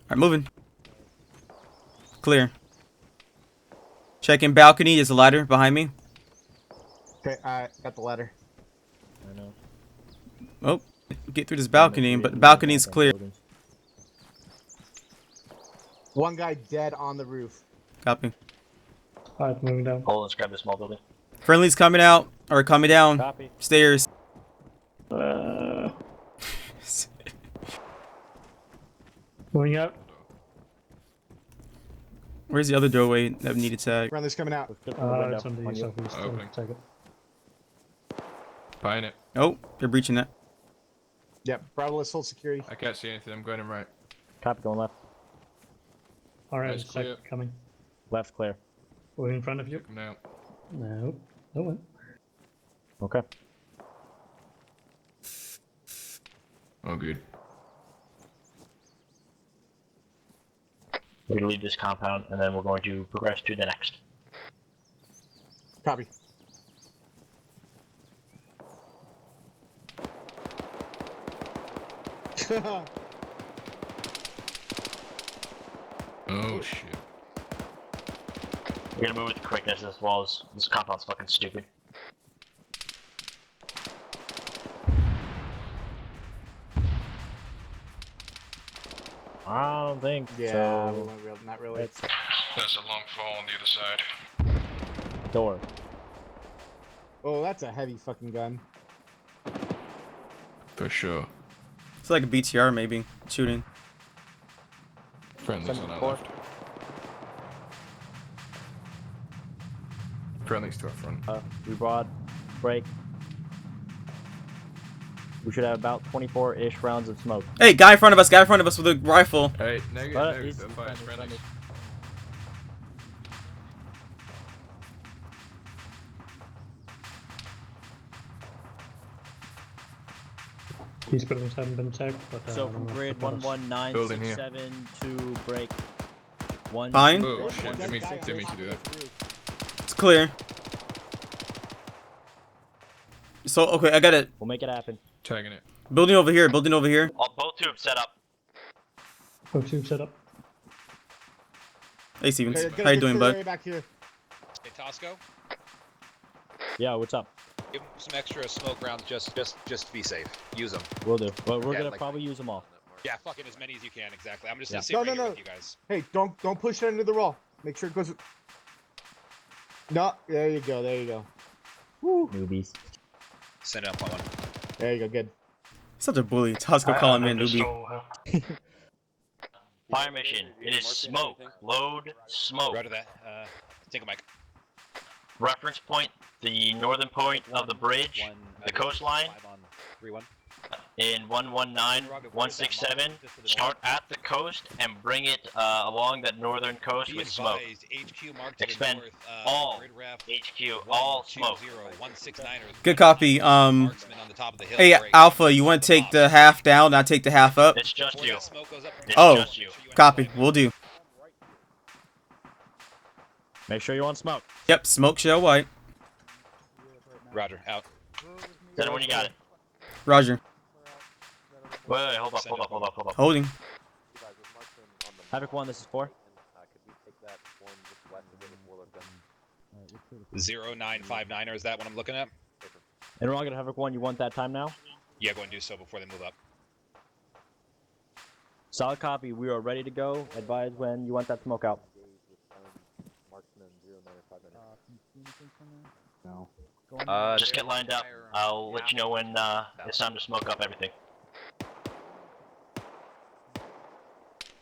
Alright, moving. Clear. Checking balcony. There's a ladder behind me. Okay, I got the ladder. I know. Oh, get through this balcony, but the balcony is clear. One guy dead on the roof. Copy. Alright, moving down. Oh, let's grab the small building. Friendly's coming out or coming down. Copy. Stairs. Moving out. Where's the other doorway that needed tag? Friendly's coming out. It's on the southeast. Opening. Take it. Buying it. Oh, they're breaching that. Yep, Bravo, let's hold security. I can't see anything. I'm going in right. Copy, going left. Alright, Nice, clear. coming. Left's clear. We're in front of you. Come down. No. No one. Okay. Oh, good. We're gonna leave this compound, and then we're going to progress to the next. Copy. Oh shit. We're gonna move with quickness as well as this compound's fucking stupid. I don't think Yeah, so. not really. That's a long fall on the other side. Door. Oh, that's a heavy fucking gun. For sure. It's like a BTR maybe shooting. Friendly's on our left. Friendly's to our front. We brought break. We should have about 24-ish rounds of smoke. Hey, guy in front of us. Guy in front of us with a rifle. Hey, negative. But Negative. Don't fire. Friendly. These buildings haven't been checked, but So from grid 11967 to break. Fine. Oh shit! Didn't mean to do that. It's clear. So okay, I got it. We'll make it happen. Tagging it. Building over here. Building over here. Both tubes set up. both tubes set up. Hey Stevens, Okay, how you doing, bud? Back here. Hey Tosco, Yeah, what's up? give him some extra smoke rounds just to be safe. Use them. We'll do. But we're Yeah, gonna like- probably use them all. Yeah, fucking as many as you can. Exactly. I'm just Yeah. gonna sit No, right no, here no. with you guys. Hey, don't push it into the wall. Make sure it goes. No, there you go. There you go. Woo. Newbies. Send it up on one. There you go. Good. Such a bully. Tosco calling me a newbie. Fire mission. It is smoke. Load smoke. Roger that. Take a mic. Reference point, the northern point of the bridge, the coastline. 3-1. In 119-167, start at the coast and bring it along that northern coast with smoke. HQ marked to the Expend north, all grid ref HQ, all smoke. 169ers. Good copy. Marksman on the top of the hill. Hey Break. Alpha, you want to take the half down, not take the half up? It's just Before you. that smoke goes up, It's Oh, just you. copy. We'll do. Make sure you want smoke. Yep, smoke shell white. Roger. Out. Send it when you got it. Roger. Wait, hold up. Holding. Havoc 1, this is 4. 0959er. Is that what I'm looking at? And we're all gonna Havoc 1, you want that time now? Yeah, go and do so before they move up. Solid copy, we are ready to go. Advise when you want that smoke out. No. Just get lined up. I'll let you know when it's time to smoke up everything.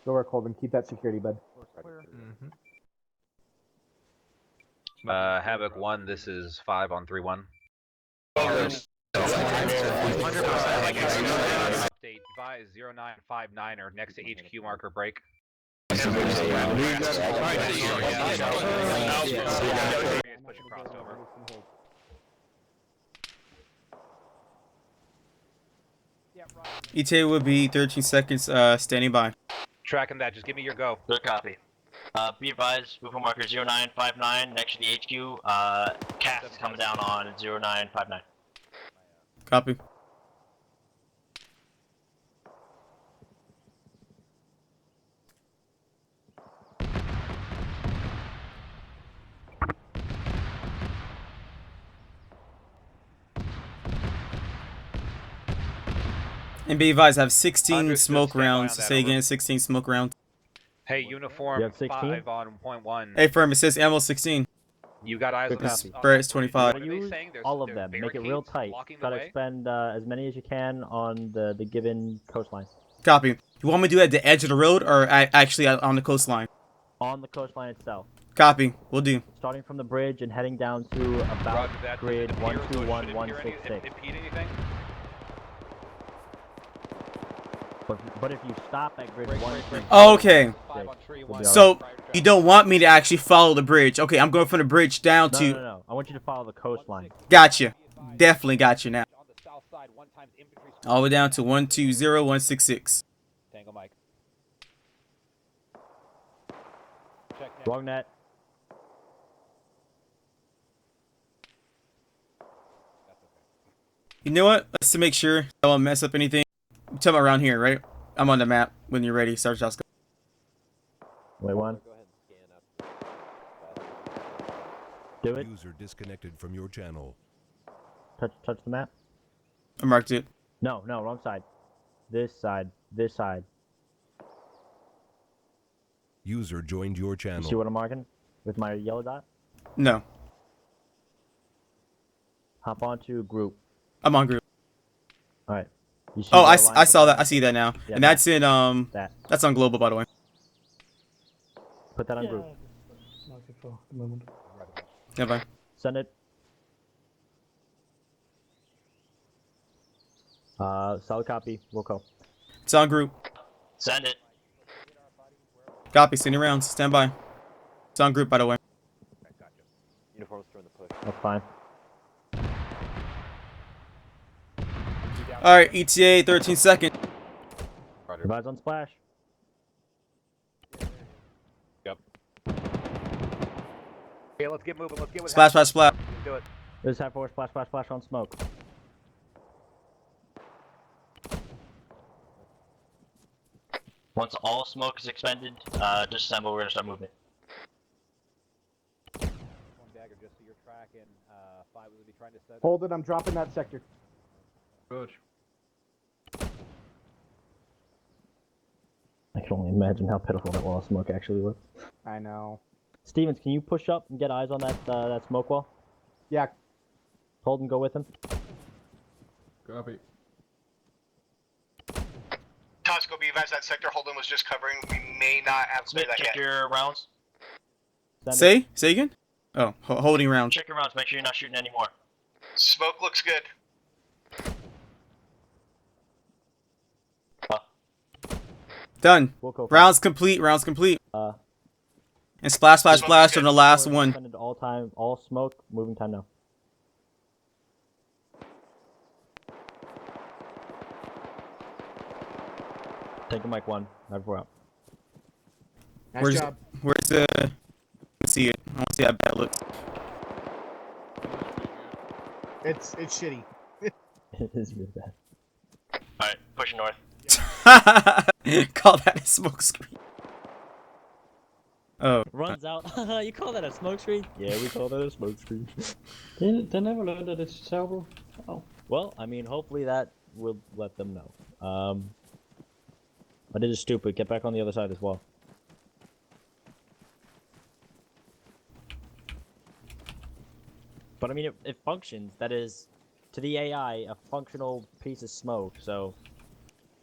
Go work, Holden. Keep that security, bud. Havoc 1, this is 5 on 3-1. Update advise 0959er next to HQ marker break. Push across over. ETA will be 13 seconds, standing by. Tracking that, just give me your go. Good copy. Be advised, movement marker 0959 next to the HQ. Cast coming down on 0959. Copy. And be advised, I have 16 Understood, smoke stand by on rounds. that, Say over. again, 16 smoke rounds. Hey, uniform 5 on point 1. Hey, firm, it says ammo 16. You got eyes on This that? Barrett's 25. What are they saying? There's, All of there's them. Make it real barricades tight. blocking the Gotta way? expend as many as you can on the given coastline. Copy. You want me to do it at the edge of the road or actually on the coastline? On the coastline itself. Copy. We'll do. Starting from the bridge and heading down to about grid 121166. Impede anything? But if you stop at grid 1, Okay. So you don't want me to actually follow the bridge. Okay, I'm going from the bridge down to... No. I want you to follow the coastline. Gotcha. Definitely got you now. All the way down to 120166. Tango Mike. Wrong net. You know what? Let's to make sure I won't mess up anything. I'm talking about around here, right? I'm on the map when you're ready. Sergeant Oscar. Wait, one. Do it. User disconnected from your channel. Touch the map. I marked it. No, wrong side. This side. This side. User joined your You channel. see what I'm marking? With my yellow dot? No. Hop onto group. I'm on group. Alright. Oh, I saw that. I see that now. Yeah, and that's in, that. that's on global, by the way. Put that on group. Mark it for the moment. Never. Send it. Solid copy. We'll call. It's on group. Send it. Copy. Sending rounds. Stand by. It's on group, by the way. Uniforms during the push. That's fine. Alright, ETA, 13 seconds. Revives on splash. Yep. Okay, let's get moving. Let's get with Splash, splash, splash. Do it. This half forward splash on smoke. Once all smoke is expended, disassemble. We're gonna start moving. One dagger just so you're tracking. 5 will be trying to set. Hold it, I'm dropping that sector. Good. I can only imagine how pitiful that wall of smoke actually was. I know. Stevens, can you push up and get eyes on that smoke wall? Yeah. Hold and go with him. Copy. Tosco, be advised that sector Holden was just covering. We may not have Smith, that check yet. your rounds. Say again? Oh, holding round. Check your rounds. Make sure you're not shooting anymore. Smoke looks good. Done. We'll go Rounds complete. Rounds complete. And splash, splash, splash on the last one. Expended all smoke, moving time now. Take a mic 1, 9-4 out. Nice job. Where's the? Let's see it. I want to see how bad it looks. It's shitty. It is really bad. Alright, pushing north. Call that a smoke screen. Oh. Runs out. You call that a smoke screen? Yeah, we call that a smoke screen. They never learned that it's terrible. Oh. Well, I mean, hopefully that will let them know. But it is stupid. Get back on the other side as well. But I mean, it functions. That is, to the AI, a functional piece of smoke, so...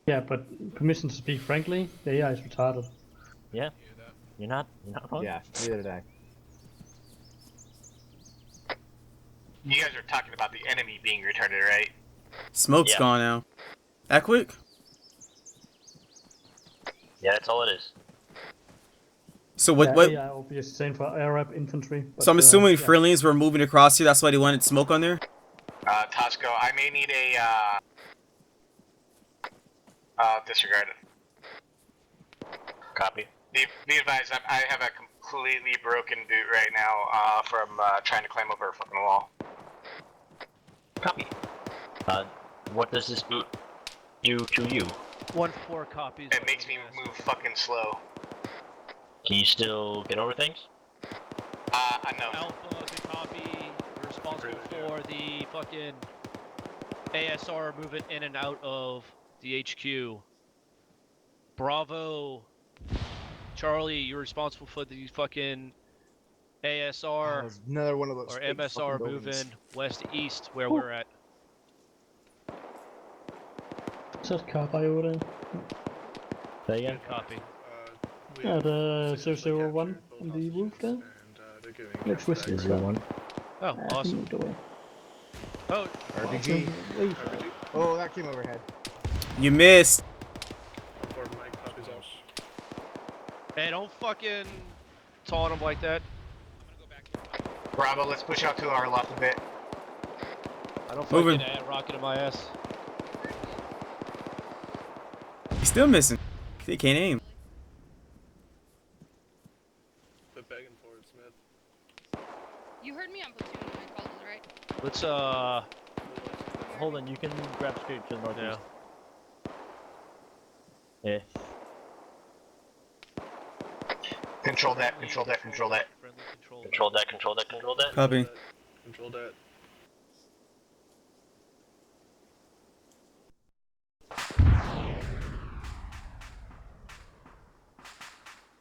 Yeah, but permission to speak frankly, the AI is retarded. Yeah. You're not wrong. Yeah, neither did I. You guys are talking about the enemy being retarded, right? Smoke's gone now. That quick? Yeah, that's all it is. So what? Yeah, obviously same for Arab infantry. So I'm but, assuming yeah. friendlies were moving across here. That's why they wanted smoke on there. Tosco, I may need a disregard it. Copy. Be advised, I have a completely broken boot right now from trying to climb over a fucking wall. Copy. What does this boot do to you? 1-4 copies. It makes me move fucking slow. Can you still get over things? No. Alpha, good copy. You're responsible for the fucking ASR moving in and out of the HQ. Bravo. Charlie, you're responsible for the fucking ASR another one of those or big MSR fucking buildings. moving west to east where we're at. Says car by over there. Say again? Copy. At 001 on the roof there. Next whiskey. 001. Oh, awesome. Oh, RPG. Oh, that came overhead. You missed. Hey, don't fucking taunt him like that. Bravo, let's push out to our left a bit. I don't Moving. fucking add rocket in my ass. He's still missing. They can't aim. Quit begging for it, Smith. You heard me on platoon when I called it, right? Let's Hold on, you can grab straight to the northeast. Yeah. Control that, control that, control that. Control that, control that, control that. Copy. Control that.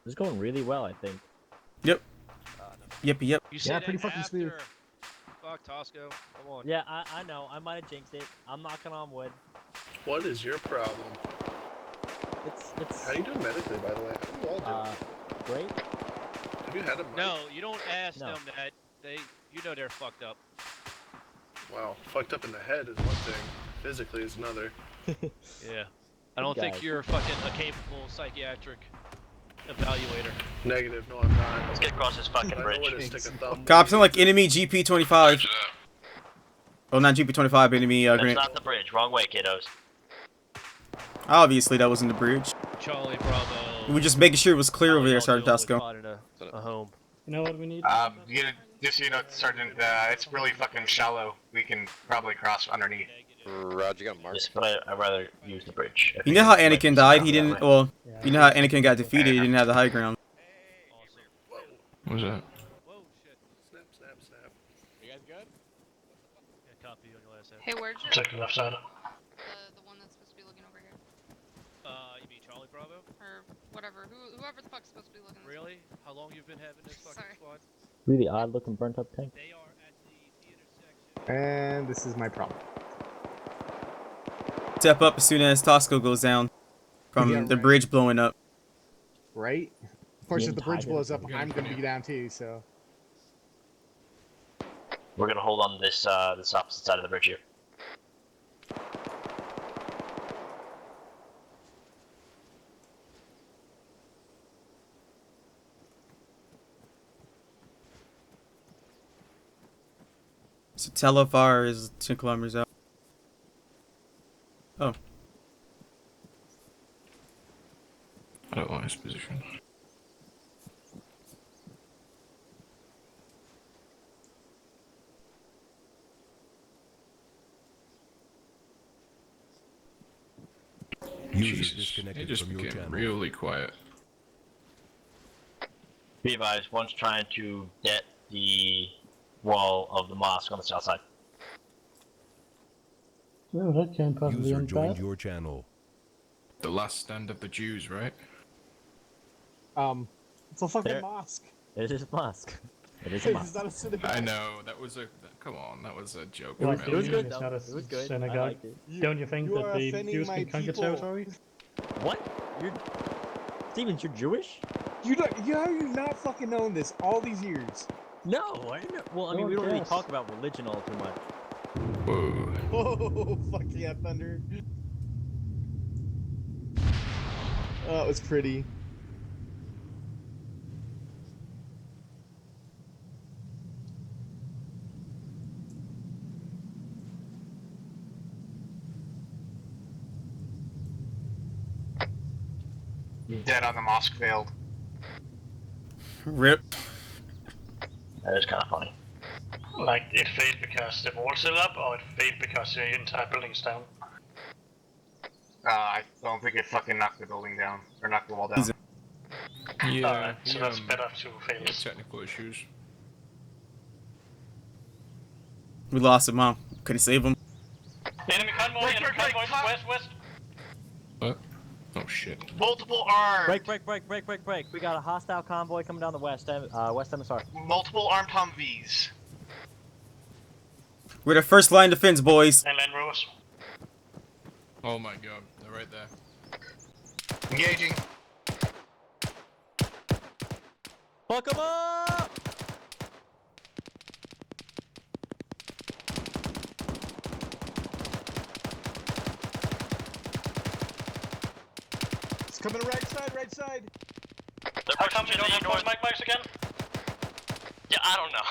This is going really well, I think. Yep. Yep. You Yeah, said pretty it fucking after. smooth. Fuck Tosco. Come on. Yeah, I know. I might have jinxed it. I'm knocking on wood. What is your problem? It's. How you doing medically, by the way? How you all doing? Great. Have you had a mic? No, you don't ask No. them that. You know they're fucked up. Wow, fucked up in the head is one thing. Physically is another. Yeah. I don't think guys. you're fucking a capable psychiatric evaluator. Negative, no I'm not. Let's get across this fucking I know bridge. where to stick a thumb. Cops sound like enemy GP25. Oh, not GP25, but enemy That's grenade. not the bridge. Wrong way, kiddos. Obviously, that wasn't the bridge. Charlie Bravo. We were just making sure it was clear over there, All Sergeant deal with Tosco. finding a home. You know what we need? Just so you know, Sergeant, it's really fucking shallow. We can probably cross underneath. Roger, you got marked. Yes, but I'd rather use the bridge. You know how Anakin died? He didn't. Well, you know how Anakin got defeated? He didn't have the high ground. What was that? Whoa, shit. Snap, snap, snap. You guys good? Yeah, copy on your last hit. Hey, where's your Check the left side. the one that's supposed to be looking over here? You mean Charlie Bravo? Or whatever. Whoever the fuck's supposed to be looking at this. Really? How long you been having this fucking Sorry. squad? Really odd looking burnt up tank. They are at the intersection. And this is my problem. Step up as soon as Tosco goes down from Yeah, the right. bridge blowing up. Right? Of course, The if the bridge entire blows up, thing. I'm gonna be down too, so. We're gonna hold on to this this opposite side of the bridge here. So Telefar is 10 kilometers out. Oh. I don't like his position. User Jesus, disconnected it just from your became channel. really quiet. Be advised, one's trying to get the wall of the mosque on the south side. Oh, that can't possibly User end joined bad. your channel. The last stand of the Jews, right? It's a fucking There- mosque. It is a mosque. It is a It's mosque. not a synagogue. I know, that was a... Come on, that was a joke. Well, It was good it's though. not a It was good. I synagogue. liked it. Don't you think You that are the offending Jews my can conquer people. territory? What? You're Stevens, you're Jewish? You don't, how you not fucking known this all these years? No, I didn't know. Well, I No mean, we one don't really cares. talk about religion all too much. Whoa. Oh, fuck yeah, Thunder. Oh, it was pretty. Dead on the mosque failed. Rip. That is kind of funny. Like, it failed because the wall's still up, or it failed because the entire building's down? I don't think it fucking knocked the building down, or knocked the wall down. Yeah, Alright, so that's better to fail. Yeah, technical issues. We lost him, huh? Couldn't save him. Enemy convoy, west. What? Oh shit. Multiple armed. Break. We got a hostile convoy coming down the west MSR. Multiple armed Humvees. We're the first line defense, boys. And Land Rovers. Oh my god, they're right there. Engaging. Fuck him up! It's coming right side. How come you don't have more mics again? Yeah, I don't know.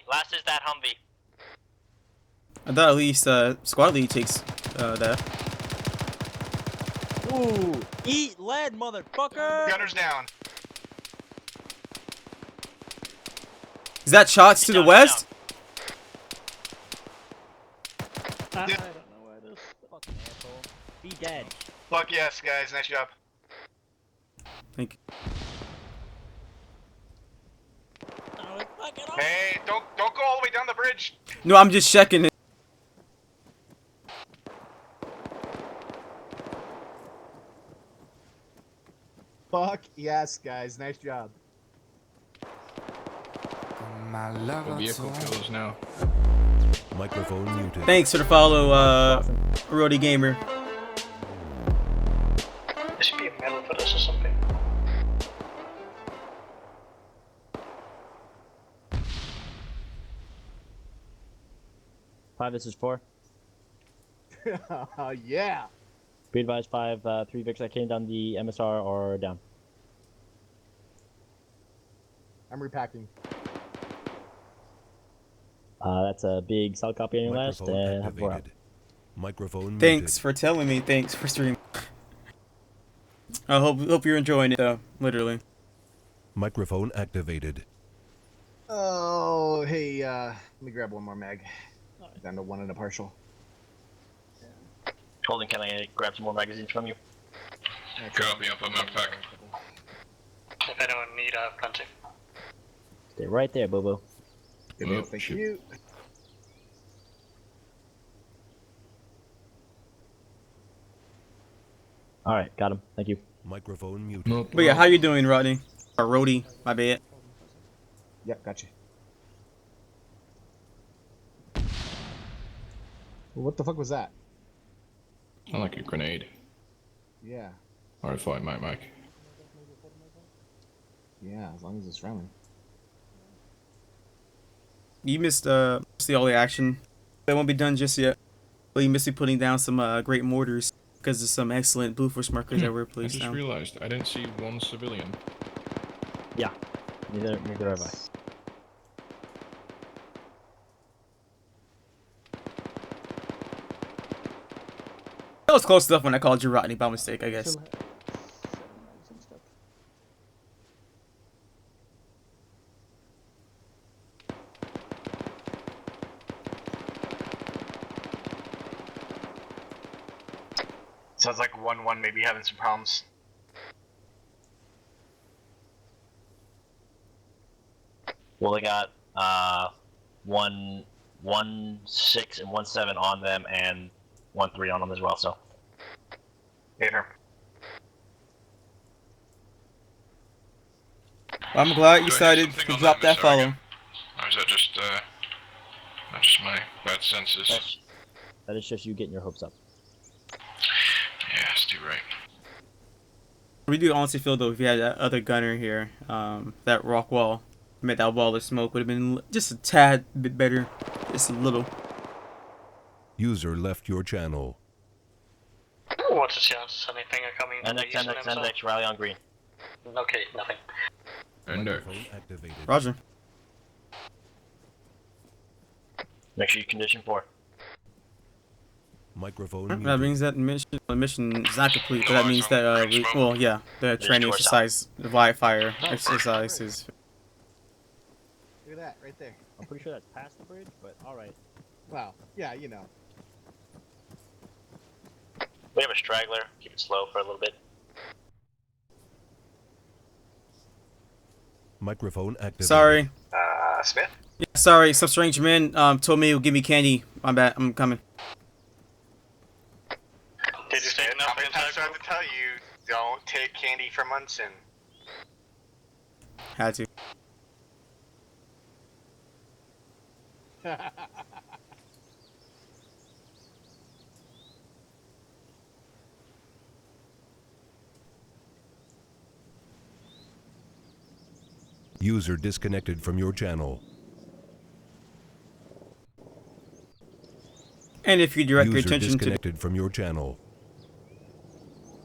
Last is that Humvee. I thought at least squad lead takes that. Ooh, eat lead, motherfucker! Gunners down. Is that shots to the west? I don't know where it is. Fucking asshole. Be dead. Fuck yes, guys. Nice job. Thank you. Hey, don't go all the way down the bridge. No, I'm just checking it. Fuck yes, guys. Nice job. The vehicle kills now. Microphone muted. Thanks for the follow, Rody Gamer. There should be a medal for this or something. This is 4. Yeah. Be advised 5, 3 Vicks that came down the MSR are down. I'm repacking. That's a big solid copy on your last, and have 4 out. Microphone Thanks for telling me. Thanks for streaming. I hope you're enjoying it though, literally. Microphone activated. Oh, hey, let me grab one more mag. Down to 1 and a partial. Holden, can I grab some more magazines from you? Copy, up on my pack. If anyone need, I have plenty. Stay right there, Bobo. Thank you. Alright, got him. Thank you. Microphone muted. But yeah, how you doing, Rodney? Or Rody, my bad. Yep, gotcha. What the fuck was that? Sound like a grenade. Yeah. Or I thought it might, Mike. Yeah, as long as it's friendly. You missed mostly all the action. They won't be done just yet. But you missed me putting down some great mortars because of some excellent Blue Force markers that were I placed just down. realized I didn't see one civilian. Yeah. Neither have I. That was close enough when I called you Rodney by mistake, I guess. Sounds like 1-1 maybe having some problems. Well, they got 1-6 and 1-7 on them, and 1-3 on them as well. So. Later. I'm glad you decided to drop that follow. Or is that just my bad senses? That is just you getting your hopes up. Yeah, Stu, right. We do honestly feel though if you had that other gunner here, that rock wall, made that wall of smoke would have been just a tad bit better, just a little. User left your channel. What's the chances anything are coming to the east and NX, rally on green. Okay, nothing. Activated. Roger. Make sure you condition 4. Microphone That muted. means that mission is not complete, but that means that well, yeah, the training exercise, the live fire exercise is. Look at that right there. I'm pretty sure that's past the bridge, but alright. Wow. Yeah, you know. We have a straggler. Keep it slow for a little bit. Microphone activated. Sorry. Smith? Yeah, sorry. Some strange man told me he'll give me candy. My bad. I'm coming. Did you say enough? How many times do I have to tell you? Don't take candy from Munson. Had to. User disconnected from your channel. And if you direct your User attention disconnected from your channel.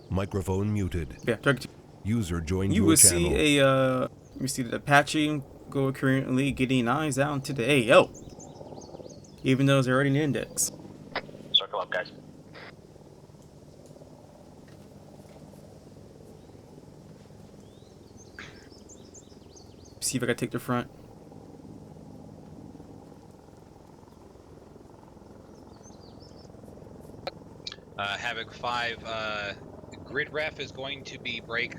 Microphone muted. Yeah, direct. User joined You your will channel. see a you see the Apache go currently getting eyes down to the AO, even though it's already an index. Circle up, guys. See if I can take the front. Havoc 5, grid ref is going to be break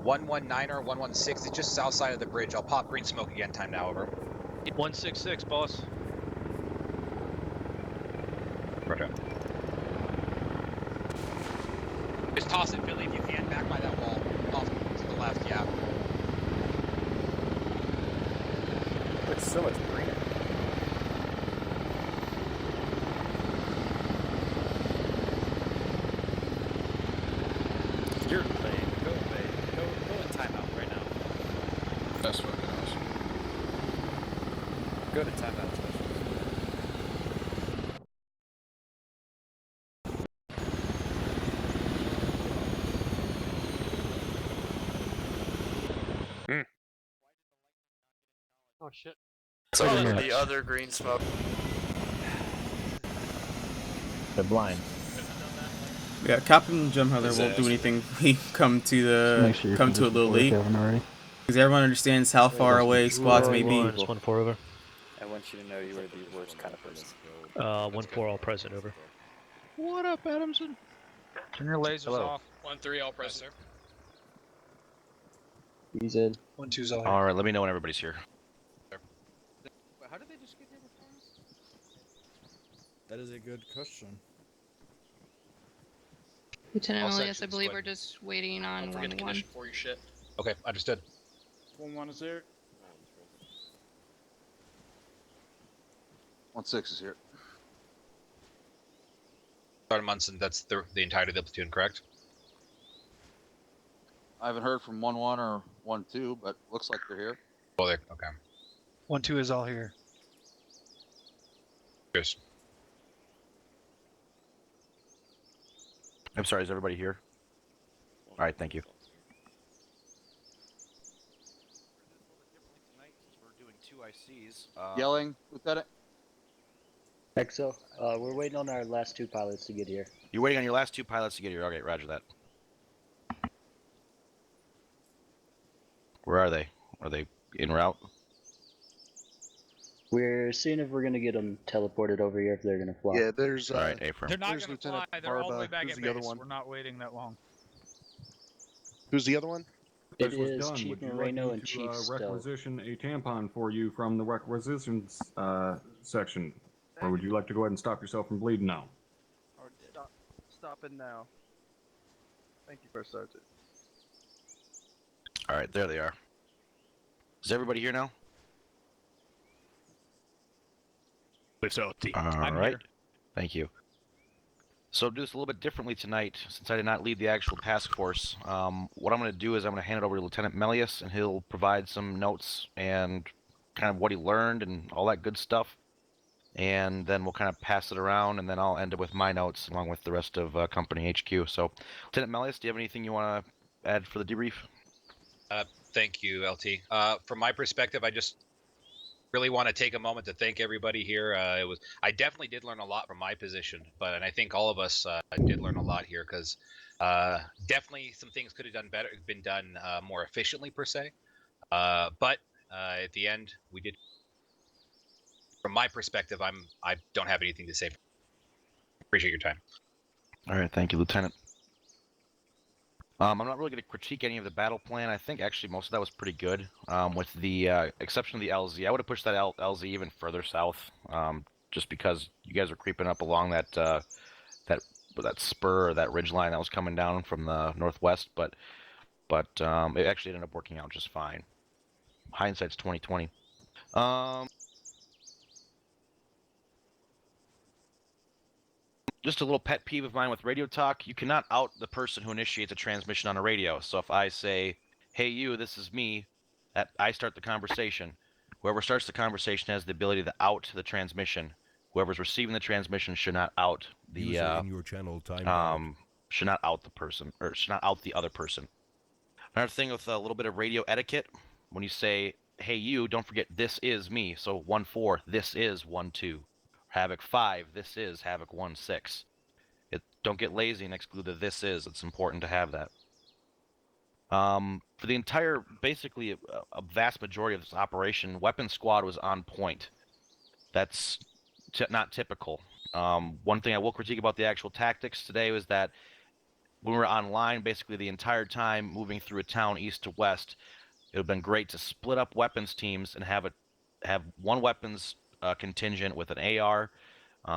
119 or 116. It's just south side of the bridge. I'll pop green smoke again. Time now, over. 166, boss. Roger. Just toss it, Philly, if you can. Back by that wall. Off to the left, yeah. Looks so much greener. You're late. Go away. Go in timeout right now. That's fucking awesome. Go to timeout, special. Oh shit. So the other green smoke. They're blind. Yeah, Captain Jumhother won't do anything. We come to the come to a little late because everyone understands how far away squads may be. 1-4 over. I want you to know you are the worst kind of person. 1-4 all present over. What up, Adamson? Turn your lasers off. 1-3 all press, sir. He's in. 1-2's all. Alright, let me know when everybody's here. How did they just get here before us? That is a good question. Lieutenant All Elias, I sections, believe go we're ahead. just waiting on Don't forget the 1-1. condition for your shit. Okay, understood. 1-1 is here. 1-6 is here. Sergeant Munson, that's the entirety of the platoon, correct? I haven't heard from 1-1 or 1-2, but looks like they're here. Oh, there. Okay. 1-2 is all here. Cheers. I'm sorry, is everybody here? Alright, thank you. We're doing 2 ICs. Yelling, Lieutenant. EXO, we're waiting on our last 2 pilots to get here. You're waiting on your last 2 pilots to get here. Okay, roger that. Where are they? Are they en route? We're seeing if we're gonna get them teleported over here if they're gonna fly. Yeah, there's Alright, A-frame. They're not There's gonna Lieutenant fly. They're all the way Barba. back Who's at the other base. one? We're not waiting that long. Who's the other one? It This was is done. Chief Would you like Moreno me and to, Chief Stowe. requisition a tampon for you from the requisitions section, or would you like to go ahead and stop yourself from bleeding now? Or stop it now. Thank you, First Sergeant. Alright, there they are. Is everybody here now? Alright. Thank you. So I'll do this a little bit differently tonight, since I did not lead the actual task force. What I'm going to do is I'm going to hand it over to Lieutenant Melius, and he'll provide some notes and kind of what he learned and all that good stuff. And then we'll kind of pass it around, and then I'll end it with my notes along with the rest of Company HQ. So, Lieutenant Melius, do you have anything you want to add for the debrief? Thank you, LT. From my perspective, I just really want to take a moment to thank everybody here. I definitely did learn a lot from my position, and I think all of us did learn a lot here because definitely some things could have been done more efficiently per se. But at the end, we did. From my perspective, I don't have anything to say. Appreciate your time. All right, thank you, Lieutenant. I'm not really going to critique any of the battle plan. I think actually most of that was pretty good, with the exception of the LZ. I would have pushed that LZ even further south, just because you guys are creeping up along that that spur or that ridge line that was coming down from the northwest. But it actually ended up working out just fine. Hindsight's 20/20. Just a little pet peeve of mine with radio talk. You cannot out the person who initiates a transmission on a radio. So if I say, hey, you, this is me, I start the conversation. Whoever starts the conversation has the ability to out the transmission. Whoever's receiving the transmission should not out the User in your channel timed out. should not out the person, or should not out the other person. Another thing with a little bit of radio etiquette, when you say, hey, you, don't forget this is me. So 1-4, this is 1-2. Havoc 5, this is Havoc 1-6. Don't get lazy and exclude the this is. It's important to have that. For the entire, basically a vast majority of this operation, Weapon Squad was on point. That's not typical. One thing I will critique about the actual tactics today was that when we were online basically the entire time moving through a town east to west, it would have been great to split up weapons teams and have one weapons contingent with an AR,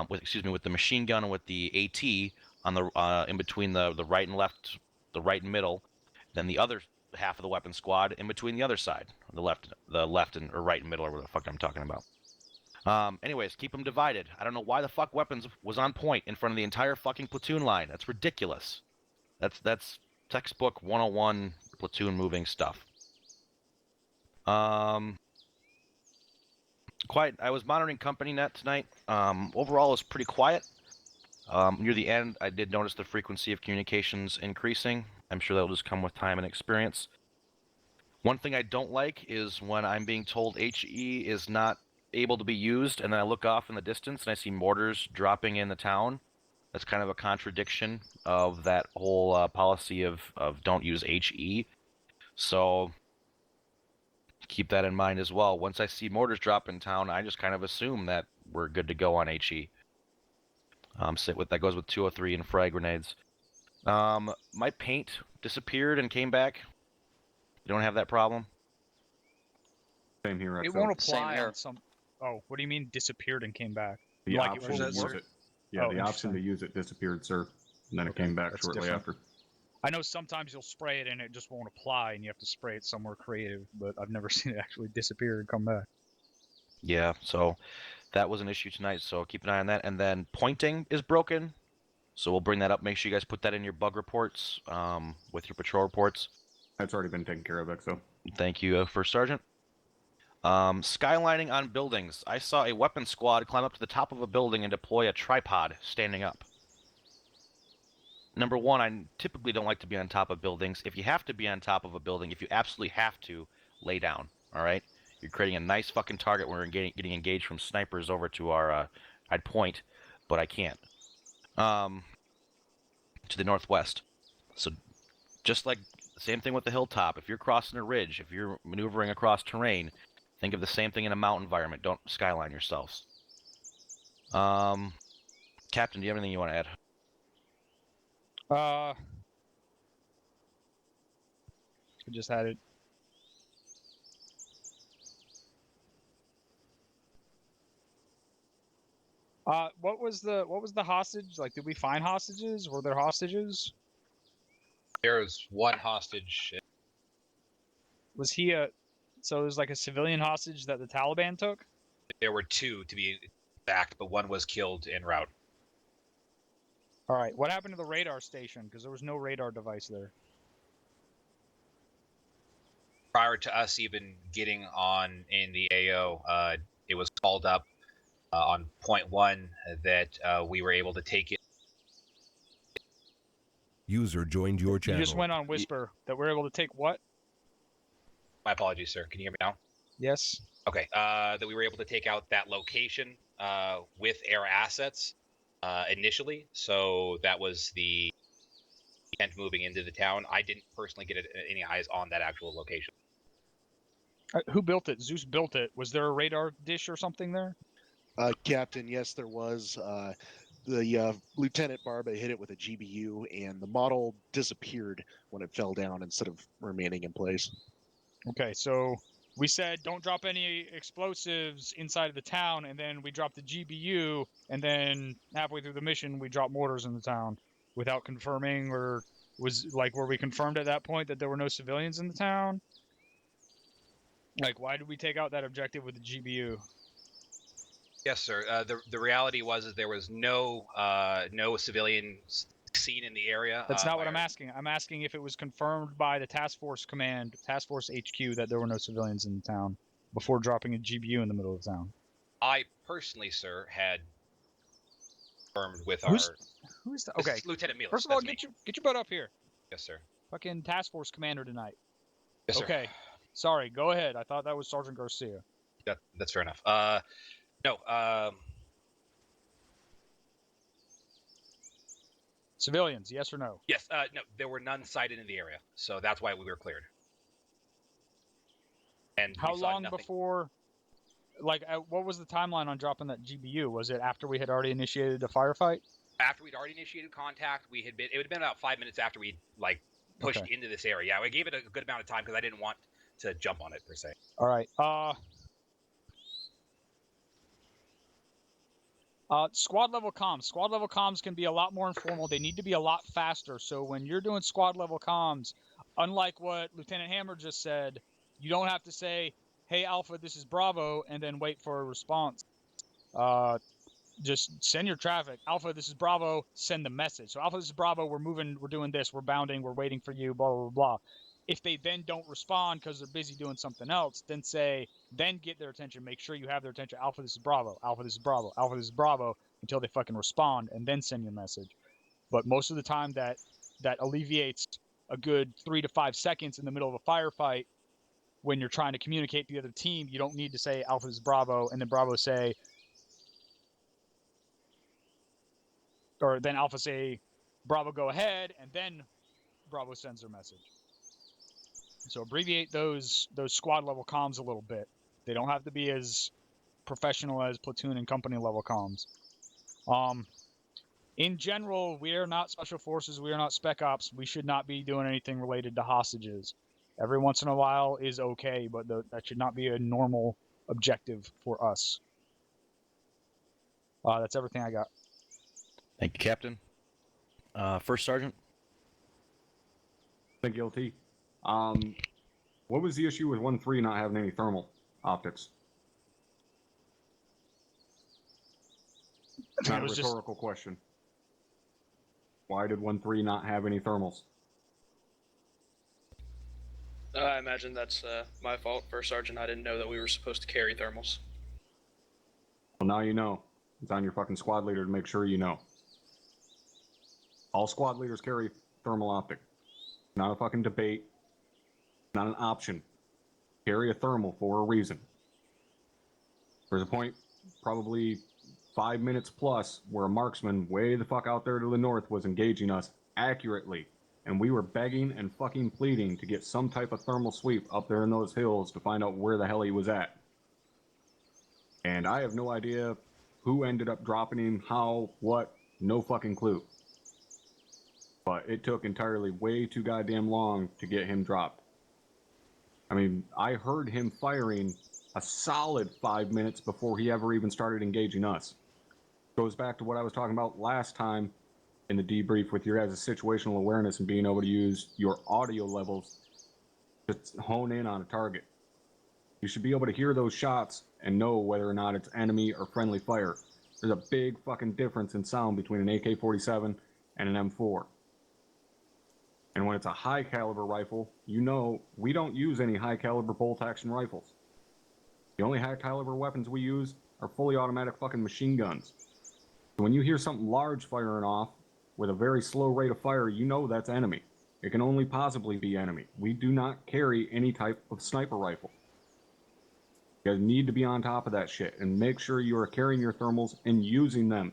with the machine gun and with the AT on the in between the right and left, the right and middle, then the other half of the weapon squad in between the other side, the left and or right and middle, or what the fuck I'm talking about. Anyways, keep them divided. I don't know why the fuck weapons was on point in front of the entire fucking platoon line. That's ridiculous. That's textbook 101 platoon moving stuff. Quiet. I was monitoring company net tonight. Overall, it was pretty quiet. Near the end, I did notice the frequency of communications increasing. I'm sure that'll just come with time and experience. One thing I don't like is when I'm being told HE is not able to be used, and then I look off in the distance and I see mortars dropping in the town. That's kind of a contradiction of that whole policy of don't use HE. So keep that in mind as well. Once I see mortars drop in town, I just kind of assume that we're good to go on HE. That goes with 203 and frag grenades. My paint disappeared and came back. You don't have that problem? Same here. It won't apply on some. Oh, what do you mean disappeared and came back? The Like option to use it. Yeah, Oh, the option to use it disappeared, sir, and then it came back that's shortly different. after. I know sometimes you'll spray it and it just won't apply, and you have to spray it somewhere creative. But I've never seen it actually disappear and come back. Yeah, so that was an issue tonight, so keep an eye on that. And then pointing is broken, so we'll bring that up. Make sure you guys put that in your bug reports, with your patrol reports. That's already been taken care of, XO. Thank you, First Sergeant. Skylining on buildings. I saw a weapons squad climb up to the top of a building and deploy a tripod standing up. Number one, I typically don't like to be on top of buildings. If you have to be on top of a building, if you absolutely have to, lay down, all right? You're creating a nice fucking target when we're getting engaged from snipers over to our, I'd point, but I can't. To the northwest. So just like the same thing with the hilltop, if you're crossing a ridge, if you're maneuvering across terrain, think of the same thing in a mountain environment. Don't skyline yourselves. Captain, do you have anything you want to add? I just had it. What was the hostage? Like, did we find hostages? Were there hostages? There was one hostage. Was he so it was like a civilian hostage that the Taliban took? There were two to be exact, but one was killed en route. All right. What happened to the radar station? Because there was no radar device there. Prior to us even getting on in the AO, it was called up on point one that we were able to take it. User joined your channel. You just went on Whisper that we're able to take what? My apologies, sir. Can you hear me now? Yes. Okay, that we were able to take out that location with air assets initially, so that was the intent moving into the town. I didn't personally get any eyes on that actual location. Who built it? Zeus built it. Was there a radar dish or something there? Captain, yes, there was. The Lieutenant Barba hit it with a GBU, and the model disappeared when it fell down instead of remaining in place. Okay, so we said don't drop any explosives inside of the town, and then we dropped the GBU, and then halfway through the mission we dropped mortars in the town without confirming, or were we confirmed at that point that there were no civilians in the town? Like, why did we take out that objective with the GBU? Yes, sir. The reality was there was no civilians seen in the area. That's not what I'm asking. I'm asking if it was confirmed by the task force command, task force HQ, that there were no civilians in the town before dropping a GBU in the middle of the town. I personally, sir, had confirmed with Who's the, okay? Lieutenant Mealy. First of all, get your butt up here. Yes, sir. Fucking task force commander tonight. Yes, sir. Okay. Sorry. Go ahead. I thought that was Sergeant Garcia. That's fair enough. No. Civilians, yes or no? Yes. No, there were none sighted in the area, so that's why we were cleared. And how long before? Like, what was the timeline on dropping that GBU? Was it after we had already initiated a firefight? After we'd already initiated contact, it would have been about 5 minutes after we'd pushed into this area. Yeah, we gave it a good amount of time because I didn't want to jump on it per se. All right. Squad level comms. Squad level comms can be a lot more informal. They need to be a lot faster. So when you're doing squad level comms, unlike what Lieutenant Hammer just said, you don't have to say, "Hey Alpha, this is Bravo," and then wait for a response. Just send your traffic. Alpha, this is Bravo. Send the message. So Alpha, this is Bravo. We're moving. We're doing this. We're bounding. We're waiting for you. Blah blah blah. If they then don't respond because they're busy doing something else, then get their attention. Make sure you have their attention. Alpha, this is Bravo. Alpha, this is Bravo. Alpha, this is Bravo, until they fucking respond, and then send your message. But most of the time, that alleviates a good 3 to 5 seconds in the middle of a firefight when you're trying to communicate to the other team. You don't need to say Alpha, this is Bravo, and then Bravo say, or then Alpha say, Bravo, go ahead, and then Bravo sends their message. So abbreviate those squad level comms a little bit. They don't have to be as professional as platoon and company level comms. In general, we are not special forces. We are not spec ops. We should not be doing anything related to hostages. Every once in a while is okay, but that should not be a normal objective for us. That's everything I got. Thank you, Captain. First Sergeant. Thank you, LT. What was the issue with 1-3 not having any thermal optics? It's not a rhetorical question. Why did 1-3 not have any thermals? I imagine that's my fault, First Sergeant. I didn't know that we were supposed to carry thermals. Well, now you know. It's on your fucking squad leader to make sure you know. All squad leaders carry thermal optic. Not a fucking debate. Not an option. Carry a thermal for a reason. There's a point, probably 5 minutes plus, where a marksman way the fuck out there to the north was engaging us accurately, and we were begging and fucking pleading to get some type of thermal sweep up there in those hills to find out where the hell he was at. And I have no idea who ended up dropping him, how, what, no fucking clue. But it took entirely way too goddamn long to get him dropped. I mean, I heard him firing a solid 5 minutes before he ever even started engaging us. Goes back to what I was talking about last time in the debrief with your guys' situational awareness and being able to use your audio levels to hone in on a target. You should be able to hear those shots and know whether or not it's enemy or friendly fire. There's a big fucking difference in sound between an AK-47 and an M4. And when it's a high caliber rifle, you know we don't use any high caliber bolt action rifles. The only high caliber weapons we use are fully automatic fucking machine guns. So when you hear something large firing off with a very slow rate of fire, you know that's enemy. It can only possibly be enemy. We do not carry any type of sniper rifle. You guys need to be on top of that shit and make sure you are carrying your thermals and using them.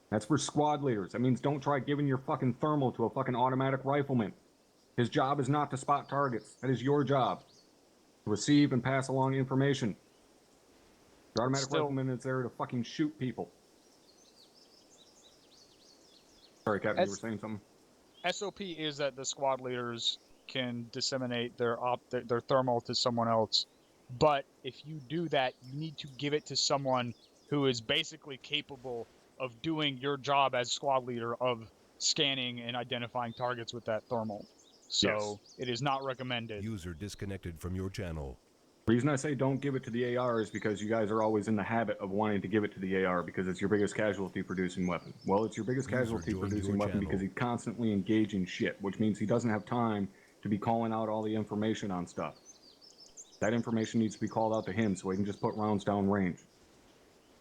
That's for squad leaders. That means don't try giving your fucking thermal to a fucking automatic rifleman. His job is not to spot targets. That is your job. To receive and pass along information. Your automatic rifleman is there to fucking shoot people. Sorry, Captain, you were saying something? SOP is that the squad leaders can disseminate their thermal to someone else. But if you do that, you need to give it to someone who is basically capable of doing your job as squad leader of scanning and identifying targets with that thermal. So it is not recommended. User disconnected from your channel. The reason I say don't give it to the AR is because you guys are always in the habit of wanting to give it to the AR because it's your biggest casualty producing weapon. Well, it's your biggest casualty producing weapon because he's constantly engaging shit, which means he doesn't have time to be calling out all the information on stuff. That information needs to be called out to him so he can just put rounds down range.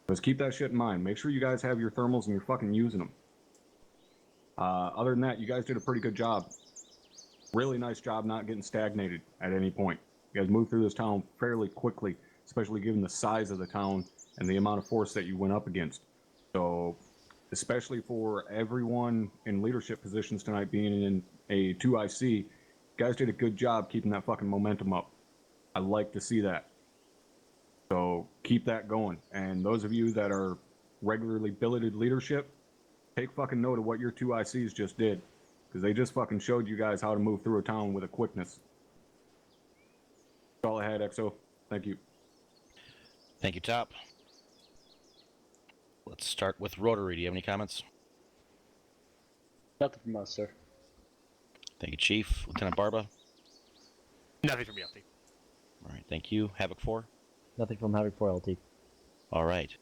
Just keep that shit in mind. Make sure you guys have your thermals and you're fucking using them. Other than that, you guys did a pretty good job. Really nice job not getting stagnated at any point. You guys moved through this town fairly quickly, especially given the size of the town and the amount of force that you went up against. So, especially for everyone in leadership positions tonight being in a 2IC, you guys did a good job keeping that fucking momentum up. I like to see that. So, keep that going. And those of you that are regularly billeted leadership, take fucking note of what your 2ICs just did. Because they just fucking showed you guys how to move through a town with a quickness. That's all I had, XO. Thank you. Thank you, Top. Let's start with Rotary. Do you have any comments? Nothing from us, sir. Thank you, Chief. Lieutenant Barba? Nothing from me, LT. All right, thank you. Havoc 4? Nothing from Havoc 4, LT. All right.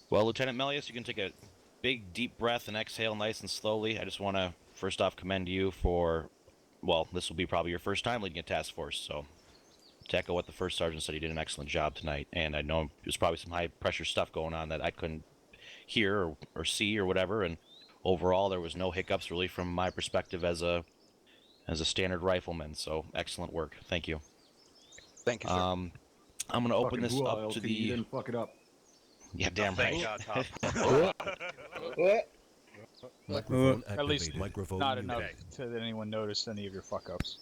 Well, Lieutenant Melius, you can take a big, deep breath and exhale nice and slowly. I just want to, first off, commend you for, well, this will be probably your first time leading a task force, so to echo what the first sergeant said, you did an excellent job tonight, and I know there's probably some high-pressure stuff going on that I couldn't hear or see or whatever, and overall there was no hiccups really from my perspective as a standard rifleman, so excellent work. Thank you. Thank you, sir. I'm going to open this up LT, to the... You didn't fuck it up. Yeah, damn right. Microphone At least activated. Microphone not muted. enough to anyone notice any of your fuck-ups.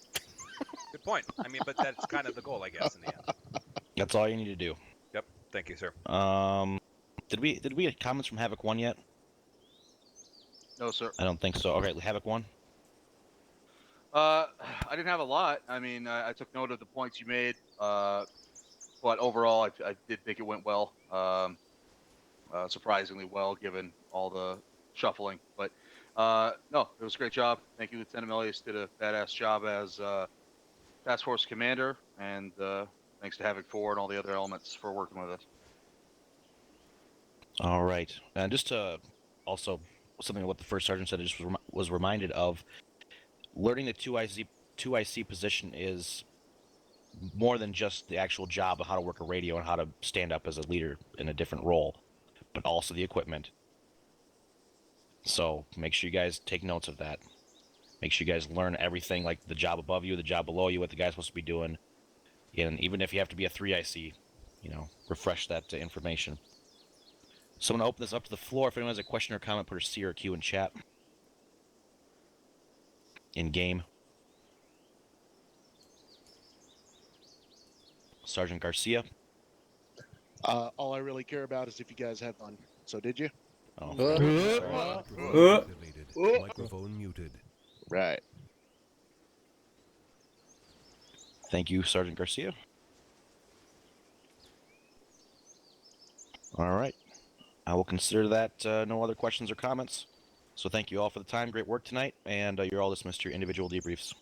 Good point. I mean, but that's kind of the goal, I guess, in the end. That's all you need to do. Yep. Thank you, sir. Did we get comments from Havoc 1 yet? No, sir. I don't think so. Okay, Havoc 1? I didn't have a lot. I mean, I took note of the points you made, but overall, I did think it went well. Surprisingly well, given all the shuffling. But no, it was a great job. Thank you, Lieutenant Melius. Did a badass job as Task Force Commander, and thanks to Havoc 4 and all the other elements for working with us. All right. And just to also, something what the first sergeant said, I just was reminded of, learning the 2IC position is more than just the actual job of how to work a radio and how to stand up as a leader in a different role, but also the equipment. So make sure you guys take notes of that. Make sure you guys learn everything, like the job above you, the job below you, what the guy's supposed to be doing. And even if you have to be a 3IC, refresh that information. So I'm going to open this up to the floor. If anyone has a question or comment, put a C or a Q in chat. In game. Sergeant Garcia. All I really care about is if you guys had fun. So did you? Oh. Microphone muted. Right. Thank you, Sergeant Garcia. All right. I will consider that no other questions or comments. So thank you all for the time. Great work tonight, and you're all dismissed to your individual debriefs.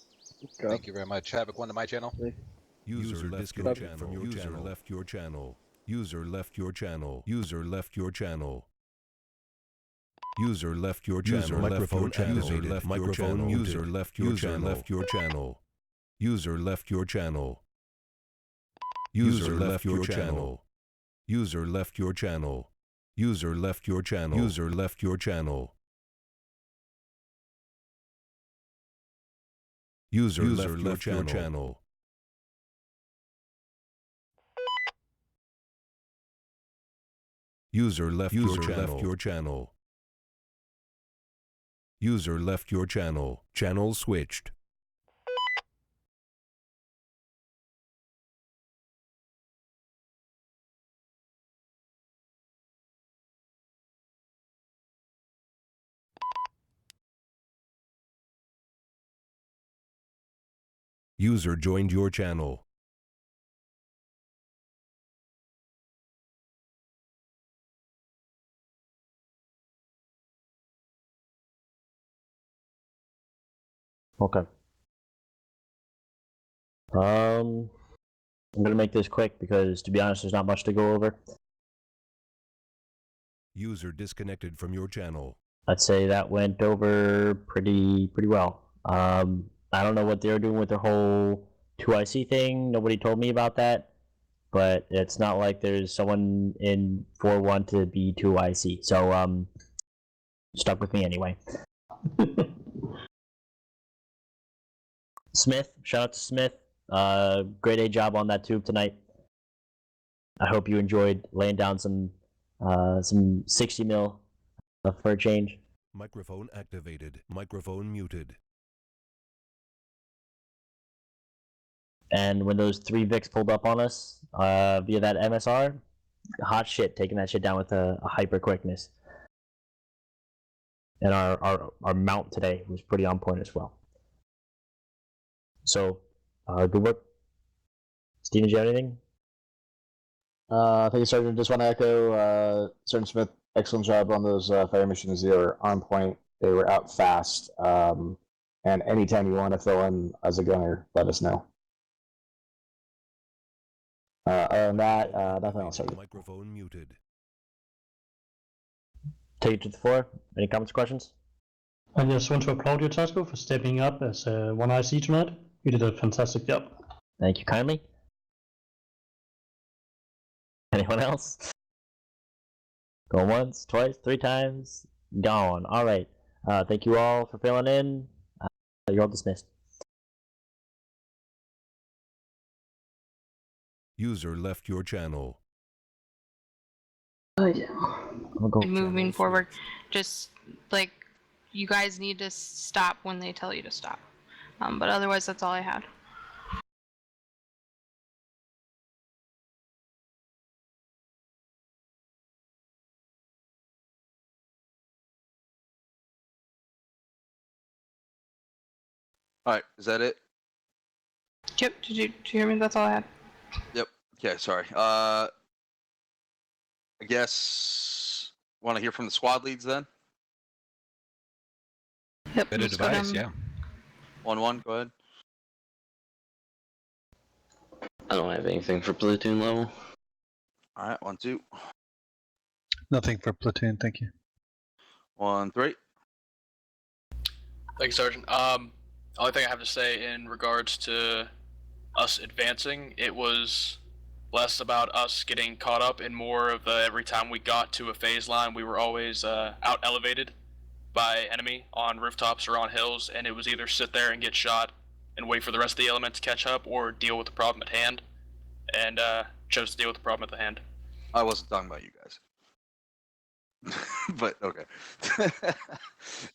Thank you very much. Havoc 1 to my channel. User disconnected from your channel. User left your channel. User left your channel. User left your channel. User left your channel. Microphone activated. Microphone user left your channel. Left your channel. User left your channel. User left your channel. User left your channel. User left your channel. User left your channel. User left your channel. User left your channel. User left your channel. Channel switched. User joined your channel. Okay. I'm gonna make this quick because, to be honest, there's not much to go over. User disconnected from your channel. I'd say that went over pretty well. I don't know what they're doing with their whole 2IC thing. Nobody told me about that, but it's not like there's someone in 4-1 to be 2IC. So stuck with me anyway. Smith, shout out to Smith. Grade A job on that tube tonight. I hope you enjoyed laying down some 60 mil for a change. Microphone activated. Microphone muted. And when those 3 Vics pulled up on us via that MSR, hot shit, taking that shit down with a hyper quickness. And our mount today was pretty on point as well. So, good work. Steven, do you have anything? Thank you, Sergeant. Just want to echo Sergeant Smith. Excellent job on those fire missions. They were on point. They were out fast. And anytime you want to fill in as a gunner, let us know. Other than that, nothing else. Sergeant. Microphone muted. Take it to the floor. Any comments or questions? I just want to applaud you, Tasco, for stepping up as 1IC tonight. You did a fantastic job. Thank you kindly. Anyone else? Going once, twice, 3 times. Gone. All right. Thank you all for filling in. You're all dismissed. User left your channel. Moving forward, just like you guys need to stop when they tell you to stop. But otherwise, that's all I had. All right, is that it? Yep. Did you hear me? That's all I had. Yep. Okay, sorry. I guess want to hear from the squad leads then. Yep. Good advice, yeah. 1-1, go ahead. I don't have anything for platoon level. All right, 1-2. Nothing for platoon, thank you. 1-3. Thanks, Sergeant. Only thing I have to say in regards to us advancing, it was less about us getting caught up and more of every time we got to a phase line, we were always out elevated by enemy on rooftops or on hills, and it was either sit there and get shot and wait for the rest of the element to catch up or deal with the problem at hand, and chose to deal with the problem at the hand. I wasn't talking about you guys. But okay.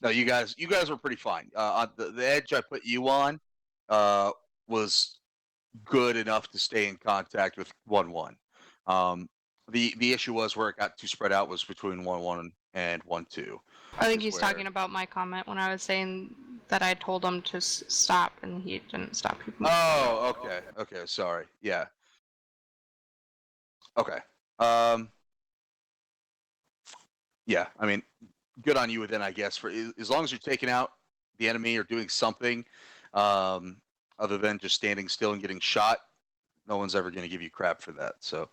No, you guys were pretty fine. The edge I put you on was good enough to stay in contact with 1-1. The issue was where it got too spread out was between 1-1 and 1-2. I think he's talking about my comment when I was saying that I told him to stop and he didn't stop. Oh, okay. Okay, sorry. Yeah. Okay. Yeah, I mean, good on you then, I guess. For as long as you're taking out the enemy or doing something other than just standing still and getting shot, no one's ever going to give you crap for that. So,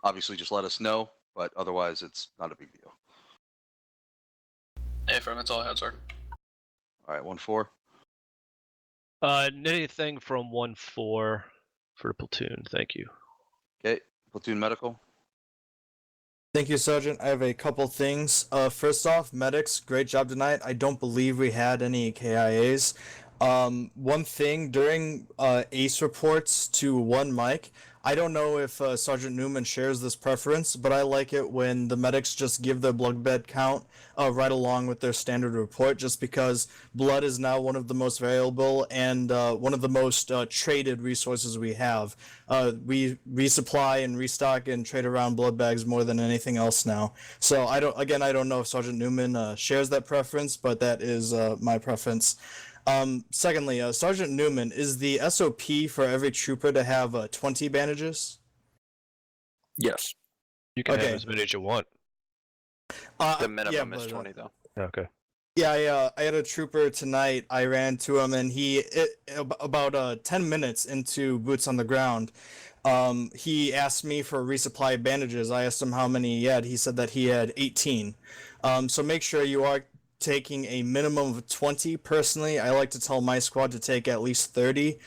obviously, just let us know. But otherwise, it's not a big deal. Hey, friend, that's all I had, sir. All right, 1-4. Anything from 1-4 for the platoon, thank you. Okay, platoon medical. Thank you, Sergeant. I have a couple things. First off, medics, great job tonight. I don't believe we had any KIAs. One thing, during ACE reports to one mic, I don't know if Sergeant Newman shares this preference, but I like it when the medics just give their blood bed count right along with their standard report, just because blood is now one of the most valuable and one of the most traded resources we have. We resupply and restock and trade around blood bags more than anything else now. So I don't know if Sergeant Newman shares that preference, but that is my preference. Secondly, Sergeant Newman, is the SOP for every trooper to have 20 bandages? Yes. You can Okay. have as many as you want. The minimum is 20, though. Okay. Yeah, I had a trooper tonight. I ran to him, and about 10 minutes into boots on the ground, he asked me for a resupply of bandages. I asked him how many he had. He said that he had 18. So make sure you are taking a minimum of 20. Personally, I like to tell my squad to take at least 30,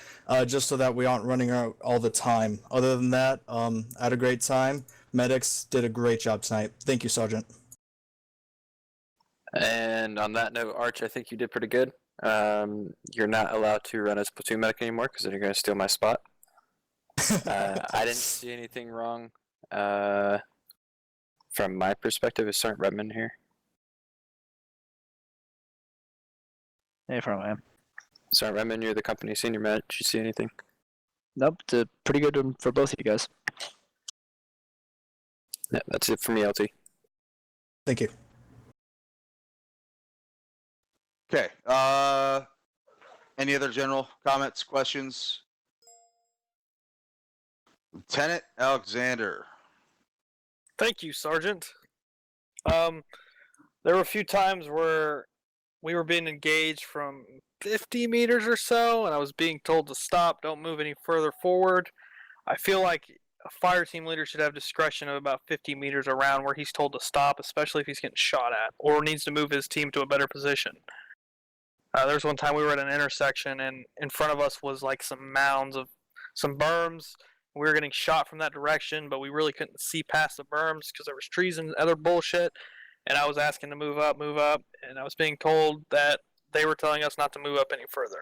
just so that we aren't running out all the time. Other than that, I had a great time. Medics did a great job tonight. Thank you, Sergeant. And on that note, Arch, I think you did pretty good. You're not allowed to run as platoon medic anymore because then you're going to steal my spot. I didn't see anything wrong from my perspective as Sergeant Redmond here. Hey, from him. Sergeant Redmond, you're the company senior medic. Did you see anything? Nope, did pretty good for both of you guys. Yeah, that's it for me, LT. Thank you. Okay. Any other general comments, questions? Lieutenant Alexander. Thank you, Sergeant. There were a few times where we were being engaged from 50 meters or so, and I was being told to stop, don't move any further forward. I feel like a fire team leader should have discretion of about 50 meters around where he's told to stop, especially if he's getting shot at, or needs to move his team to a better position. There was one time we were at an intersection, and in front of us was like some mounds of some berms. We were getting shot from that direction, but we really couldn't see past the berms because there was trees and other bullshit. And I was asking to move up, and I was being told that they were telling us not to move up any further.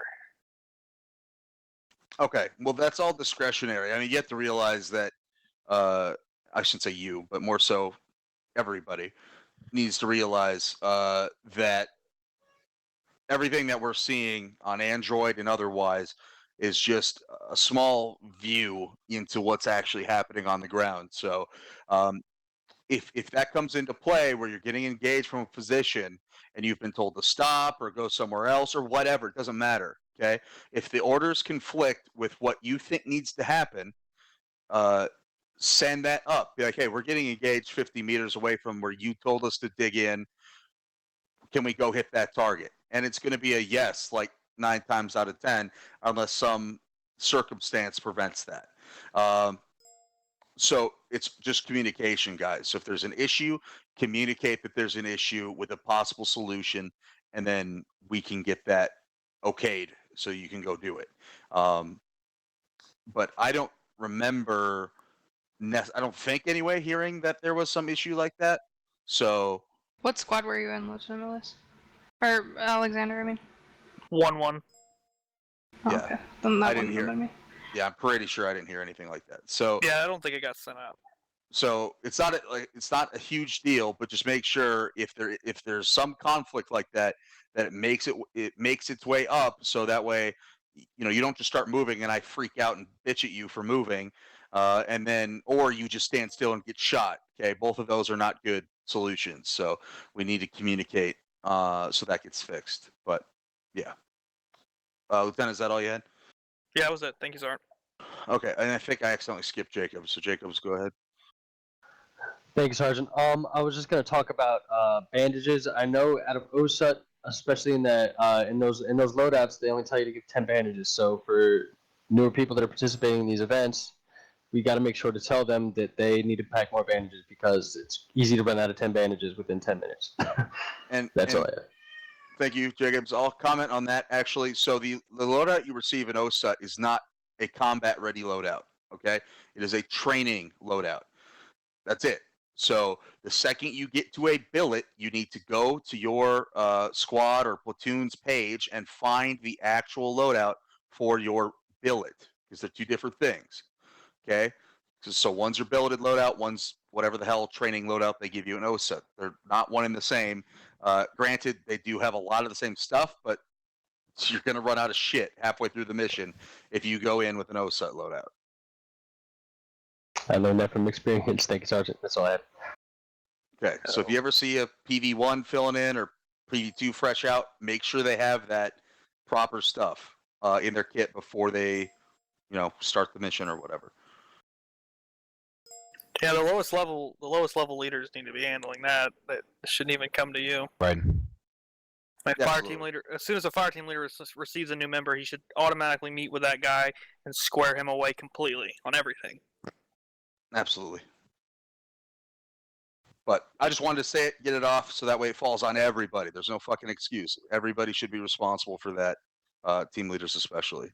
Okay, well, that's all discretionary. I mean, you have to realize that, I shouldn't say you, but more so everybody needs to realize that everything that we're seeing on Android and otherwise is just a small view into what's actually happening on the ground. So if that comes into play where you're getting engaged from a position and you've been told to stop or go somewhere else or whatever, it doesn't matter. Okay. If the orders conflict with what you think needs to happen, send that up. Be like, hey, we're getting engaged 50 meters away from where you told us to dig in. Can we go hit that target? And it's going to be a yes, like 9 times out of 10, unless some circumstance prevents that. So it's just communication, guys. So if there's an issue, communicate that there's an issue with a possible solution, and then we can get that okayed so you can go do it. But I don't remember, I don't think anyway, hearing that there was some issue like that. So What squad were you in, Lieutenant Willis? Or Alexander, I mean. 1-1. Oh, yeah, okay. Then that I didn't wouldn't hear. have been me. Yeah, I'm pretty sure I didn't hear anything like that. So Yeah, I don't think it got sent out. So it's not a huge deal, but just make sure if there's some conflict like that, that it makes its way up, so that way, you don't just start moving and I freak out and bitch at you for moving, and then or you just stand still and get shot. Okay, both of those are not good solutions. So we need to communicate so that gets fixed. But yeah, Lieutenant, is that all you had? Yeah, that was it. Thank you, Sergeant. Okay, and I think I accidentally skipped Jacobs. So Jacobs, go ahead. Thank you, Sergeant. I was just going to talk about bandages. I know out of OSUT, especially in those loadouts, they only tell you to give 10 bandages. So for newer people that are participating in these events, we got to make sure to tell them that they need to pack more bandages because it's easy to run out of 10 bandages within 10 minutes. And That's all I have. Thank you, Jacobs. I'll comment on that actually. So the loadout you receive in OSUT is not a combat-ready loadout. Okay, it is a training loadout. That's it. So the second you get to a billet, you need to go to your squad or platoon's page and find the actual loadout for your billet because they're two different things. Okay, So one's your billeted loadout, one's whatever the hell training loadout they give you in OSUT. They're not one and the same. Granted, they do have a lot of the same stuff, but you're going to run out of shit halfway through the mission if you go in with an OSUT loadout. I learned that from experience. Thank you, Sergeant. That's all I have. Okay, so if you ever see a PV1 filling in or PV2 fresh out, make sure they have that proper stuff in their kit before they, start the mission or whatever. Yeah, the lowest level leaders need to be handling that. That shouldn't even come to you. Right. Like fire team leader, as soon as a fire team leader receives a new member, he should automatically meet with that guy and square him away completely on everything. Absolutely. But I just wanted to say it, get it off, so that way it falls on everybody. There's no fucking excuse. Everybody should be responsible for that, team leaders especially.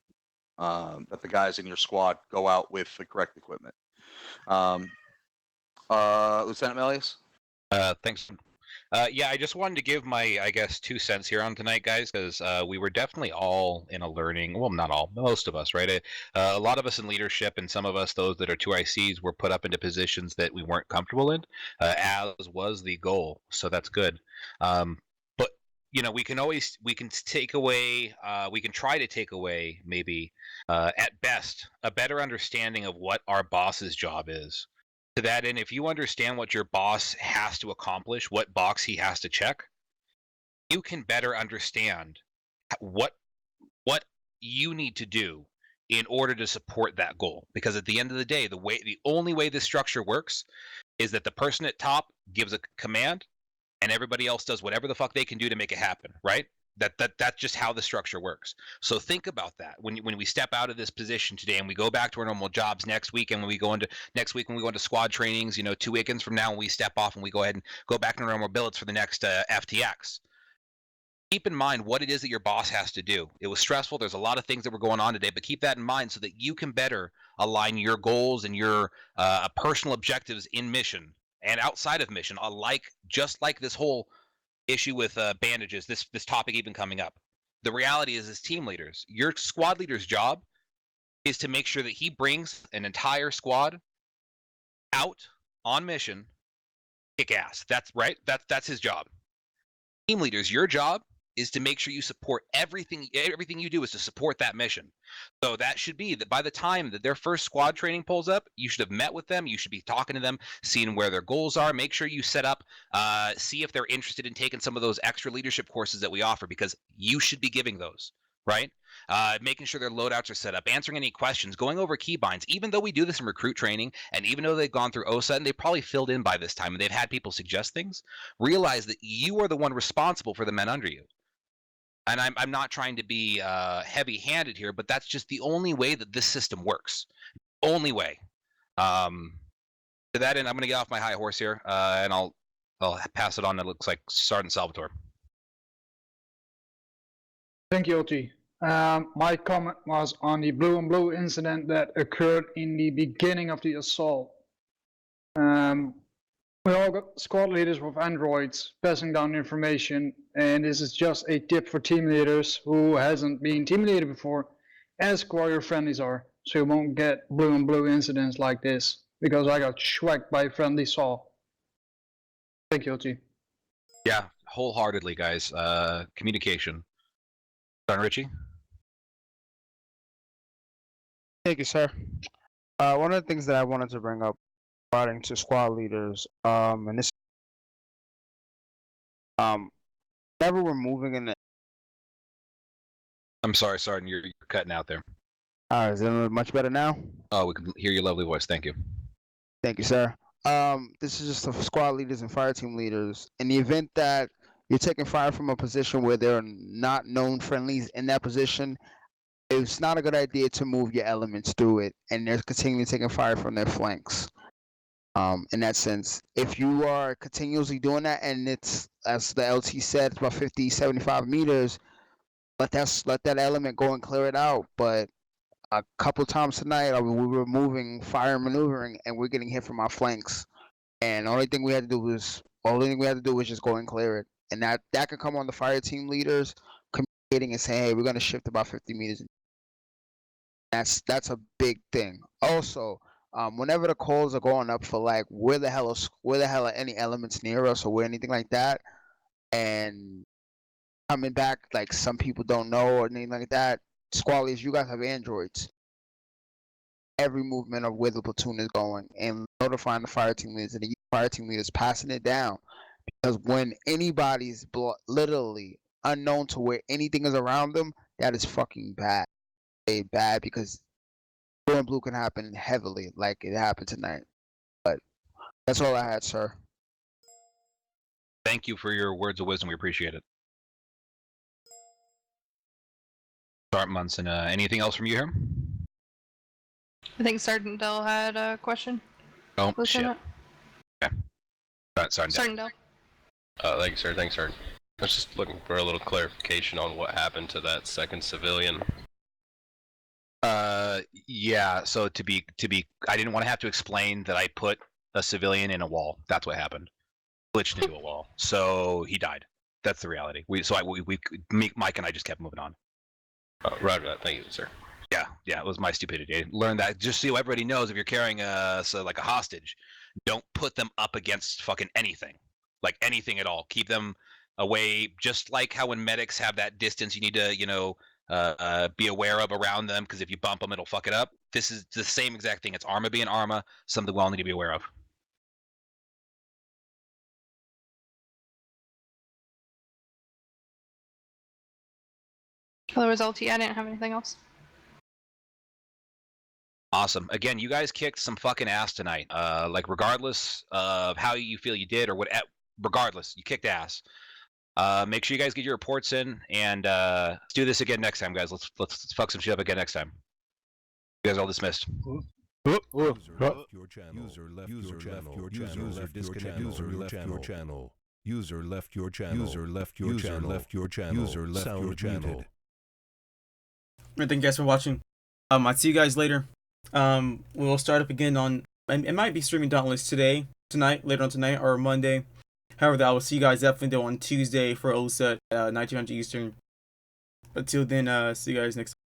That the guys in your squad go out with the correct equipment. Lieutenant Melius? Thanks. Yeah, I just wanted to give my, 2 cents here on tonight, guys, because we were definitely all in a learning, well, not all, most of us, right? A lot of us in leadership and some of us, those that are 2ICs, were put up into positions that we weren't comfortable in, as was the goal, so that's good. But, we can take away, we can try to take away, maybe, at best, a better understanding of what our boss's job is. To that end, if you understand what your boss has to accomplish, what box he has to check, you can better understand what you need to do in order to support that goal. Because at the end of the day, the only way this structure works is that the person at top gives a command and everybody else does whatever the fuck they can do to make it happen, right? That's just how the structure works. So think about that when we step out of this position today and we go back to our normal jobs next week, and when we go into squad trainings, 2 weekends from now, when we step off and we go ahead and go back to our normal billets for the next FTX. Keep in mind what it is that your boss has to do. It was stressful. There's a lot of things that were going on today, but keep that in mind so that you can better align your goals and your personal objectives in mission and outside of mission, just like this whole issue with bandages, this topic even coming up. The reality is, as team leaders, your squad leader's job is to make sure that he brings an entire squad out on mission, kick ass. That's right. That's his job. Team leaders, your job is to make sure you support everything you do is to support that mission. So that should be that by the time that their first squad training pulls up, you should have met with them, you should be talking to them, seeing where their goals are, make sure you set up, see if they're interested in taking some of those extra leadership courses that we offer, because you should be giving those, right? Making sure their loadouts are set up, answering any questions, going over keybinds, even though we do this in recruit training, and even though they've gone through OSA and they probably filled in by this time and they've had people suggest things, realize that you are the one responsible for the men under you. And I'm not trying to be heavy-handed here, but that's just the only way that this system works. Only way. To that end, I'm going to get off my high horse here, and I'll pass it on. It looks like Sergeant Salvatore. Thank you, OT. My comment was on the blue on blue incident that occurred in the beginning of the assault. We all got squad leaders with androids passing down information, and this is just a tip for team leaders who hasn't been team leader before. Ask where your friendlies are, so you won't get blue on blue incidents like this, because I got schwacked by a friendly saw. Thank you, OT. Yeah, wholeheartedly, guys. Communication. Don Richie? Thank you, sir. One of the things that I wanted to bring up regarding to squad leaders, and this, whenever we're moving in the. I'm sorry, Sergeant, you're cutting out there. Is it much better now? Oh, we can hear your lovely voice. Thank you. Thank you, sir. This is just for squad leaders and fire team leaders. In the event that you're taking fire from a position where there are not known friendlies in that position, it's not a good idea to move your elements through it, and they're continuing taking fire from their flanks. In that sense, if you are continuously doing that, and it's, as the LT said, it's about 50, 75 meters, let that element go and clear it out. But a couple times tonight, we were moving, fire maneuvering, and we're getting hit from our flanks. And the only thing we had to do was just go and clear it. And that could come on the fire team leaders communicating and saying, hey, we're going to shift about 50 meters. That's a big thing. Also, whenever the calls are going up for like where the hell are any elements near us or where anything like that, and coming back like some people don't know or anything like that, squad leaders, you guys have androids. Every movement of where the platoon is going and notifying the fire team leaders and the fire team leaders passing it down, because when anybody's literally unknown to where anything is around them, that is fucking bad. Bad because blue and blue can happen heavily like it happened tonight. But that's all I had, sir. Thank you for your words of wisdom. We appreciate it. Sergeant Munson, anything else from you here? I think Sergeant Dell had a question. Oh, Lieutenant. shit. Okay. Sergeant Dell. Thanks, sir. Thanks, sir. I was just looking for a little clarification on what happened to that second civilian. Yeah, so to be, I didn't want to have to explain that I put a civilian in a wall. That's what happened. Glitched into a wall. So he died. That's the reality. Mike and I just kept moving on. Roger that. Thank you, sir. Yeah, it was my stupidity. I learned that just so everybody knows, if you're carrying like a hostage, don't put them up against fucking anything. Like anything at all. Keep them away, just like how when medics have that distance you need to, be aware of around them, because if you bump them, it'll fuck it up. This is the same exact thing. It's Arma being Arma, something we all need to be aware of. Otherwise, LT, I didn't have anything else. Awesome. Again, you guys kicked some fucking ass tonight. Like regardless of how you feel you did or what, regardless, you kicked ass. Make sure you guys get your reports in, and let's do this again next time, guys. Let's fuck some shit up again next time. You guys are all dismissed. User left your channel. User left your channel. User disconnected. User left your channel. User left your channel. User left your channel. Left your channel. User left your channel. Thank you guys for watching. I'll see you guys later. We'll start up again on. It might be streaming Dauntless tonight, later on tonight, or Monday. However, I will see you guys definitely though on Tuesday for OSET, 1900 Eastern. But till then, see you guys next time.